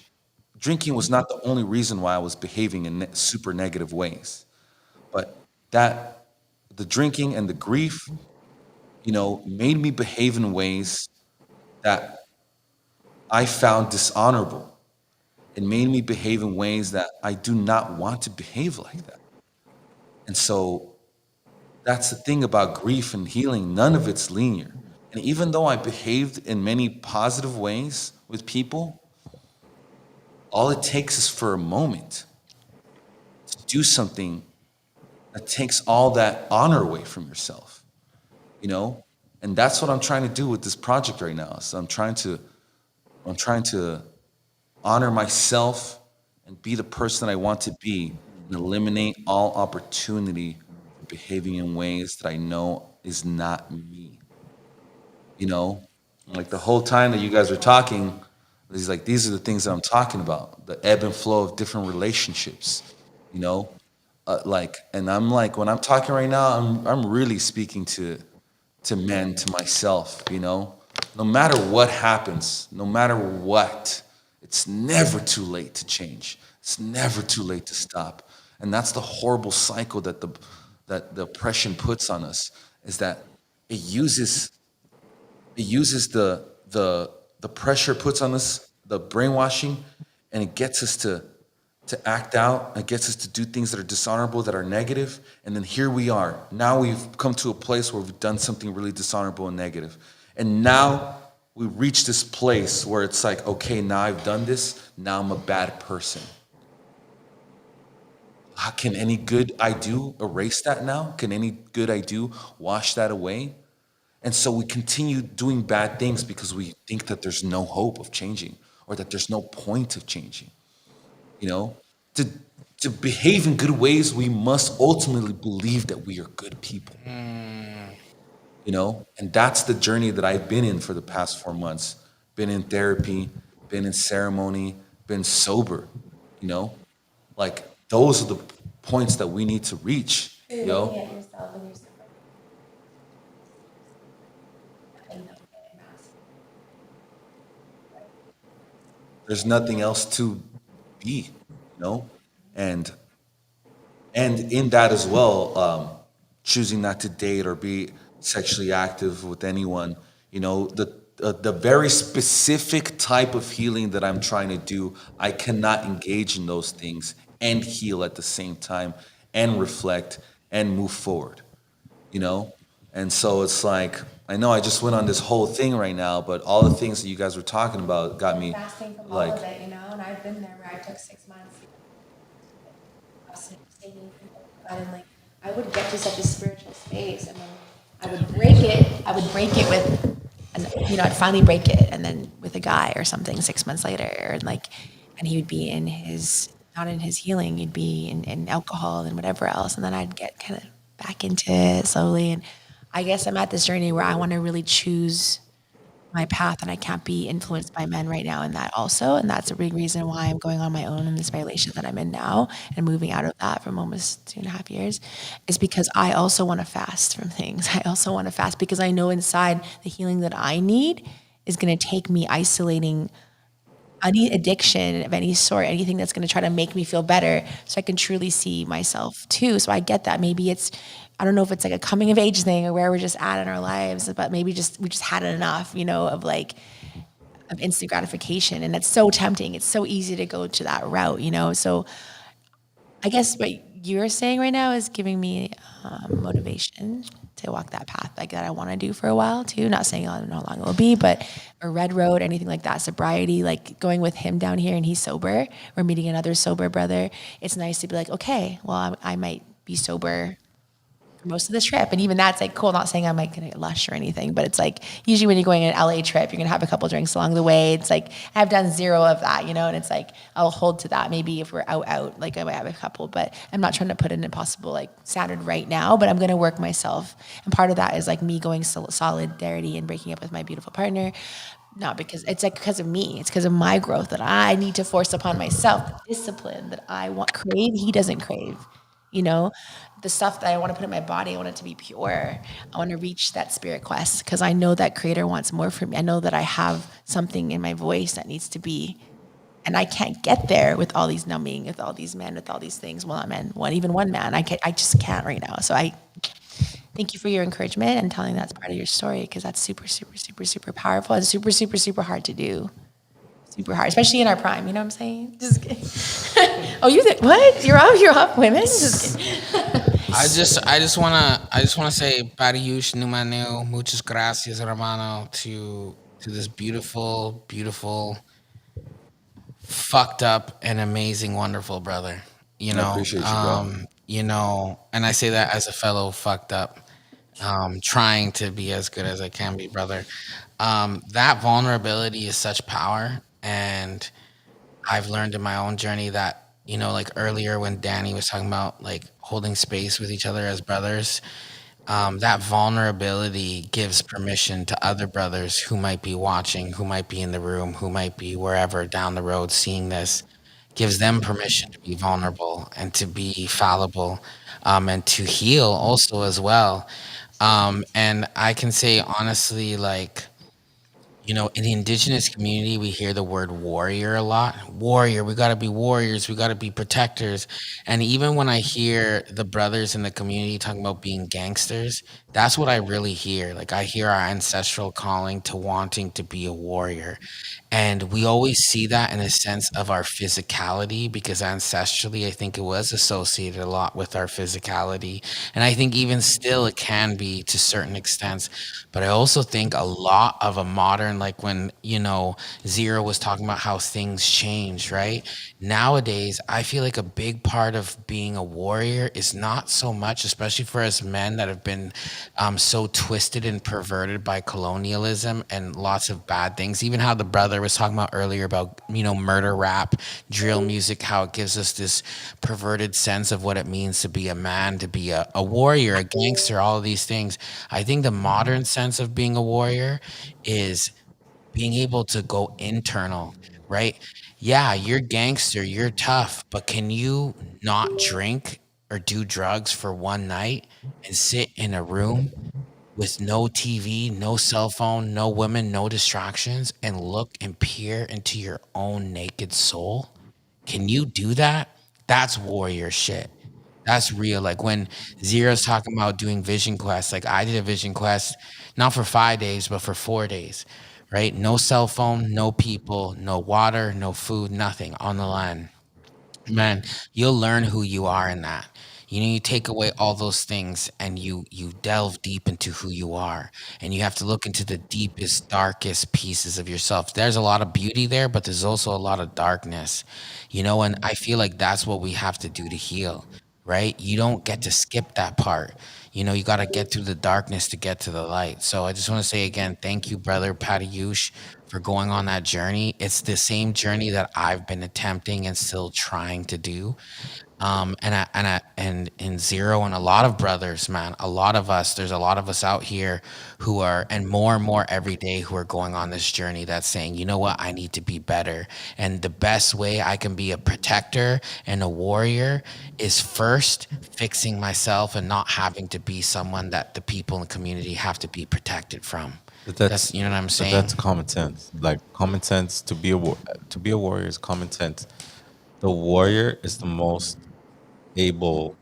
drinking was not the only reason why I was behaving in super negative ways. But the drinking and the grief, made me behave in ways that I found dishonorable. It made me behave in ways that I do not want to behave like that. And so that's the thing about grief and healing. None of it's linear. And even though I behaved in many positive ways with people, all it takes is for a moment to do something that takes all that honor away from yourself, And that's what I'm trying to do with this project right now. So I'm trying to honor myself and be the person that I want to be, and eliminate all opportunity for behaving in ways that I know is not me. Like the whole time that you guys are talking, these are the things that I'm talking about, the ebb and flow of different relationships, and I'm like, when I'm talking right now, I'm really speaking to men, to myself, no matter what happens, no matter what, it's never too late to change. It's never too late to stop. And that's the horrible cycle that the oppression puts on us, is that it uses the pressure it puts on us, the brainwashing, and it gets us to act out. It gets us to do things that are dishonorable, that are negative. And then here we are. Now we've come to a place where we've done something really dishonorable and negative. And now we reach this place where it's like, okay, now I've done this. Now I'm a bad person. How can any good I do erase that now? Can any good I do wash that away? And so we continue doing bad things because we think that there's no hope of changing or that there's no point of changing. You know, to to behave in good ways, we must ultimately believe that we are good people. You know, and that's the journey that I've been in for the past 4 months. Been in therapy, been in ceremony, been sober. You know, like those are the points that we need to reach. You know, yourself and yourself. there's nothing else to be. You know, and in that as well, choosing not to date or be sexually active with anyone, you know, the very specific type of healing that I'm trying to do, I cannot engage in those things and heal at the same time and reflect and move forward, you know. And so it's like, I know I just went on this whole thing right now, but all the things that you guys were talking about got me Fasting from all like, of it, and I've been there where I took 6 months. And like I would get to such a spiritual space, and then I would break it. I would break it with, and I'd finally break it, and then with a guy or something 6 months later, and like, and he would be in his not in his healing. He'd be in alcohol and whatever else, and then I'd get kind of back into it slowly. And I guess I'm at this journey where I want to really choose my path, and I can't be influenced by men right now in that also. And that's a big reason why I'm going on my own in this relationship that I'm in now and moving out of that from almost 2.5 years, is because I also want to fast from things. I also want to fast because I know inside the healing that I need is going to take me isolating any addiction of any sort, anything that's going to try to make me feel better so I can truly see myself too. So I get that. Maybe it's, I don't know if it's like a coming of age thing or where we're just at in our lives, but maybe we just had enough, of like, of instant gratification. And it's so tempting. It's so easy to go to that route. So I guess what you're saying right now is giving me motivation to walk that path like that I want to do for a while too. Not saying I don't know how long it will be, but a red road, anything like that, sobriety, like going with him down here and he's sober. We're meeting another sober brother. It's nice to be like, okay, well, I might be sober most of this trip. And even that's like cool. Not saying I'm like gonna lush or anything, but it's like usually when you're going on an LA trip, you're gonna have a couple drinks along the way. It's like I've done zero of that, and it's like I'll hold to that. Maybe if we're out, like I might have a couple, but I'm not trying to put an impossible like standard right now, but I'm gonna work myself. And part of that is like me going solidarity and breaking up with my beautiful partner. Not because it's like because of me. It's because of my growth that I need to force upon myself, the discipline that I crave. He doesn't crave, you know, the stuff that I want to put in my body. I want it to be pure. I want to reach that spirit quest because I know that creator wants more from me. I know that I have something in my voice that needs to be, and I can't get there with all these numbing, with all these men, with all these things. Well, not men, even one man. I just can't right now. So I thank you for your encouragement and telling that's part of your story because that's super, super, super, super powerful and super, super, super hard to do. Super hard, especially in our prime. You know what I'm saying? Just kidding. Oh, you think what? You're up, women. Just kidding. I just wanna say Pariush Numanu, muchas gracias, hermano, to this beautiful, beautiful, fucked up and amazing, wonderful brother. I appreciate you, bro. And I say that as a fellow fucked up, trying to be as good as I can be, brother. That vulnerability is such power, and I've learned in my own journey that, like earlier when Danny was talking about like holding space with each other as brothers, that vulnerability gives permission to other brothers who might be watching, who might be in the room, who might be wherever down the road seeing this, gives them permission to be vulnerable and to be fallible, and to heal also as well. And I can say honestly, like, in the indigenous community, we hear the word warrior a lot. Warrior, we got to be warriors, we got to be protectors. And even when I hear the brothers in the community talking about being gangsters, that's what I really hear. Like, I hear our ancestral calling to wanting to be a warrior. And we always see that in a sense of our physicality, because ancestrally, I think it was associated a lot with our physicality. And I think even still it can be to certain extents. But I also think a lot of a modern and like when, Zero was talking about how things change, right? Nowadays, I feel like a big part of being a warrior is not so much, especially for us men that have been so twisted and perverted by colonialism and lots of bad things. Even how the brother was talking about earlier about, murder rap, drill music, how it gives us this perverted sense of what it means to be a man, to be a warrior, a gangster, all of these things. I think the modern sense of being a warrior is being able to go internal, right? Yeah, you're gangster, you're tough, but can you not drink or do drugs for one night and sit in a room with no TV, no cell phone, no women, no distractions, and look and peer into your own naked soul? Can you do that? That's warrior shit. That's real. Like when Zero's talking about doing vision quests, like I did a vision quest, not for 5 days, but for 4 days, right? No cell phone, no people, no water, no food, nothing on the land. Man, you'll learn who you are in that. You take away all those things and you delve deep into who you are. And you have to look into the deepest, darkest pieces of yourself. There's a lot of beauty there, but there's also a lot of darkness. And I feel like that's what we have to do to heal, right? You don't get to skip that part. You got to get through the darkness to get to the light. So I just want to say again, thank you, brother Pattyush, for going on that journey. It's the same journey that I've been attempting and still trying to do. And in Zero and a lot of brothers, man, a lot of us, there's a lot of us out here who are, and more every day, who are going on this journey that's saying, you know what, I need to be better. And the best way I can be a protector and a warrior is first fixing myself and not having to be someone that the people in the community have to be protected from. But That's, you know what I'm but saying? that's common sense. Like common sense to be a warrior is common sense. The warrior is the most able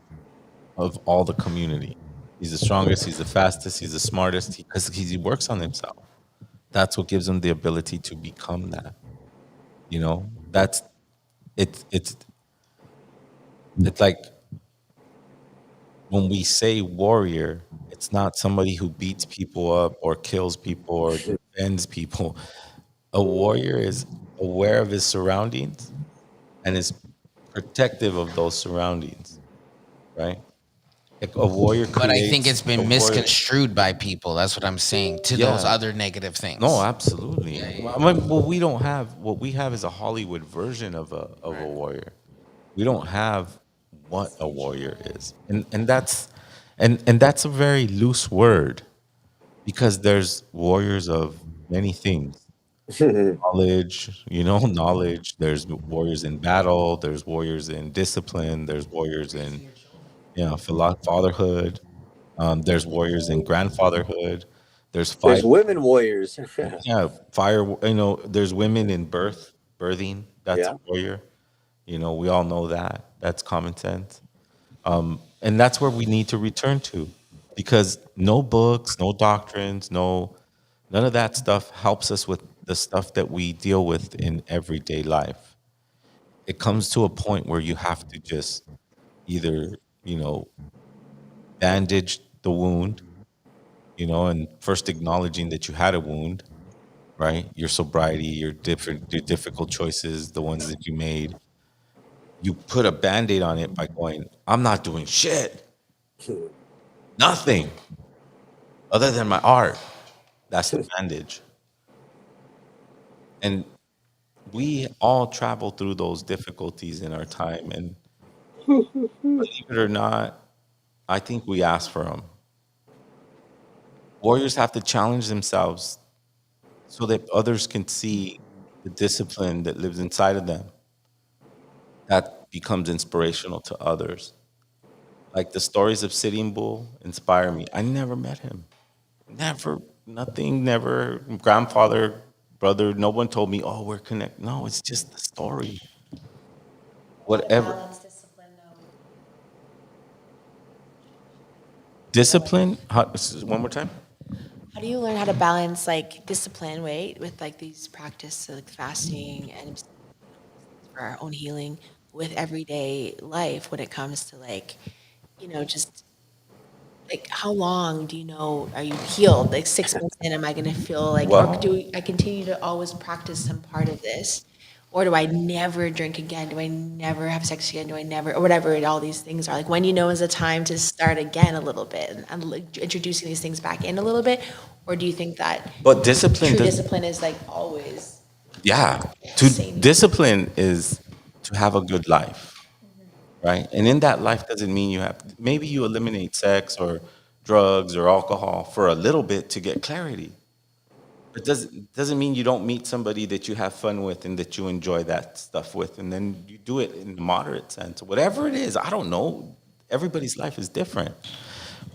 of all the community. He's the strongest. He's the fastest. He's the smartest. Because he works on himself. That's what gives him the ability to become that. That's it's it's it's like when we say warrior, it's not somebody who beats people up or kills people or defends people. A warrior is aware of his surroundings and is protective of those surroundings, right? Like a warrior But I think creates it's a been warrior. misconstrued by people. That's what I'm saying, to those Yeah, other negative no, things. absolutely. Yeah, yeah, I mean, well, we don't have what we have is a Hollywood version of a warrior. We don't have what a warrior is, and that's a very loose word because there's warriors of many things. Knowledge, knowledge. There's warriors in battle. There's warriors in discipline. There's warriors in fatherhood. There's warriors in grandfatherhood. There's There's fight. women warriors. Yeah, fire. There's women in birthing. That's a Yeah. warrior. We all know that. That's common sense. And that's where we need to return to, because no books, no doctrines, none of that stuff helps us with the stuff that we deal with in everyday life. It comes to a point where you have to just either, bandage the wound, and first acknowledging that you had a wound, right? Your sobriety, your difficult choices, the ones that you made. You put a band-aid on it by going, I'm not doing shit. Nothing other than my art. That's the bandage. And we all travel through those difficulties in our time. And believe it or not, I think we ask for them. Warriors have to challenge themselves so that others can see the discipline that lives inside of them. That becomes inspirational to others. Like the stories of Sitting Bull inspire me. I never met him. Never, nothing, never. Grandfather, brother, no one told me, oh, we're connected. No, it's just the story. Whatever. Discipline? One more time? How do you learn how to balance like discipline, right, with like these practice like fasting and for our own healing with everyday life when it comes to like, just like how long do you know are you healed? Like 6 months in, am I going to feel like, or Well, do I continue to always practice some part of this? Or do I never drink again? Do I never have sex again? Do I never, or whatever all these things are? Like when you know is the time to start again a little bit and like introducing these things back in a little bit? Or do you think that but discipline true does, discipline is like always yeah, to same? discipline is to have a good life, right? And in that life doesn't mean you have, maybe you eliminate sex or drugs or alcohol for a little bit to get clarity. It doesn't mean you don't meet somebody that you have fun with and that you enjoy that stuff with, and then you do it in a moderate sense. Whatever it is, I don't know. Everybody's life is different.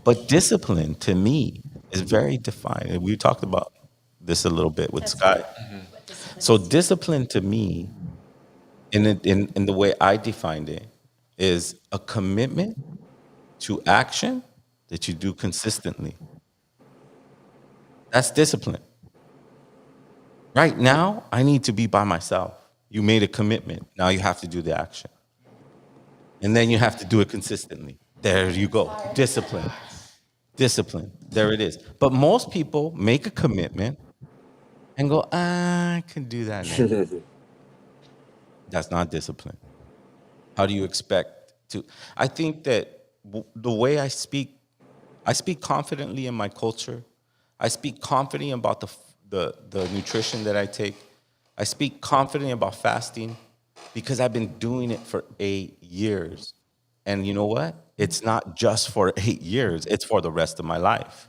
But discipline to me is very defined. And we talked about this a little bit with Sky. So discipline to me, in the way I defined it, is a commitment to action that you do consistently. That's discipline. Right now, I need to be by myself. You made a commitment. Now you have to do the action. And then you have to do it consistently. There you go. Discipline. Discipline. There it is. But most people make a commitment and go, I can do that now. That's not discipline. How do you expect to? I think that the way I speak confidently in my culture. I speak confidently about the nutrition that I take. I speak confidently about fasting because I've been doing it for 8 years. And you know what? It's not just for 8 years, it's for the rest of my life.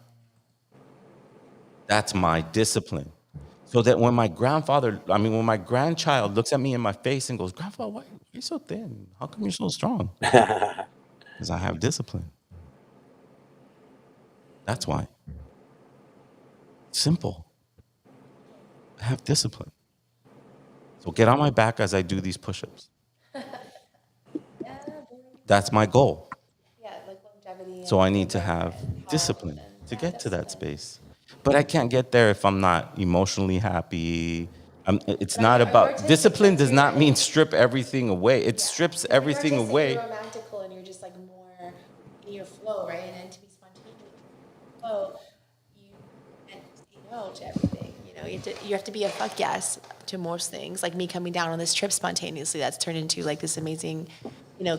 That's my discipline. So that when when my grandchild looks at me in my face and goes, Grandpa, why are you so thin? How come you're so strong? Because I have discipline. That's why. Simple. I have discipline. So get on my back as I do these push-ups. That's my goal. Yeah, like longevity. So I need to have discipline to get to that space. But I can't get there if I'm not emotionally happy. It's not about discipline. Does not mean strip everything away. It strips everything away. You're romantical and you're just like more in your flow, right? And then to be spontaneous, flow, you can't say no to everything. You know, you have to be a fuck yes to most things. Like me coming down on this trip spontaneously, that's turned into like this amazing,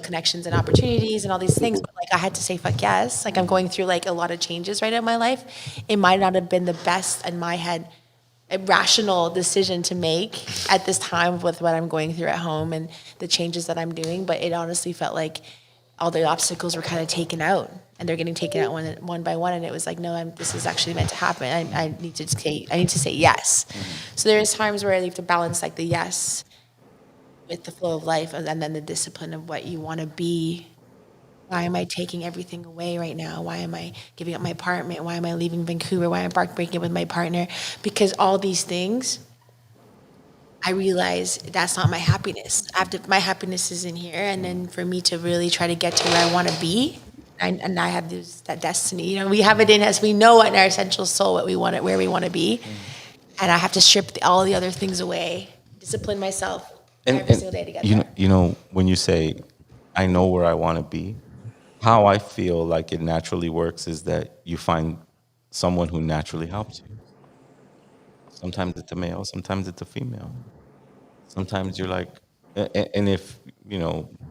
connections and opportunities and all these things. But like I had to say fuck yes. Like I'm going through like a lot of changes right in my life. It might not have been the best in my head a rational decision to make at this time with what I'm going through at home and the changes that I'm doing. But it honestly felt like all the obstacles were kind of taken out and they're getting taken out one by one. And it was like, no, this is actually meant to happen. I need to say yes. So there's times where I have to balance like the yes with the flow of life and then the discipline of what you want to be. Why am I taking everything away right now? Why am I giving up my apartment? Why am I leaving Vancouver? Why am I breaking up with my partner? Because all these things, I realize that's not my happiness. My happiness is in here, and then for me to really try to get to where I want to be, and I have that destiny. We have it in us. We know in our essential soul what we want, where we want to be, and I have to strip all the other things away, discipline myself every single day to get there. When you say, I know where I want to be, how I feel like it naturally works is that you find someone who naturally helps you. Sometimes it's a male, sometimes it's a female. Sometimes you're like, and if,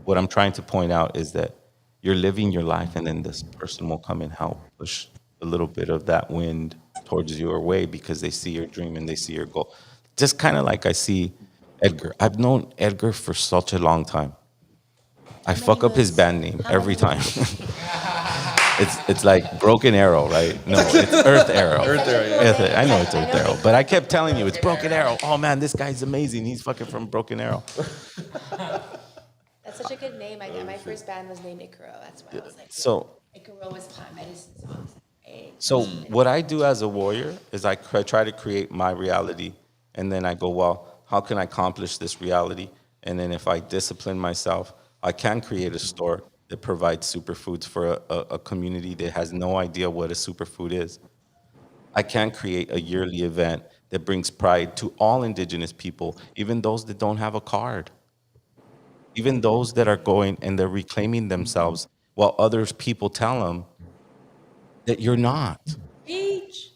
what I'm trying to point out is that you're living your life and then this person will come and help push a little bit of that wind towards your way because they see your dream and they see your goal. Just kind of like I see Edgar. I've known Edgar for such a long time. I fuck up his band name every time. It's like Broken Arrow, right? No, it's Earth Arrow. Earth Arrow, yeah. I know it's Earth Arrow, but I kept telling you it's Broken Arrow. Oh man, this guy's amazing. He's fucking from Broken Arrow. That's such a good name. My first band was named Icaro. That's why I was like, So Icaro was plant medicine songs. Right? So what I do as a warrior is I try to create my reality, and then I go, well, how can I accomplish this reality? And then if I discipline myself, I can create a store that provides superfoods for a community that has no idea what a superfood is. I can create a yearly event that brings pride to all Indigenous people, even those that don't have a card, even those that are going and they're reclaiming themselves while other people tell them that you're not. Beach.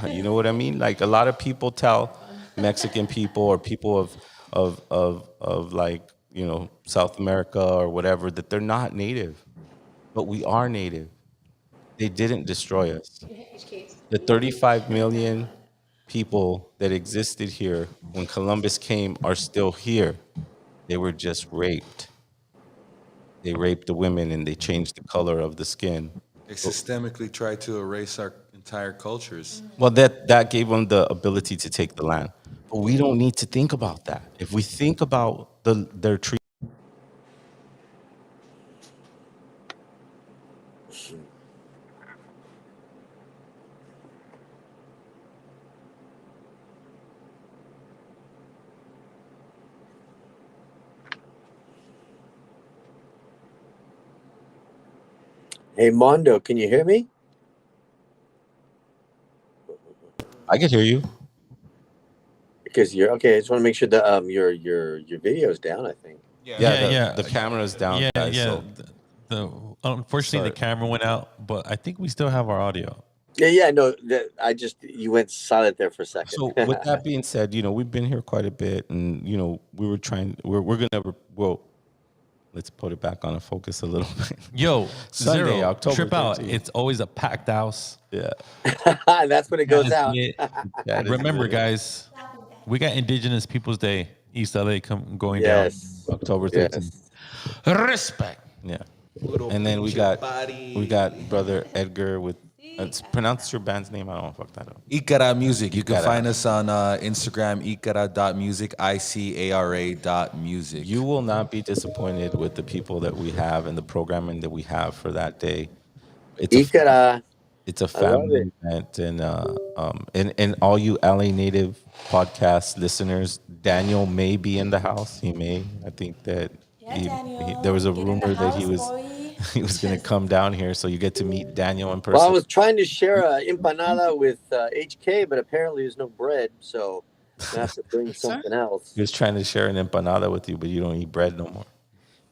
You know what I mean? Like a lot of people tell Mexican people or people of like, you know, South America or whatever that they're not native, but we are native. They didn't destroy us. The 35 million people that existed here when Columbus came are still here. They were just raped. They raped the women and they changed the color of the skin. They systemically tried to erase our entire cultures. Well, that gave them the ability to take the land. But we don't need to think about that. If we think about their treatment. Hey, Mondo, can you hear me? I can hear you. Because you're okay. I just want to make sure that your video's down. I think. Yeah. The camera's down, Yeah, guys. yeah. So Unfortunately, the Sorry. camera went out, but I think we still have our audio. Yeah. No, you went silent there for a second. So with that being said, you know, we've been here quite a bit, and you know, we're gonna let's put it back on a focus a little bit. Yo, Sunday, Zero, October trip out. 13th. It's always a packed house. Yeah. That's when it goes That out. is it. That is Remember, it. guys, we got Indigenous Peoples Day, East LA going down. Yes. October 13th. Yes. Respect. Yeah. And then we got brother Edgar with pronounce your band's name. I don't want to fuck that up. Ikara Music. You can Ikara. find us on Instagram, ikara.music, ICARA.music. You will not be disappointed with the people that we have and the programming that we have for that day. Ikara. It's a I love family event, and all you LA native podcast listeners, Daniel may be in the house. He may. I think that there was a rumor that he was going to come down here, so you get to meet Daniel in person. Well, I was trying to share a empanada with HK, but apparently there's no bread, so I have to bring something else. He was trying to share an empanada with you, but you don't eat bread no more.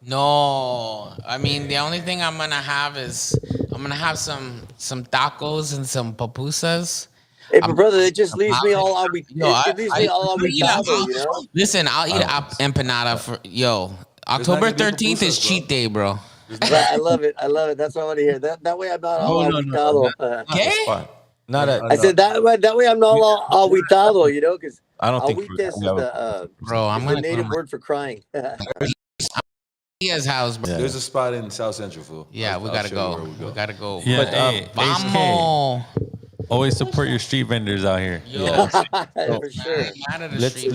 No, I mean the only thing I'm gonna have is I'm gonna have some tacos and some pupusas. Hey, but brother, it just leaves me all Yo, you know? Listen, I'll eat an empanada for October not gonna be 13th is pupusas, bro. cheat day, bro. I love it. That's what I want to hear. That way I'm not all aguitado. ¿Qué? I said that way I'm not all aguitado, you know, because I don't think aguites is Bro, I'm the gonna native go to word for crying. Maria's house, bro. There's a spot in South Central, fool. Yeah, I'll we gotta show you go. where we We gotta go. Yeah, But, hey, HK, vamos. always support your street vendors out here. Yo, For sure. mad at the Let's street.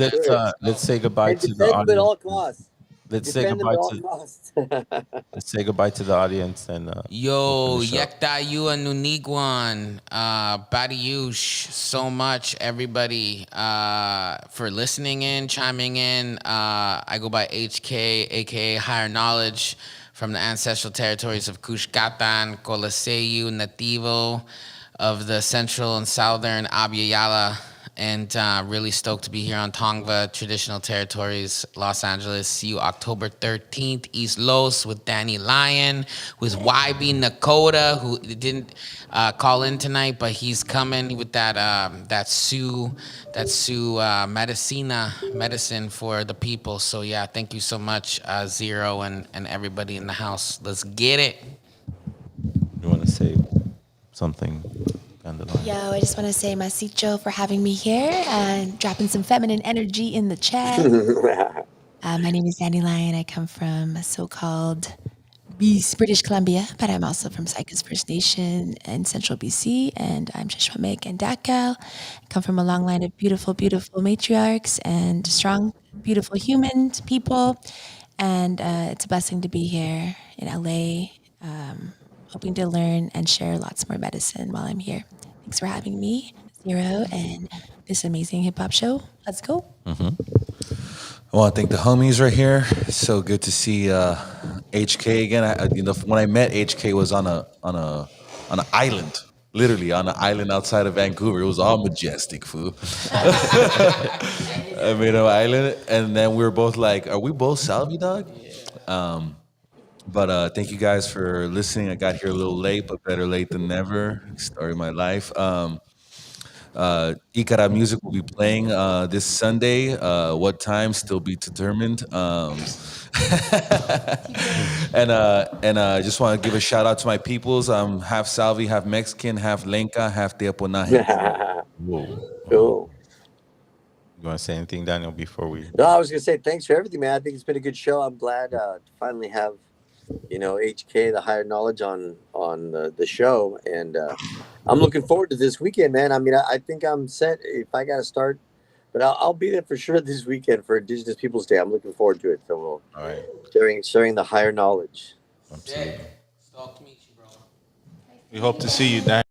let's say goodbye And to the defend them at all audience. costs. Let's say Defend them goodbye at all to costs. let's say goodbye to the audience and Yo, finish up. Yekta you and Nuniguan, Badiush, so much everybody for listening in, chiming in. I go by HK, aka Higher Knowledge, from the ancestral territories of Kushkatan, Colaseyu, Nativo, of the central and southern Abya and really stoked to be here on Tongva, traditional territories, Los Angeles. See you October 13th, East Los with Danny Lyon, with YB Nakota, who didn't call in tonight, but he's coming with that Sioux medicine for the people. So yeah, thank you so much, Zero and everybody in the house. Let's get it. You want to say something down the line? Yo, I just want to say masicho for having me here and dropping some feminine energy in the chat. My name is Danny Lyon. I come from so-called British Columbia, but I'm also from Sycus First Nation in central BC, and I'm Shishwamek and Dakal. I come from a long line of beautiful, beautiful matriarchs and strong, beautiful human people, and it's a blessing to be here in LA, hoping to learn and share lots more medicine while I'm here. Thanks for having me, Zero, and this amazing hip-hop show. Let's go. I want to thank the homies right here. It's so good to see HK again. When I met HK was on an island, literally on an island outside of Vancouver. It was all majestic, fool. I made an island, and then we were both like, "Are we both Salvi, dog?" But thank you guys for listening. I got here a little late, but better late than never. Story of my life. Ikara music will be playing this Sunday. What time still be determined. And I just want to give a shout out to my peoples. I'm half Salvi, half Mexican, half Lenca, half Teaponaje. Whoa. Cool. You want to say anything, Daniel, before we? No, I was gonna say thanks for everything, man. I think it's been a good show. I'm glad to finally have, HK, the higher knowledge on the show, and I'm looking forward to this weekend, man. I mean, I think I'm set if I got to start, but I'll be there for sure this weekend for Indigenous Peoples Day. I'm looking forward to it. So we'll All right. sharing the higher knowledge. Absolutely. Stoked to meet you, bro. We hope to see you, Dan.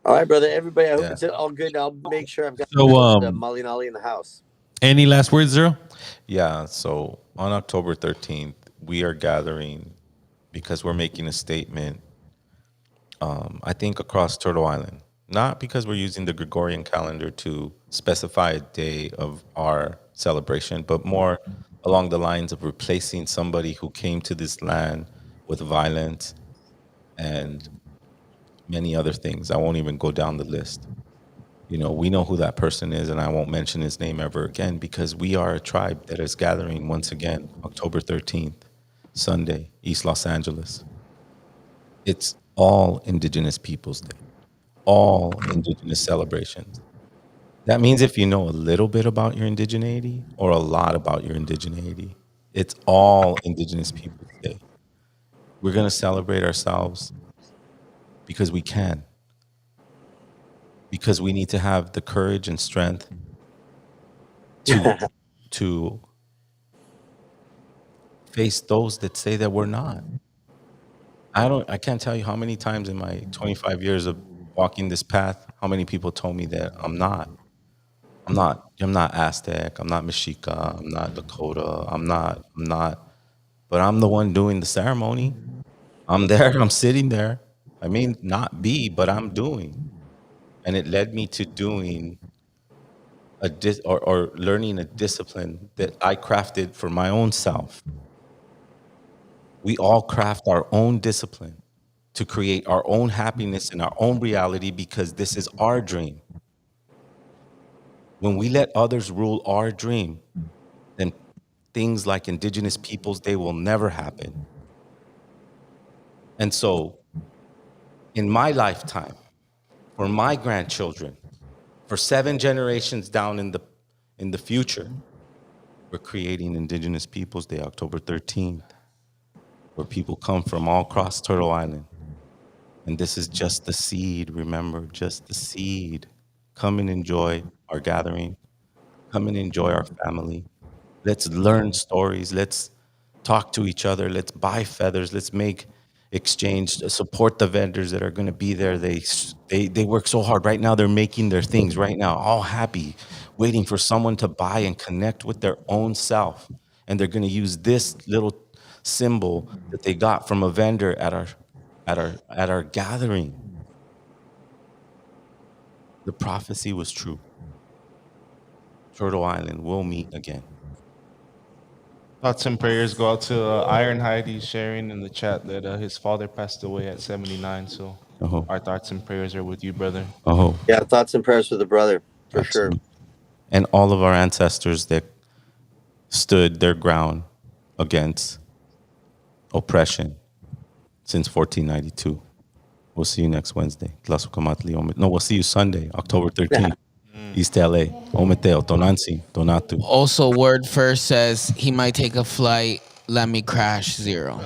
All right, brother. Everybody, I hope Yeah. it's all good. I'll make sure I've got So, the Malinali in the house. Any last words, Zero? Yeah. So on October 13th, we are gathering because we're making a statement. I think across Turtle Island, not because we're using the Gregorian calendar to specify a day of our celebration, but more along the lines of replacing somebody who came to this land with violence and many other things. I won't even go down the list. We know who that person is, and I won't mention his name ever again because we are a tribe that is gathering once again, October 13th, Sunday, East Los Angeles. It's all Indigenous Peoples Day, all Indigenous celebrations. That means if you know a little bit about your indigeneity or a lot about your indigeneity, it's all Indigenous Peoples Day. We're going to celebrate ourselves because we can, because we need to have the courage and strength to face those that say that we're not. I can't tell you how many times in my 25 years of walking this path, how many people told me that I'm not Aztec, I'm not Mexica, I'm not Dakota, I'm not, but I'm the one doing the ceremony. I'm there, I'm sitting there. I mean, not be, but I'm doing. And it led me to doing or learning a discipline that I crafted for my own self. We all craft our own discipline to create our own happiness in our own reality because this is our dream. When we let others rule our dream, then things like Indigenous Peoples Day will never happen. And so, in my lifetime, for my grandchildren, for 7 generations down in the future, we're creating Indigenous Peoples Day, October 13th, where people come from all across Turtle Island. And this is just the seed, remember, just the seed. Come and enjoy our gathering. Come and enjoy our family. Let's learn stories. Let's talk to each other. Let's buy feathers. Let's make exchange. Support the vendors that are going to be there. They work so hard. Right now, they're making their things right now, all happy, waiting for someone to buy and connect with their own self. And they're going to use this little symbol that they got from a vendor at our gathering. The prophecy was true. Turtle Island will meet again. Thoughts and prayers go out to Ironhide. He's sharing in the chat that his father passed away at 79. So Uh-huh. our thoughts and prayers are with you, brother. Oh, Yeah, thoughts and prayers for the brother, for sure. absolutely. And all of our ancestors that stood their ground against oppression since 1492. We'll see you next Wednesday. No, we'll see you Sunday, October 13th. East LA. Ometeo, Tonansi, Donatu. Also, word first says he might take a flight. Let me crash 0.